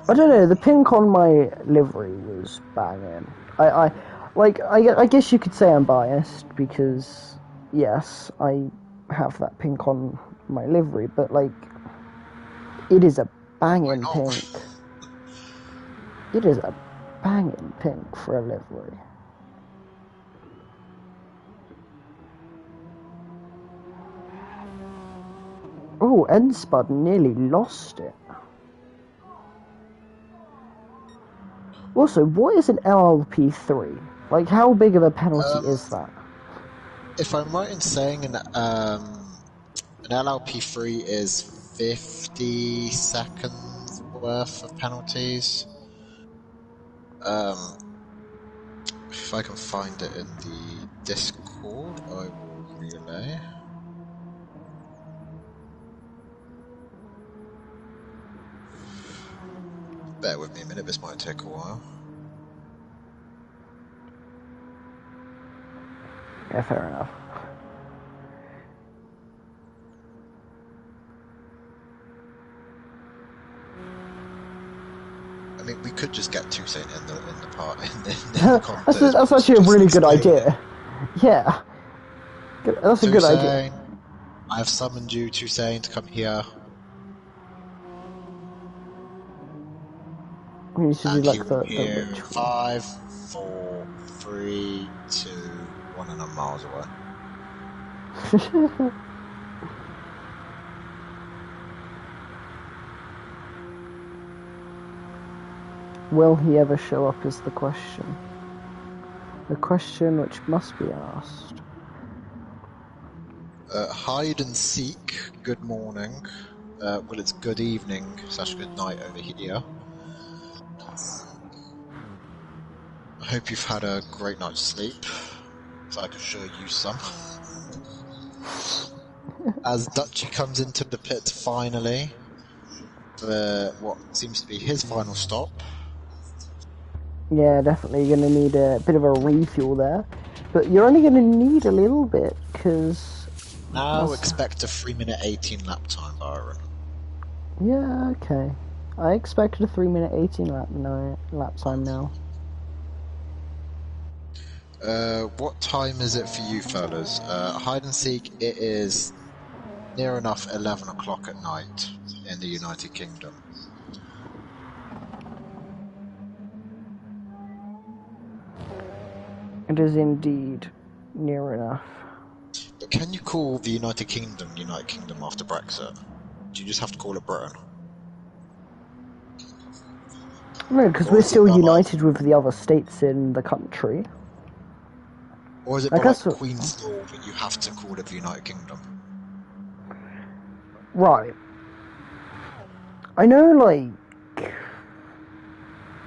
I don't know, the pink on my livery was banging. I guess you could say I'm biased, because, yes, I have that pink on my livery, but, it is a banging pink. It is a banging pink for a livery. Oh, N-Spud nearly lost it. Also, what is an LLP3? How big of a penalty is that? If I'm right in saying an LLP3 is 50 seconds worth of penalties. If I can find it in the Discord, I will relay. Bear with me a minute, this might take a while. Yeah, fair enough. I mean, we could just get Toussaint in the part in the that's actually a really good idea. Yeah, that's a good idea. I have summoned you, Toussaint, to come here. You should do like the here ritual. 5, 4, 3, 2, 1, and I'm miles away. Will he ever show up is the question. The question which must be asked. Hide and seek, good morning. Well, it's good evening / good night over here. I hope you've had a great night's sleep, so I can show you some. As Dutchy comes into the pit finally, for what seems to be his final stop. Yeah, definitely going to need a bit of a refuel there. But you're only going to need a little bit, because... Now expect a 3-minute 18 lap time, Byron. Yeah, okay. I expected a 3-minute 18 lap time now. What time is it for you fellas? Hide and seek, it is near enough 11 o'clock at night in the United Kingdom. It is indeed near enough. But can you call the United Kingdom after Brexit? Do you just have to call it Britain? No, because we're still united with the other states in the country. Or is it like Queen's Law that you have to call it the United Kingdom? Right. I know, like...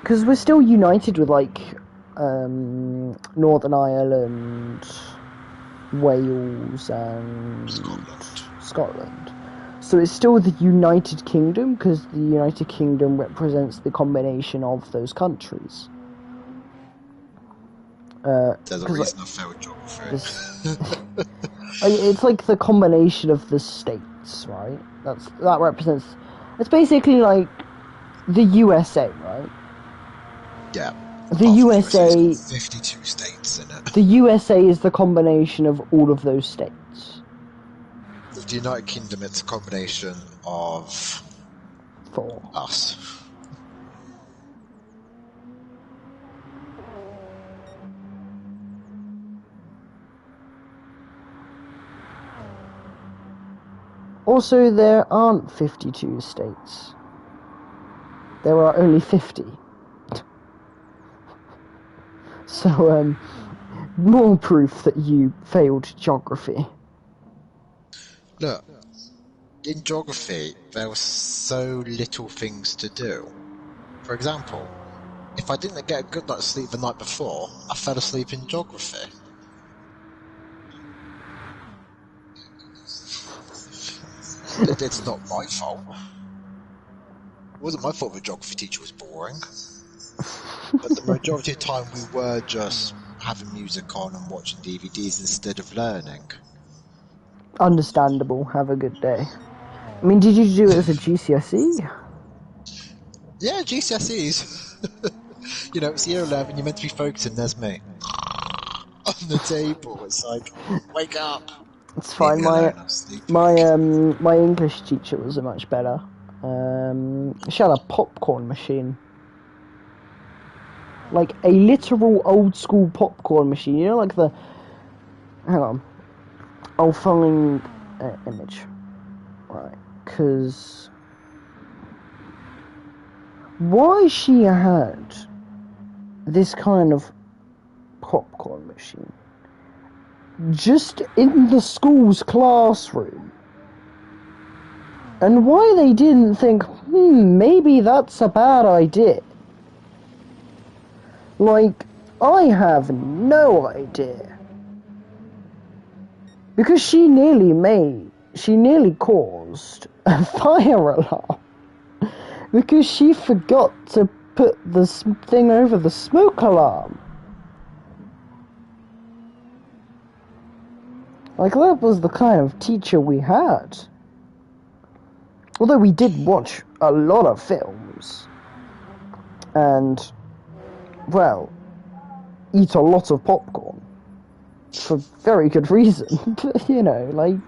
Because we're still united with, like, Northern Ireland, Wales, and... Scotland. So it's still the United Kingdom, because the United Kingdom represents the combination of those countries. There's a reason I failed geography. It's like the combination of the states, right? That represents... It's basically like the USA, right? Yeah. The USA... 52 states in it. The USA is the combination of all of those states. With the United Kingdom, it's a combination of... 4. Us. Also, there aren't 52 states. There are only 50. So, more proof that you failed geography. Look, in geography, there were so little things to do. For example, if I didn't get a good night's sleep the night before, I fell asleep in geography. It's not my fault. It wasn't my fault the geography teacher was boring. But the majority of the time we were just having music on and watching DVDs instead of learning. Understandable. Have a good day. I mean, did you do it as a GCSE? Yeah, GCSEs. You know, it's year 11, you're meant to be focusing, there's me. On the table, it's like, wake up! It's fine, my English teacher was much better. She had a popcorn machine. Like a literal old school popcorn machine, you know, like the... Hang on. I'll find an image. Right, because... Why she had this kind of popcorn machine just in the school's classroom, and why they didn't think, maybe that's a bad idea. Like, I have no idea. Because she nearly caused a fire alarm. Because she forgot to put the thing over the smoke alarm. Like, that was the kind of teacher we had. Although we did watch a lot of films. And, well, eat a lot of popcorn. For very good reason. You know, like...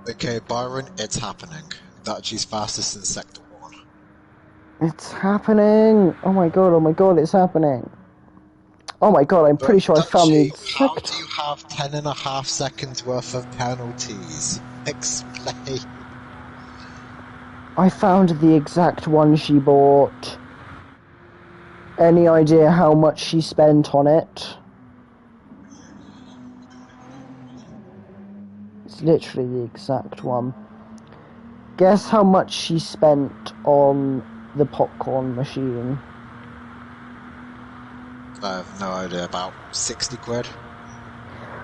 Okay, Byron, it's happening. Dutchie's fastest in Sector 1. It's happening! Oh my god, it's happening. Oh my god, I'm pretty sure I found the exact... How do you have 10.5 seconds worth of penalties? Explain. I found the exact one she bought. Any idea how much she spent on it? It's literally the exact one. Guess how much she spent on the popcorn machine? I have no idea. About 60 quid?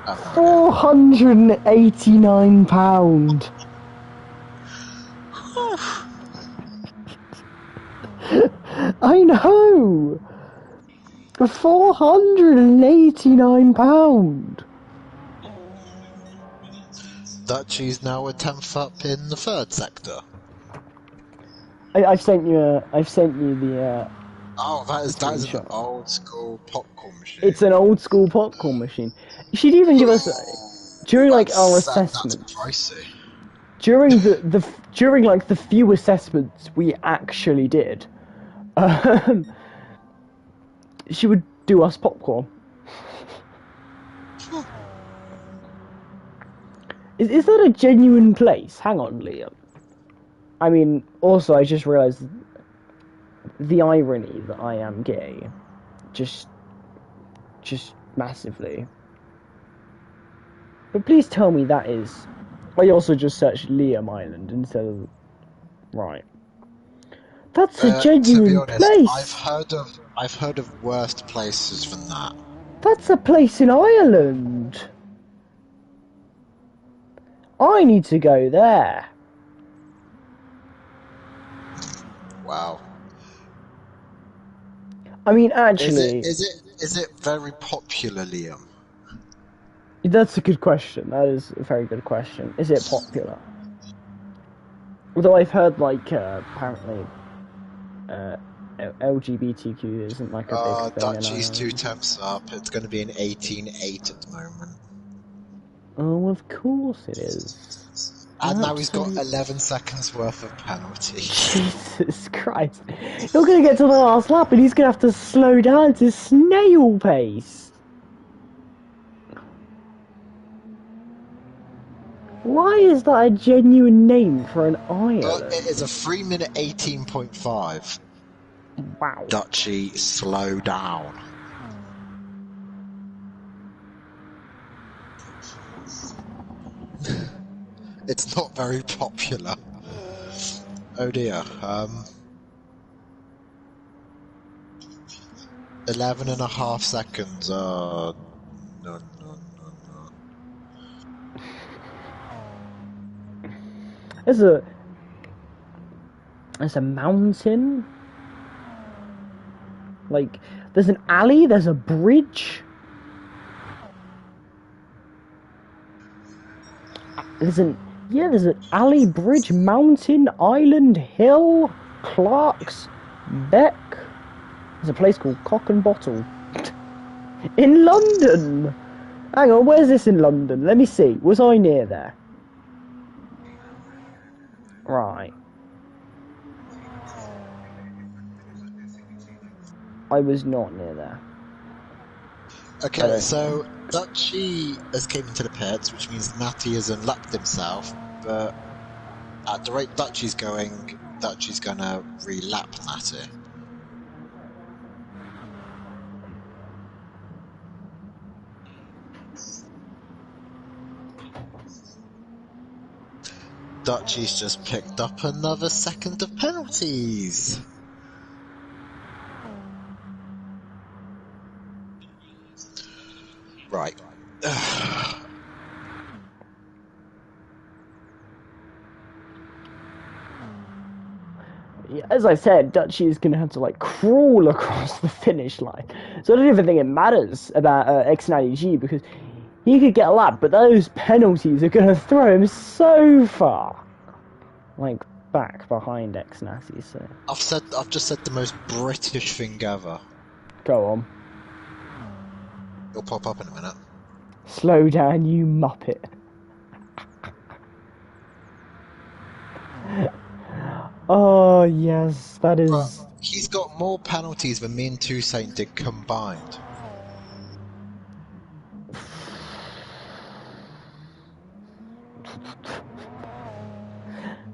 £489. I know! £489. Dutchie's now a 10th up in the 3rd sector. I've sent you the Oh, that is an old school popcorn machine. It's an old school popcorn machine. She'd even give us during like our assessments. During during like the few assessments we actually did, she would do us popcorn. Is that a genuine place? Hang on, Liam. I mean, also I just realised the irony that I am gay, just massively. But please tell me that is. I also just searched Liam Island instead of. Right. That's a genuine place. I've heard of worse places than that. That's a place in Ireland. I need to go there. Wow. I mean, actually... Is it very popular, Liam? That's a good question. That is a very good question. Is it popular? Although I've heard, like, apparently, LGBTQ isn't, like, a big thing. Dutchie's 2 temps up. It's going to be an 18-8 at the moment. Oh, of course it is. And now he's got 11 seconds worth of penalty. Jesus Christ. You're going to get to the last lap and he's going to have to slow down to snail pace. Why is that a genuine name for an island? It is a 3 minute 18.5. Wow. Dutchie, slow down. It's not very popular. Oh dear. 11.5 seconds. No. There's a mountain. Like, there's an alley, there's a bridge. There's an alley, bridge, mountain, island, hill, Clark's, Beck. There's a place called Cock and Bottle. In London! Hang on, where's this in London? Let me see. Was I near there? Right. I was not near there. Okay, so Dutchie has came into the pits, which means Natty has unlapped himself, but at the rate Dutchie's going, Dutchie's gonna re-lap Natty. Dutchie's just picked up another second of penalties. as I said, Dutchy is going to have to like crawl across the finish line. So I don't even think it matters about X90G because he could get a lap, but those penalties are going to throw him so far, like back behind X90. So I've just said the most British thing ever. Go on. It'll pop up in a minute. Slow down, you muppet. Oh, yes, that is... But he's got more penalties than me and Toussaint did combined.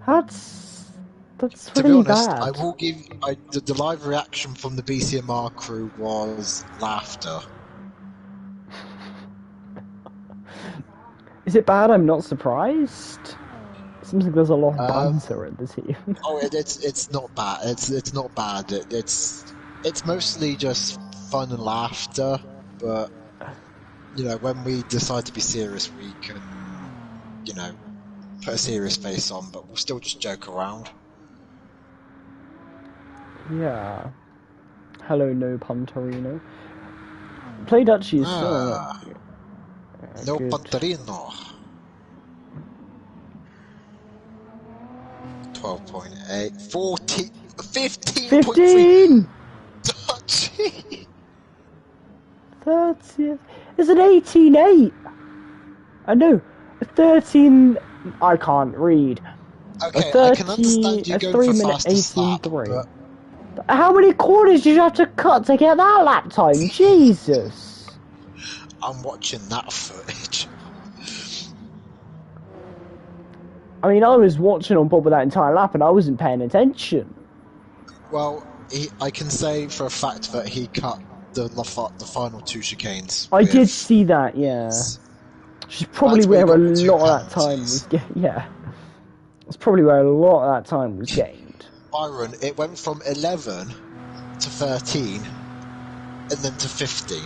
That's to really be honest, bad. I will give... the live reaction from the BCMR crew was laughter. Is it bad? I'm not surprised. Seems like there's a lot of banter in the team. Oh, it's not bad. It's not bad. It's mostly just fun and laughter. But you know, when we decide to be serious, we can, you know, put a serious face on. But we'll still just joke around. Yeah. Hello, no Punterino. Play Dutchy is no good. Punterino. 12.8, 14, 15.3. Dutchy. 30th. It's an 18.8. I know. A 13. I can't read. Okay, 30, I can understand you going for fastest lap, but... How many corners did you have to cut to get that lap time? Jesus. I'm watching that footage. I mean, I was watching on Bob with that entire lap and I wasn't paying attention. Well, I can say for a fact that he cut the final two chicanes. I did see that, yeah. Which is probably where a lot of that time was yeah. That's probably where a lot of that time was gained. Byron, it went from 11 to 13 and then to 15.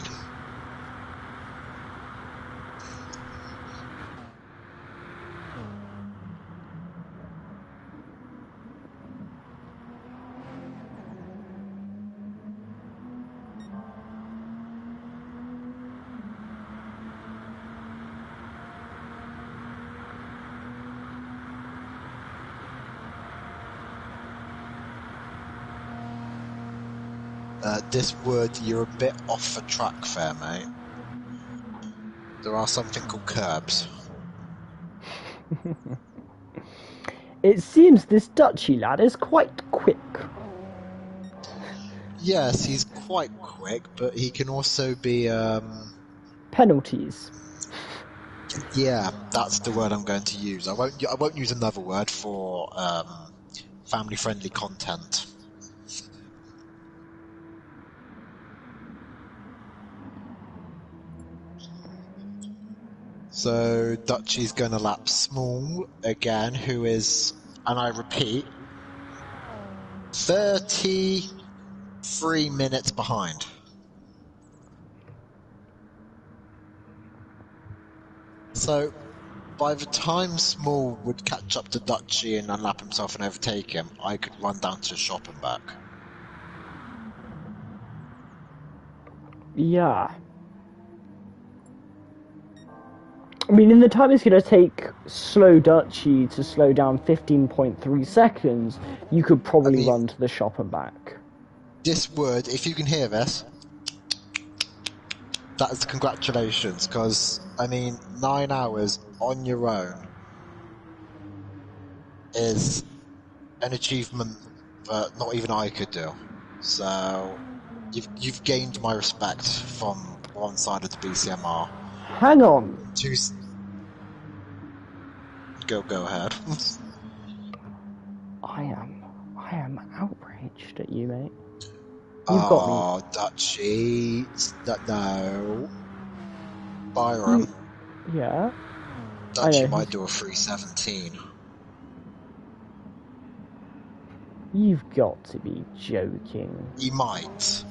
This wood, you're a bit off the track there, mate. There are something called curbs. It seems this Dutchy lad is quite quick. Yes, he's quite quick, but he can also be, penalties. Yeah, that's the word I'm going to use. I won't use another word for, family-friendly content. So Dutchy's going to lap Small again, who is, and I repeat, 33 minutes behind. So by the time Small would catch up to Dutchy and unlap himself and overtake him, I could run down to the shop and back. Yeah. I mean, in the time it's going to take slow Dutchy to slow down 15.3 seconds, you could probably run to the shop and back. This would, if you can hear this, that is congratulations, because, I mean, 9 hours on your own is an achievement that not even I could do. So, you've gained my respect from one side of the BCMR. Hang on. Go ahead. I am outraged at you, mate. You've got me. Oh, Dutchy. No. Byron. Yeah? Dutchy might do a 317. You've got to be joking. He might.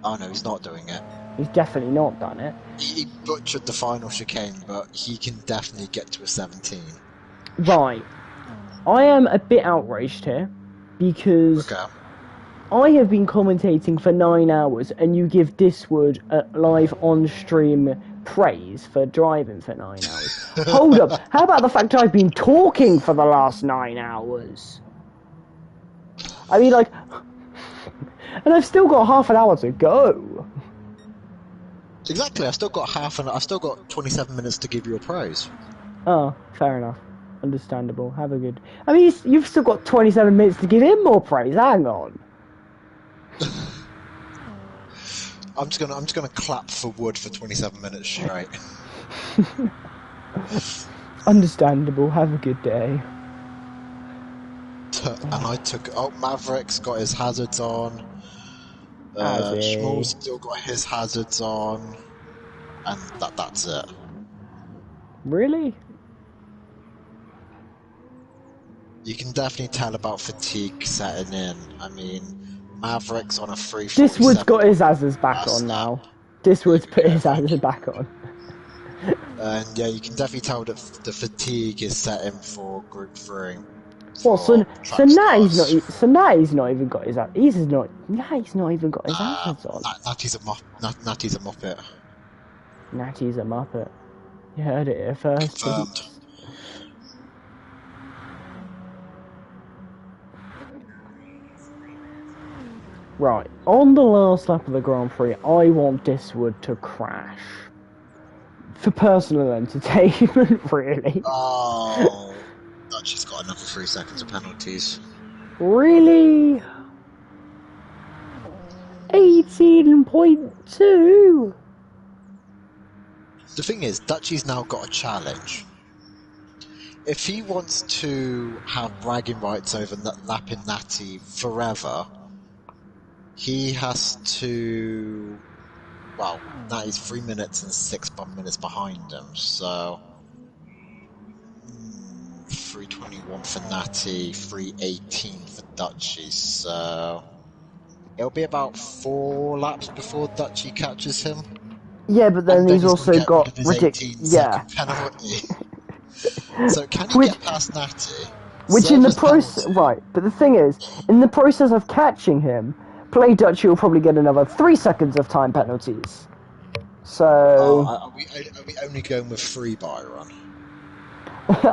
Oh no, he's not doing it. He's definitely not done it. He butchered the final chicane, but he can definitely get to a 17. Right. I am a bit outraged here, because Okay. I have been commentating for 9 hours, and you give Diswood live on-stream praise for driving for 9 hours. Hold up, how about the fact I've been talking for the last 9 hours? I mean, like, and I've still got half an hour to go. Exactly. I've still got 27 minutes to give you a praise. Oh, fair enough. Understandable. Have a good... I mean, you've still got 27 minutes to give him more praise. Hang on. I'm just gonna clap for Wood for 27 minutes straight. Understandable. Have a good day. And I took... Oh, Maverick's got his hazards on. Schmoll's still got his hazards on. And that's it. Really? You can definitely tell about fatigue setting in. I mean, Maverick's on a 347. Diswood's got his hazards back on now. Diswood's put his hazards back on. And yeah, you can definitely tell that the fatigue is set in for Group 3. Well, so now he's not even got his he's not even got his hazards on. Natty's a muppet. Natty's a muppet. You heard it here first. Confirmed. Right, on the last lap of the Grand Prix, I want Diswood to crash. For personal entertainment, really. Oh, she's got another 3 seconds of penalties. Really? 18.2? The thing is, Dutchy's now got a challenge. If he wants to have bragging rights over lapping Natty forever, he has to... Well, Natty's 3 minutes and 6 minutes behind him, so... 3:21 for Natty, 3:18 for Dutchy, so... It'll be about 4 laps before Dutchy catches him. Yeah, but then he's also got ridiculous... Yeah. Penalty. So can he get past Natty? Which in the process... Right, but the thing is, in the process of catching him, Play Dutchy will probably get another 3 seconds of time penalties. So... Oh, are we only going with 3, Byron?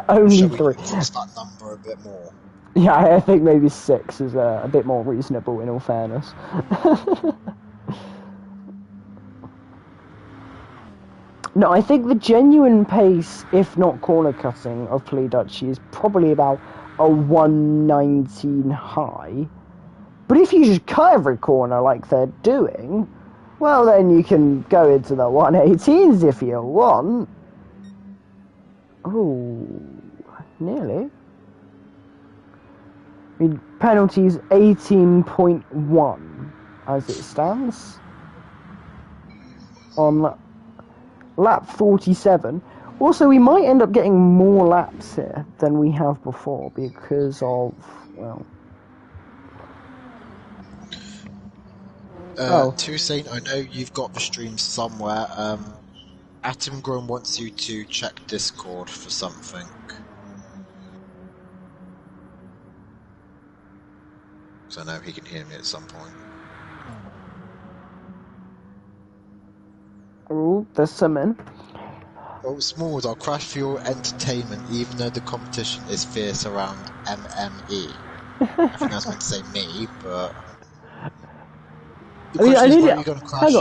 Only 3. Increase that number a bit more? Yeah, I think maybe 6 is a bit more reasonable, in all fairness. No, I think the genuine pace, if not corner cutting, of Play Dutchy is probably about a 119 high. But if you just cut every corner like they're doing, well, then you can go into the 118s if you want. Oh, nearly. I mean, penalties 18.1 as it stands on lap 47. Also, we might end up getting more laps here than we have before because of, well... Toussaint, I know you've got the stream somewhere. Atom Grown wants you to check Discord for something. Because I know he can hear me at some point. Oh, there's some in. Oh, Smalls, I'll crash for your entertainment even though the competition is fierce around MME. I think I was meant to say me, but... The question is, where are you going to crash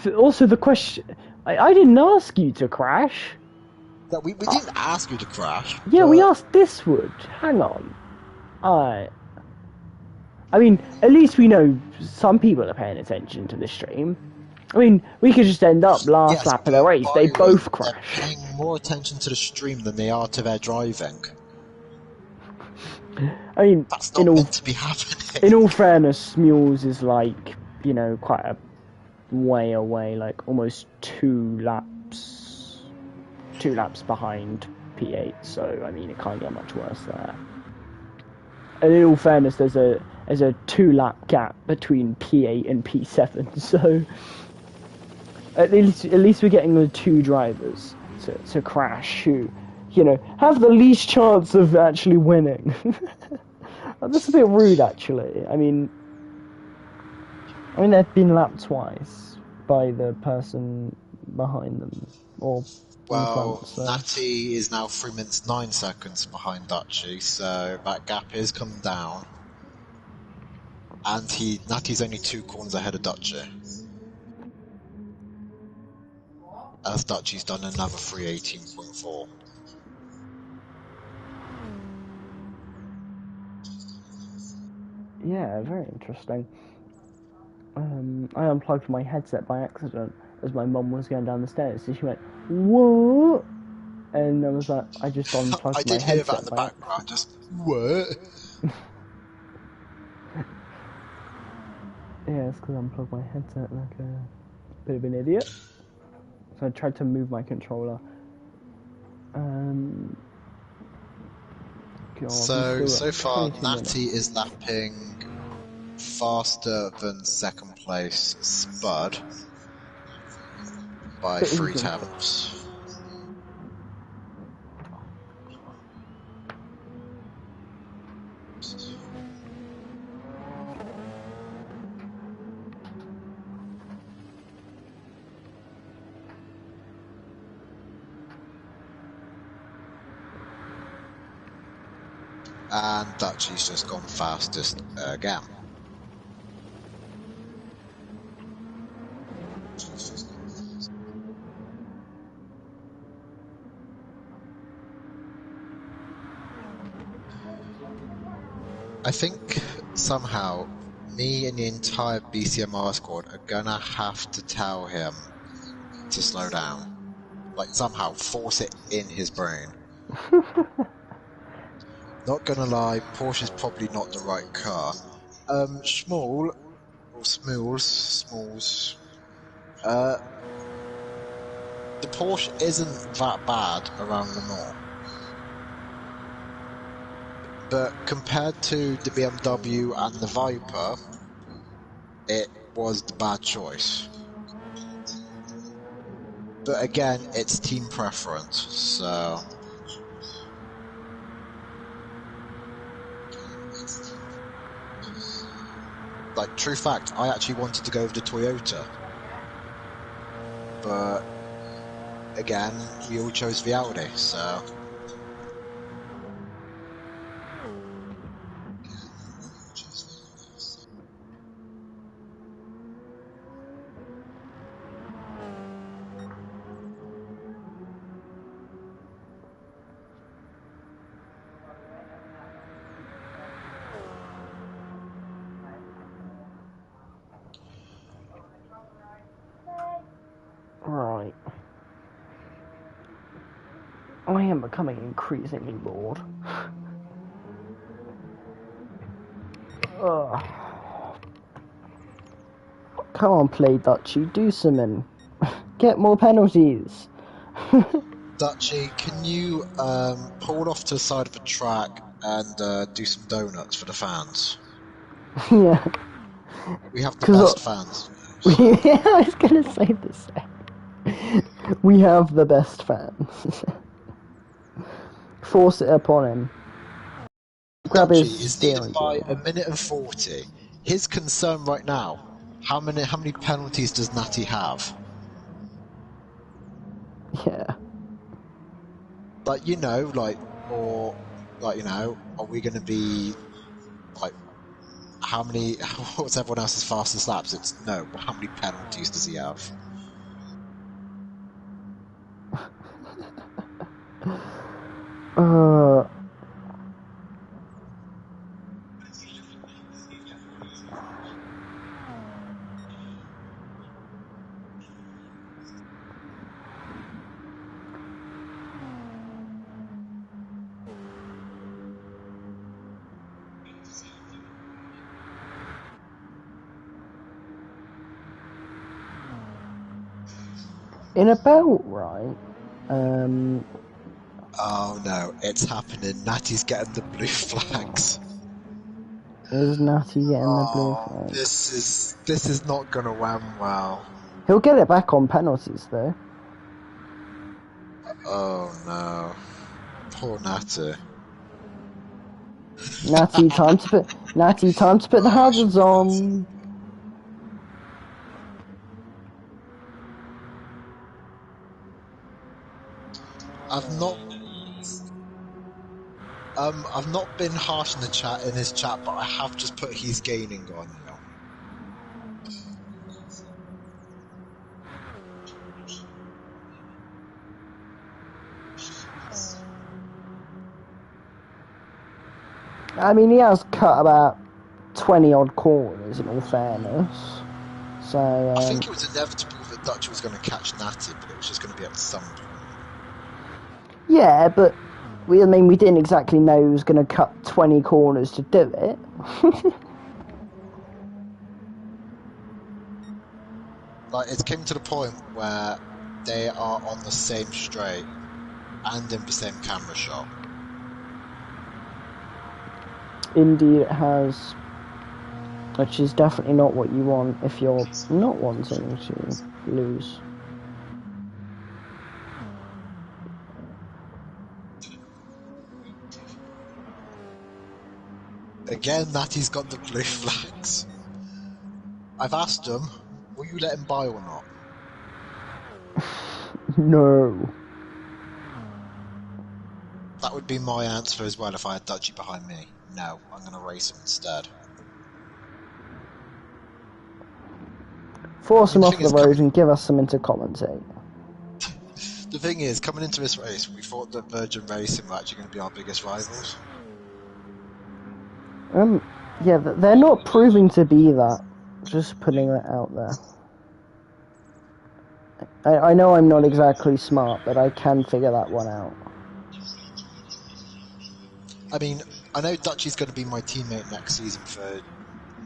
it? Also, the question... I didn't ask you to crash. No, we didn't ask you to crash. Yeah, but... we asked Diswood. Hang on. I mean, at least we know some people are paying attention to the stream. I mean, we could just end up last lap of the race. They both crash. They're paying more attention to the stream than they are to their driving. I mean, that's not meant to be happening. In all fairness, Mules is like, you know, quite a way away, like almost 2 laps behind P8. So I mean, it can't get much worse there. And in all fairness, there's a 2-lap gap between P8 and P7. So at least we're getting the 2 drivers to crash who, you know, have the least chance of actually winning. That's a bit rude, actually. I mean, they've been lapped twice by the person behind them, or in front. So. Natty is now 3 minutes 9 seconds behind Dutchy, so that gap is coming down. And Natty's only 2 corners ahead of Dutchy. As Dutchy's done another 3:18.4. Yeah, very interesting. I unplugged my headset by accident as my mum was going down the stairs, so she went, "What?" And I was like, I just unplugged my headset. I did hear that in the background, just, what? Yeah, it's because I unplugged my headset like a bit of an idiot. So I tried to move my controller. God, so far, Natty is lapping faster than second place Spud by 3 tenths. And Dutchy's just gone fastest again. I think somehow me and the entire BCMR squad are gonna have to tell him to slow down. Like, somehow force it in his brain. Not gonna lie, Porsche's probably not the right car. Smalls, the Porsche isn't that bad around Le Mans. But compared to the BMW and the Viper, it was the bad choice. But again, it's team preference, so... Like, true fact, I actually wanted to go with the Toyota. But, again, we all chose the Audi, so... Right. I am becoming increasingly bored. Ugh. Come on, play Dutchy, do something. Get more penalties. Dutchy, can you pull off to the side of the track and do some donuts for the fans? Yeah. We have the best fans. Yeah, I was gonna say the same. We have the best fans. Force it upon him. Grab Dutchy his is steering leading by wheel. 1:40. His concern right now, how many penalties does Natty have? Yeah. Like, you know, like, or, like, you know, are we going to be, like, what's everyone else's fastest laps? It's, no, how many penalties does he have? In a belt, right? Oh no, it's happening. Natty's getting the blue flags. Is Natty getting the blue flag? This is not gonna end well. He'll get it back on penalties, though. Oh no. Poor Natty. Natty, time to put the hazards on. I've not been harsh in his chat, but I have just put he's gaining on you. I mean, he has cut about 20 odd corners in all fairness. So I think it was inevitable that Dutch was going to catch Natty, but it was just going to be at some point. Yeah, but we didn't exactly know he was going to cut 20 corners to do it. Like, it came to the point where they are on the same straight and in the same camera shot. Indeed it has, which is definitely not what you want if you're not wanting to lose. Again, Natty's got the blue flags. I've asked him, will you let him by or not? No. That would be my answer as well if I had Dutchy behind me. No, I'm going to race him instead. Force him off the road and give us something to commentate. The thing is, coming into this race, we thought that Virgin Racing were actually going to be our biggest rivals. Yeah, they're not proving to be that. Just putting that out there. I know I'm not exactly smart, but I can figure that one out. I mean, I know Dutchy's going to be my teammate next season for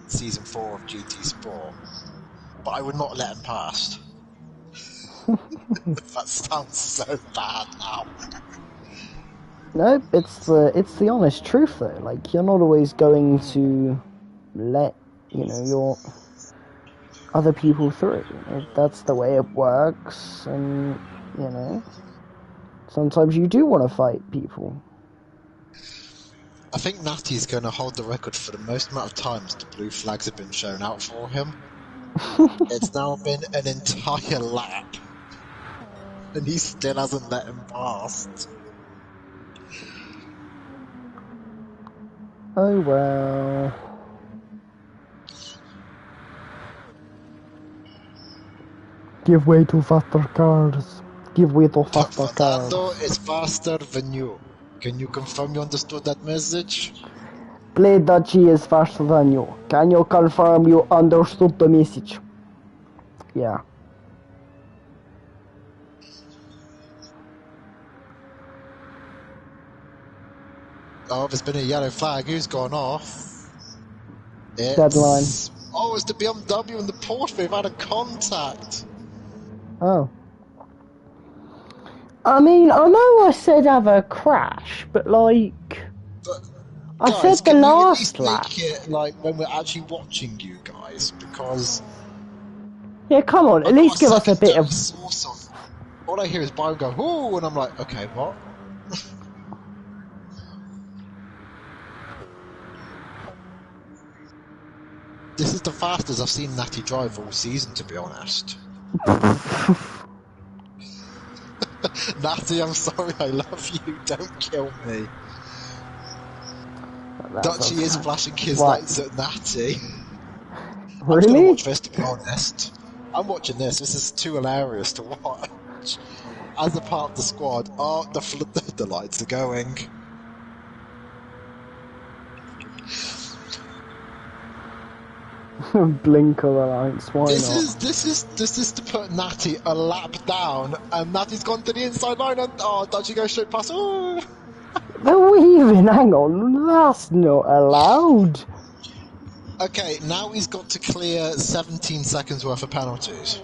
Season 4 of GT Sport, but I would not let him past. That sounds so bad now. No, it's the honest truth though. Like, you're not always going to let, your other people through. That's the way it works, and, sometimes you do want to fight people. I think Natty's going to hold the record for the most amount of times the blue flags have been shown out for him. It's now been an entire lap, and he still hasn't let him past. Oh well. Give way to faster cars. Give way to faster cars. Fernando is faster than you. Can you confirm you understood that message? Play Dutchy is faster than you. Can you confirm you understood the message? Yeah. Oh, there's been a yellow flag. Who's gone off? Deadline. Oh, it's the BMW and the Porsche. They've had a contact. Oh. I mean, I know I said have a crash, but like... I guys, said the last lap. lap. Make it, like, when we're actually watching you guys, because... Yeah, come on, at least give us a bit of... All I hear is Byron go, ooh, and I'm like, okay, what? This is the fastest I've seen Natty drive all season, to be honest. Natty, I'm sorry, I love you, don't kill me. Dutchy is flashing his lights at Natty. Really? I'm just going to watch this, to be honest. I'm watching this. This is too hilarious to watch. As a part of the squad, the lights are going. Blink of the lights, why not? This is to put Natty a lap down, and Natty's gone to the inside line, and Dutchy goes straight past. Oh! They're weaving, hang on, that's not allowed. Okay, now he's got to clear 17 seconds worth of penalties.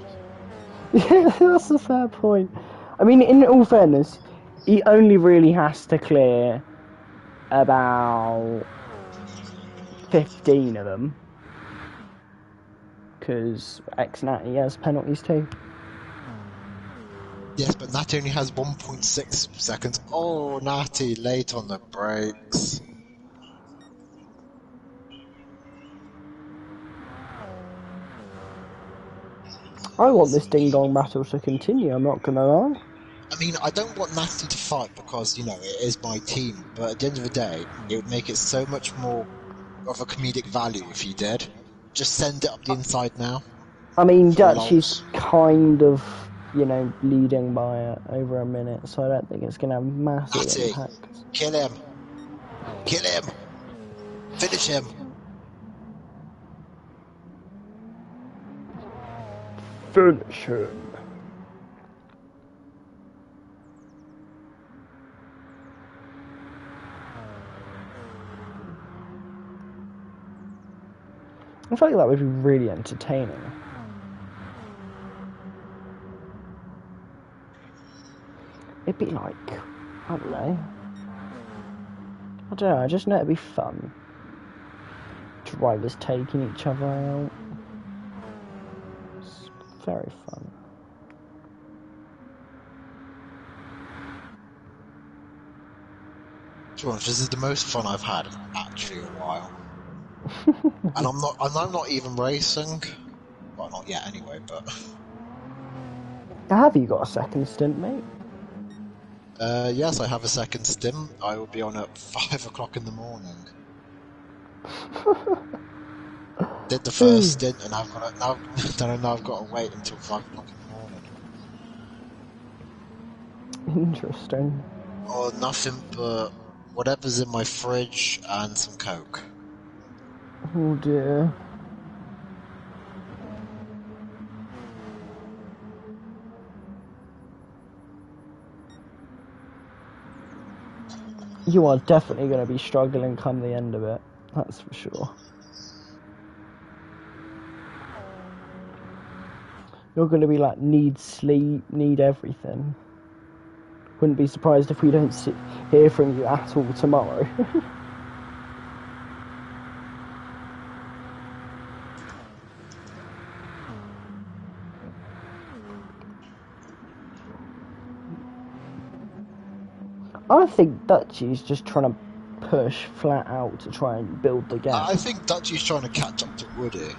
Yeah, that's a fair point. I mean, in all fairness, he only really has to clear about 15 of them. Because ex-Natty has penalties too. Yes, but Natty only has 1.6 seconds. Oh, Natty, late on the brakes. I want this ding-dong battle to continue, I'm not gonna lie. I mean, I don't want Natty to fight because, you know, it is my team, but at the end of the day, it would make it so much more of a comedic value if he did. Just send it up the inside now. I mean, For Dutchy's lols. kind of, you know, leading by over a minute, so I don't think it's gonna have massive Natty, impact. kill him! Kill him! Finish him! Finish him. I feel like that would be really entertaining. It'd be like, I don't know. I just know it'd be fun. Drivers taking each other out. It's very fun. To be honest, this is the most fun I've had in actually a while. And I'm not even racing. Well, not yet anyway, but... Have you got a second stint, mate? Yes, I have a second stint. I will be on at 5 o'clock in the morning. Did the first stint, and I've got now I've got to wait until 5 o'clock in the morning. Interesting. Or nothing but whatever's in my fridge and some Coke. Oh dear. You are definitely going to be struggling come the end of it, that's for sure. You're going to be like, need sleep, need everything. Wouldn't be surprised if we don't hear from you at all tomorrow. I think Dutchy's just trying to push flat out to try and build the gap. I think Dutchy's trying to catch up to Woody.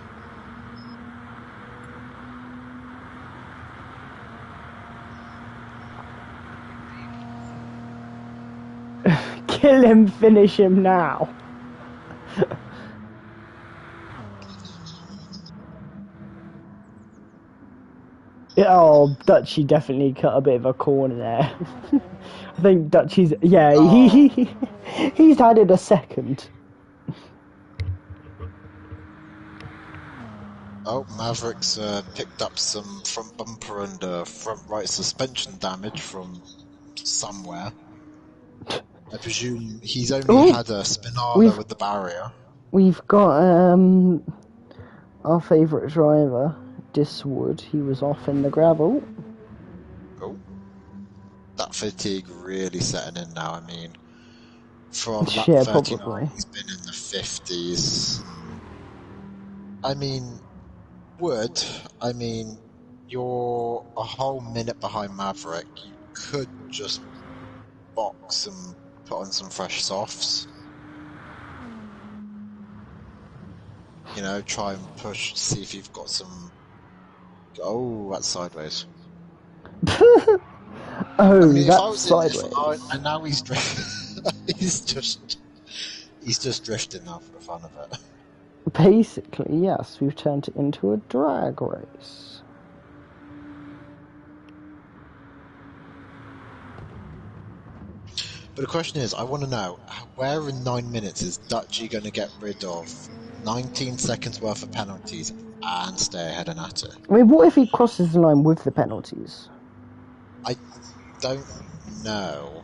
Kill him, finish him now. Oh, Dutchy definitely cut a bit of a corner there. I think Dutchy's, yeah, oh. He's added a second. Oh, Maverick's picked up some front bumper and front right suspension damage from somewhere. I presume he's only had a Spinardo with the barrier. We've got our favourite driver, Diswood. He was off in the gravel. Oh, that fatigue really setting in now. I mean, from lap 39, probably. He's been in the 50s. I mean, you're a whole minute behind Maverick. You could just box and put on some fresh softs. You know, try and push, see if you've got some... Oh, that's sideways. Oh, I mean, that's sideways. And now he's he's just drifting now for the fun of it. Basically, yes, we've turned it into a drag race. But the question is, I want to know, where in 9 minutes is Dutchy going to get rid of 19 seconds worth of penalties and stay ahead of Natty? I mean, what if he crosses the line with the penalties? I don't know.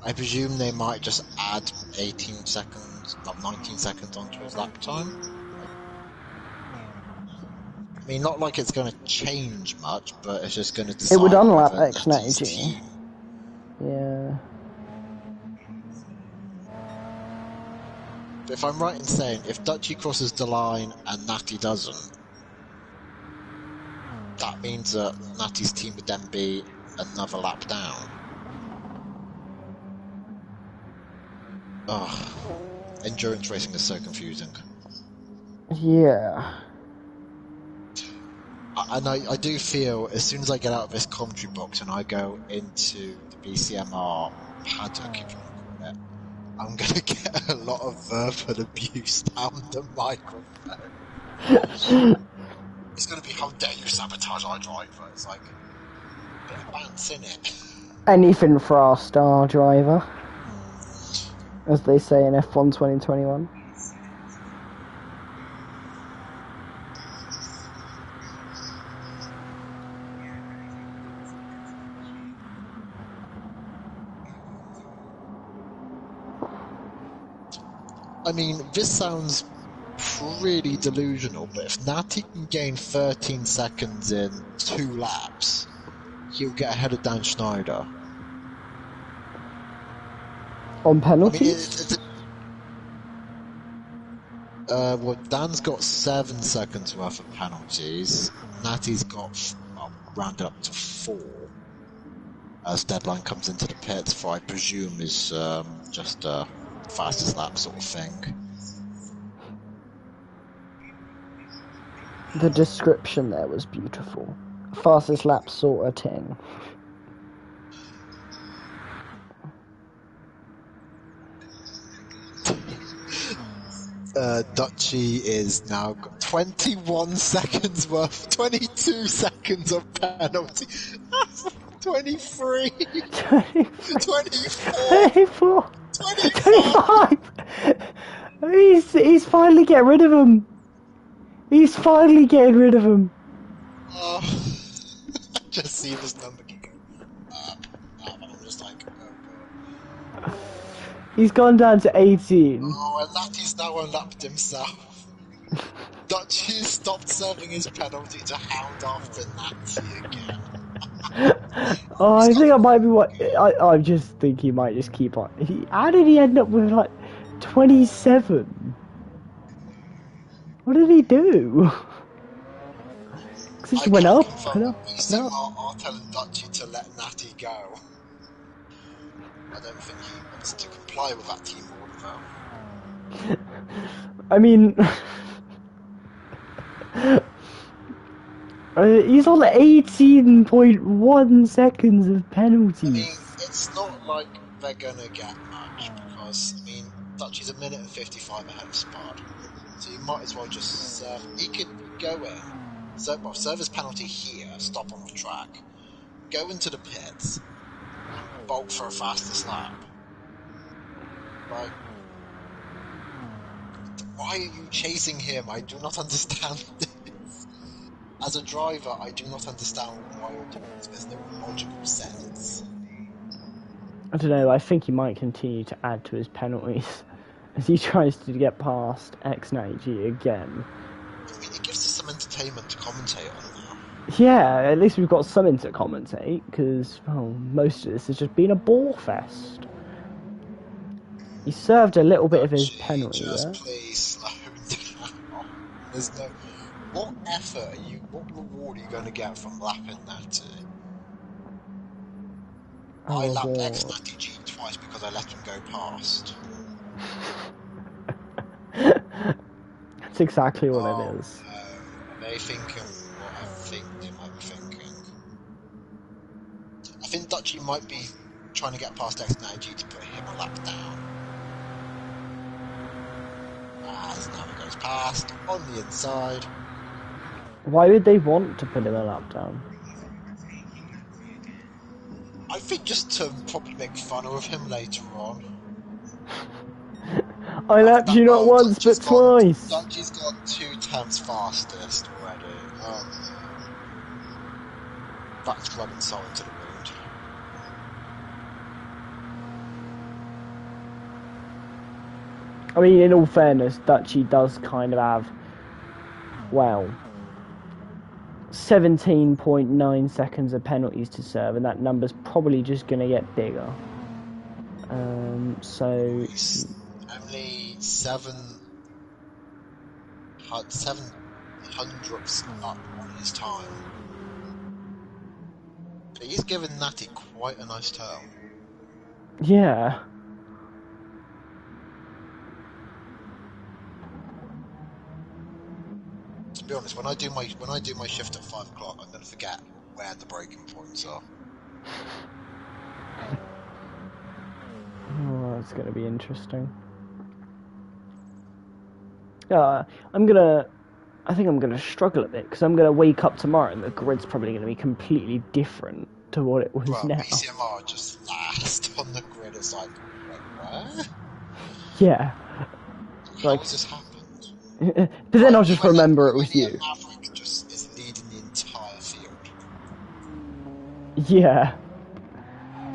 I presume they might just add 18 seconds, not 19 seconds onto his lap time. I mean, not like it's going to change much, but it's just going to decide. It would unlap X90. Yeah. But if I'm right in saying, if Dutchy crosses the line and Natty doesn't, that means that Natty's team would then be another lap down. Ugh. Endurance racing is so confusing. Yeah. And I do feel as soon as I get out of this commentary box and I go into the BCMR paddock, if you want to call it, I'm going to get a lot of verbal abuse down the microphone. It's going to be, how dare you sabotage our driver? It's like, a bit of bounce in it. Anything for our star driver, as they say in F1 2021. I mean, this sounds pretty delusional, but if Natty can gain 13 seconds in 2 laps, he'll get ahead of Dan Schneider. On penalties? Well, Dan's got 7 seconds worth of penalties. Natty's got, rounded up to 4. As Deadline comes into the pits for, I presume, is just a fastest lap sort of thing. The description there was beautiful. Fastest lap sort of thing. Dutchy is now got 21 seconds worth, 22 seconds of penalty. 23, 24, 25. He's finally getting rid of him. He's finally getting rid of him. Oh, just see this number keep going up. I'm just like, oh god. He's gone down to 18. Oh, and Natty's now unlapped himself. Dutchy stopped serving his penalty to hound after Natty again. Oh, I think I might be what I just think he might just keep on. How did he end up with like 27? What did he do? Just went up. These two are telling Dutchy to let Natty go. I don't think he wants to comply with that team order, though. I mean, he's on 18.1 seconds of penalties. I mean, it's not like they're gonna get much because, I mean, Dutchy's a minute and 55 ahead of Spud, so you might as well just serve. He could go in, serve his penalty here, stop on the track, go into the pits, and bolt for a fastest lap. Like, why are you chasing him? I do not understand this. As a driver, I do not understand why you're doing this. There's no logical sense. I don't know, I think he might continue to add to his penalties as he tries to get past X90 again. I mean, it gives us some entertainment to commentate on now. Yeah, at least we've got something to commentate, because, well, most of this has just been a bore fest. He served a little bit of his penalty there. Please slow down. There's no... What effort are you... What reward are you going to get from lapping Natty? I lapped X90G twice because I let him go past. That's exactly what it is. Are they thinking what I think they might be thinking? I think Dutchy might be trying to get past X90G to put him a lap down. As now he goes past, on the inside. Why would they want to put him a lap down? I think just to probably make fun of him later on. I lapped you not once, but twice! Dutchy's got 2 times fastest already. That's rubbing salt into the wound. I mean, in all fairness, Dutchy does kind of have, well, 17.9 seconds of penalties to serve, and that number's probably just going to get bigger. So... He's only 7 hundredths up on his time. But he's given Natty quite a nice turn. Yeah. be honest, when I do my shift at 5 o'clock, I'm gonna forget where the braking points are. Oh, it's gonna be interesting. I think I'm gonna struggle a bit because I'm gonna wake up tomorrow and the grid's probably gonna be completely different to what it was now. BCMR just last on the grid. It's like, wait, where? Yeah. How has this happened? But then I'll just remember it was you. Maverick just is leading the entire field. Yeah.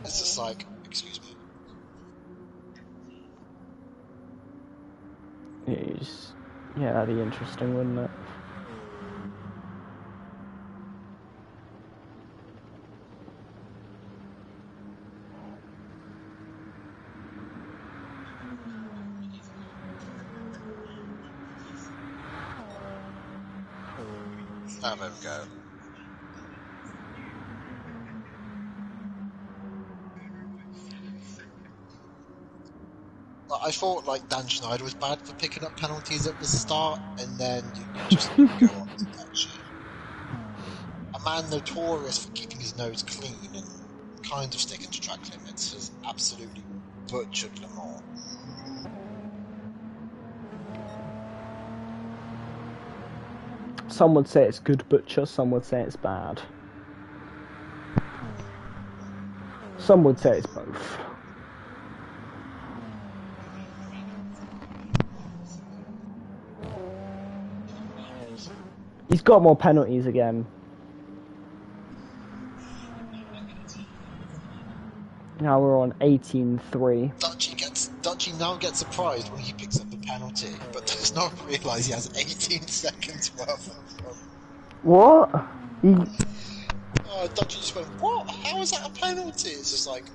It's just like, excuse me. Yeah, that'd be interesting, wouldn't it? Oh, there we go. I thought like Dan Schneider was bad for picking up penalties at the start, and then you just go on to Dutchy. A man notorious for keeping his nose clean and kind of sticking to track limits has absolutely butchered Le Mans. Some would say it's good butcher, some would say it's bad. Some would say it's both. He's got more penalties again. Now we're on 18-3. Dutchy now gets surprised when he picks up a penalty, but does not realise he has 18 seconds worth of... What? Dutchy just went, what? How is that a penalty? It's just like,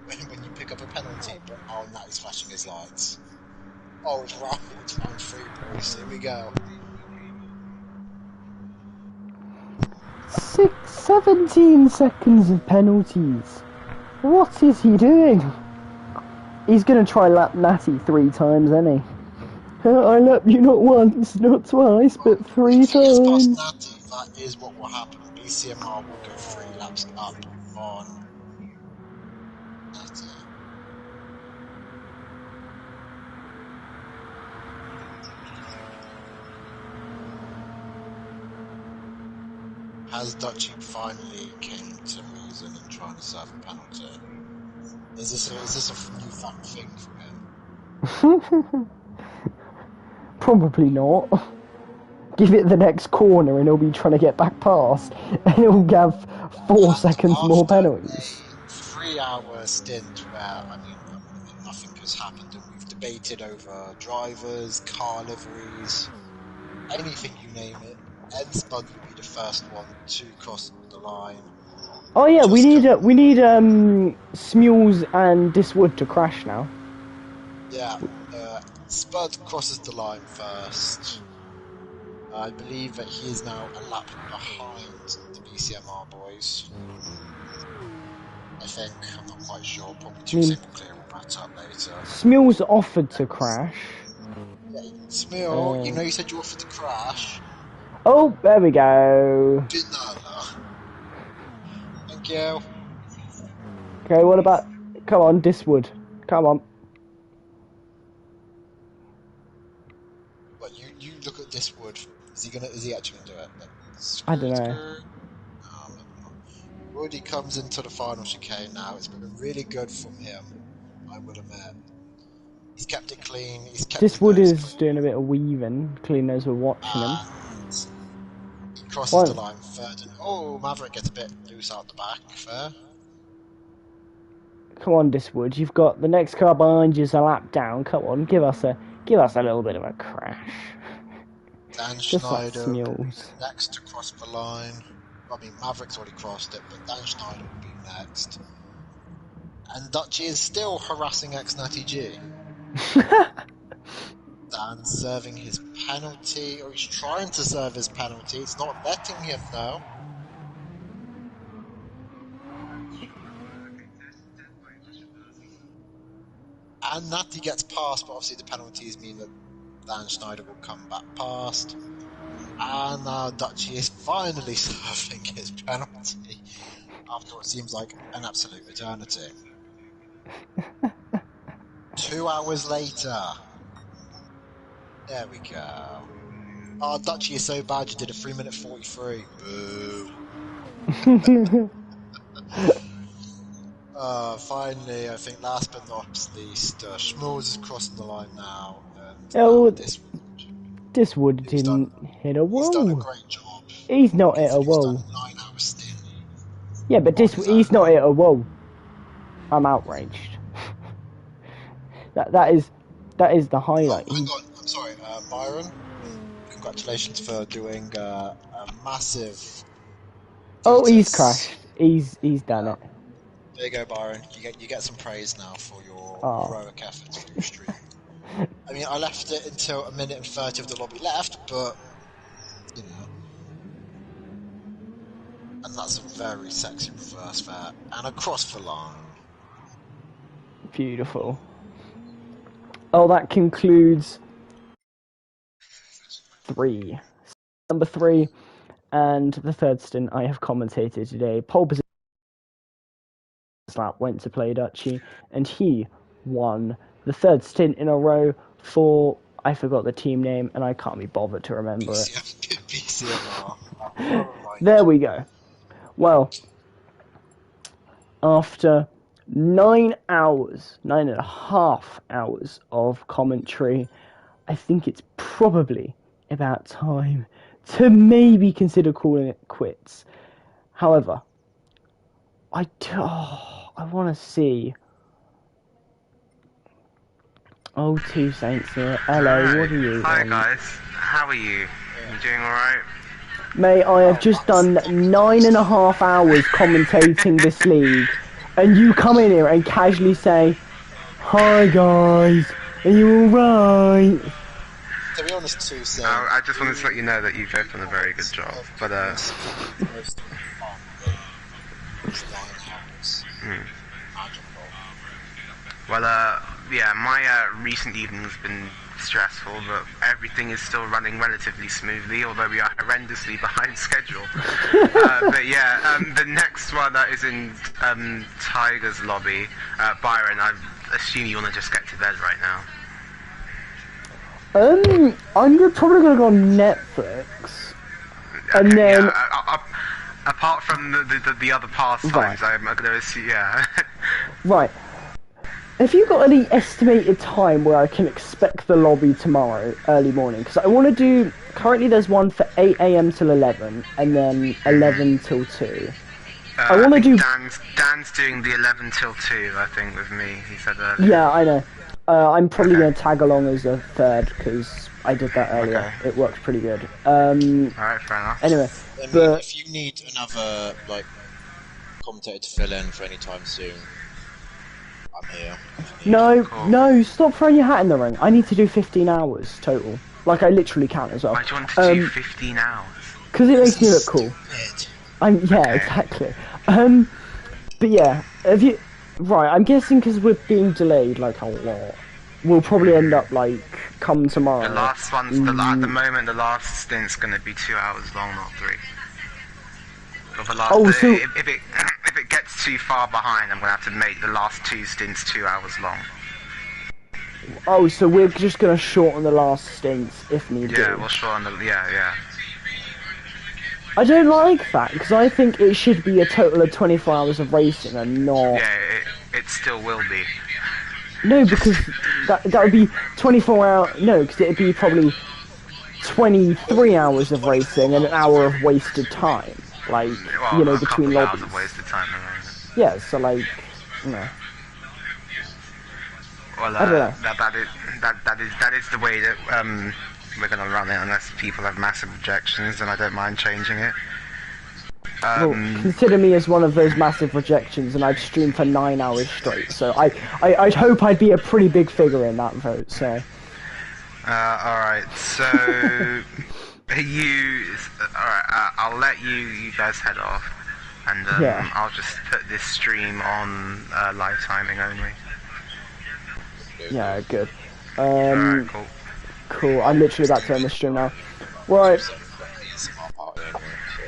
when you pick up a penalty, but oh, now he's flashing his lights. Oh, it's round 3, boys. Here we go. 17 seconds of penalties. What is he doing? He's gonna try lap Natty 3 times, isn't he? I lap you not once, not twice, but 3 times. Past Natty, that is what will happen. BCMR will go 3 laps up on Natty. Has Dutchy finally came to reason and trying to serve a penalty? Is this a newfound thing for him? Probably not. Give it the next corner and he'll be trying to get back past, and he'll have 4 seconds more penalties. 3-hour stint where, I mean, nothing has happened, and we've debated over drivers, car liveries, anything you name it. Ed Spud will be the first one to cross the line. Oh yeah, we need Smules and Diswood to crash now. Yeah, Spud crosses the line first. I believe that he is now a lap behind the BCMR boys. I think, I'm not quite sure, probably too simple clear will match up later. Smules offered to crash. Yeah, Smule, you know you said you offered to crash. Oh, there we go. No. Thank you. Okay, what about... Come on, Diswood. Come on. But you look at Diswood. Is he actually gonna do it? I don't know. No, maybe not. Woody comes into the final chicane now. It's been really good from him, I would admit. He's kept it clean. He's kept Diswood his is clean. doing a bit of weaving. Clean as we're watching him. He crosses the line third, and Maverick gets a bit loose out the back. Fair. Come on, Diswood. You've got the next car behind you's a lap down. Come on, give us a little bit of a crash. Dan Just Schneider like will be Smules. next to cross the line. I mean, Maverick's already crossed it, but Dan Schneider will be next. And Dutchy is still harassing ex-Natty G. Dan serving his penalty, or he's trying to serve his penalty. It's not letting him though. And Natty gets past, but obviously the penalties mean that Dan Schneider will come back past. And now Dutchy is finally serving his penalty after what seems like an absolute eternity. 2 hours later. There we go. Oh, Dutchy is so bad you did a 3-minute 43. Boo. Finally, I think last but not least, Schmools is crossing the line now. And Oh, this wood didn't hit a wall. He's done a great job. He's not hit a wall. He's done a 9-hour stint. Yeah, but he's not hit a wall. I'm outraged. that is the highlight. Oh, hang on. I'm sorry, Byron. Congratulations for doing a massive. Oh, he's crashed. He's done it. There you go, Byron. You get some praise now for your heroic efforts for your stream. I mean, I left it until 1 minute and 30 of the lobby left, but you know, and that's a very sexy reverse there and across the line. Beautiful. Oh, that concludes number 3, and the third stint I have commentated today. Pole position lap went to Play Dutchy, and he won the third stint in a row for, I forgot the team name, and I can't be bothered to remember it. BCMR. There we go. Well, after 9.5 hours of commentary, I think it's probably about time to maybe consider calling it quits. However, I want to see. Oh, Two Saints here. Hello, what are you? Hi guys, how are you? You doing alright? Mate, I have just done 9.5 hours commentating this league, and you come in here and casually say, "Hi guys, are you alright?" To be honest, Two Saints. I just wanted to let you know that you've both done a very good job, but Well, yeah, my recent evening's been stressful, but everything is still running relatively smoothly, although we are horrendously behind schedule. But yeah, the next one is in Tiger's lobby. Byron, I assume you want to just get to bed right now. I'm probably gonna go on Netflix, and then. Yeah, apart from the other pastimes, I'm gonna assume, yeah. Right. Have you got any estimated time where I can expect the lobby tomorrow, early morning? Because I want to do... Currently there's one for 8 AM till 11, and then 11 till 2. I want to do... Dan's doing the 11 till 2, I think, with me, he said earlier. Yeah, I know. I'm probably going to tag along as a third, because I did that earlier. Okay. It worked pretty good. Alright, fair enough. Anyway, but... If you need another, like, commentator to fill in for any time soon... I'm here. No, stop throwing your hat in the ring. I need to do 15 hours total. Like, I literally count as well. Why do you want to do 15 hours? Because it makes me look cool. Yeah, exactly. But yeah, have you... Right, I'm guessing because we're being delayed, like, a lot. We'll probably end up, like, come tomorrow. The last one's... at the moment, the last stint's going to be 2 hours long, not 3. But the last, if it gets too far behind, I'm going to have to make the last 2 stints 2 hours long. Oh, so we're just going to shorten the last stints if need be. Yeah, we'll shorten the... Yeah. I don't like that, because I think it should be a total of 24 hours of racing and not... Yeah, it still will be. No, because that would be 24 hours... No, because it would be probably 23 hours of racing and an hour of wasted time. Like, well, you know, between lobbies. Hours of wasted time, yeah, so like, you know. Well, I don't know. That is the way that we're gonna run it, unless people have massive objections, and I don't mind changing it. Well, consider me as one of those massive rejections, and I'd stream for 9 hours straight. So I'd hope I'd be a pretty big figure in that vote. So. All right. So. Alright, I'll let you guys head off, and I'll just put this stream on live timing only. Yeah, good. Alright, cool. Cool, I'm literally about to end the stream now. Right,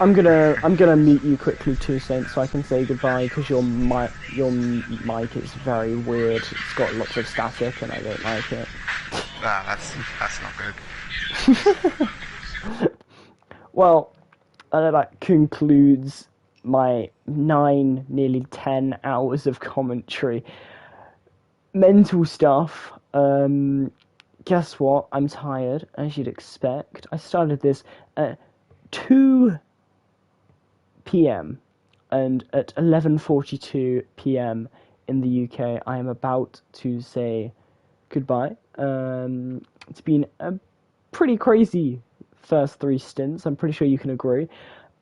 I'm gonna mute you quickly too, Saint, so I can say goodbye, because your mic is very weird. It's got lots of static, and I don't like it. That's not good. Well, that concludes my 9, nearly 10 hours of commentary. Mental stuff. Guess what? I'm tired, as you'd expect. I started this at 2 p.m. and at 11:42 p.m. in the UK, I am about to say goodbye. It's been a pretty crazy first 3 stints. I'm pretty sure you can agree.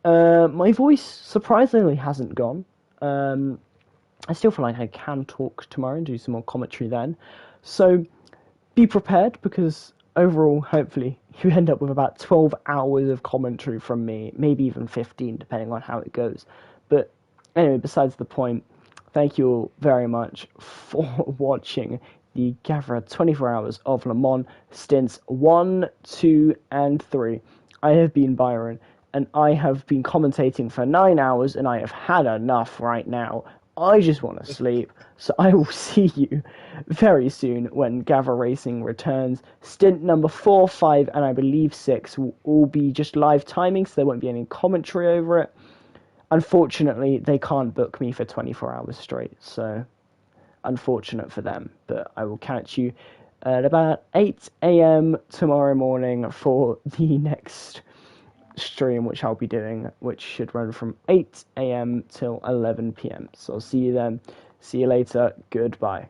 My voice surprisingly hasn't gone. I still feel like I can talk tomorrow and do some more commentary then. So be prepared, because overall, hopefully, you end up with about 12 hours of commentary from me, maybe even 15, depending on how it goes. But anyway, besides the point, thank you all very much for watching the Gavra 24 Hours of Le Mans stints 1, 2, and 3. I have been Byron, and I have been commentating for 9 hours, and I have had enough right now. I just want to sleep, so I will see you very soon when Gavra Racing returns. Stint number 4, 5, and I believe 6 will all be just live timing, so there won't be any commentary over it. Unfortunately, they can't book me for 24 hours straight, so unfortunate for them. But I will catch you at about 8 a.m. tomorrow morning for the next stream, which I'll be doing, which should run from 8 a.m. till 11 p.m. So I'll see you then. See you later. Goodbye.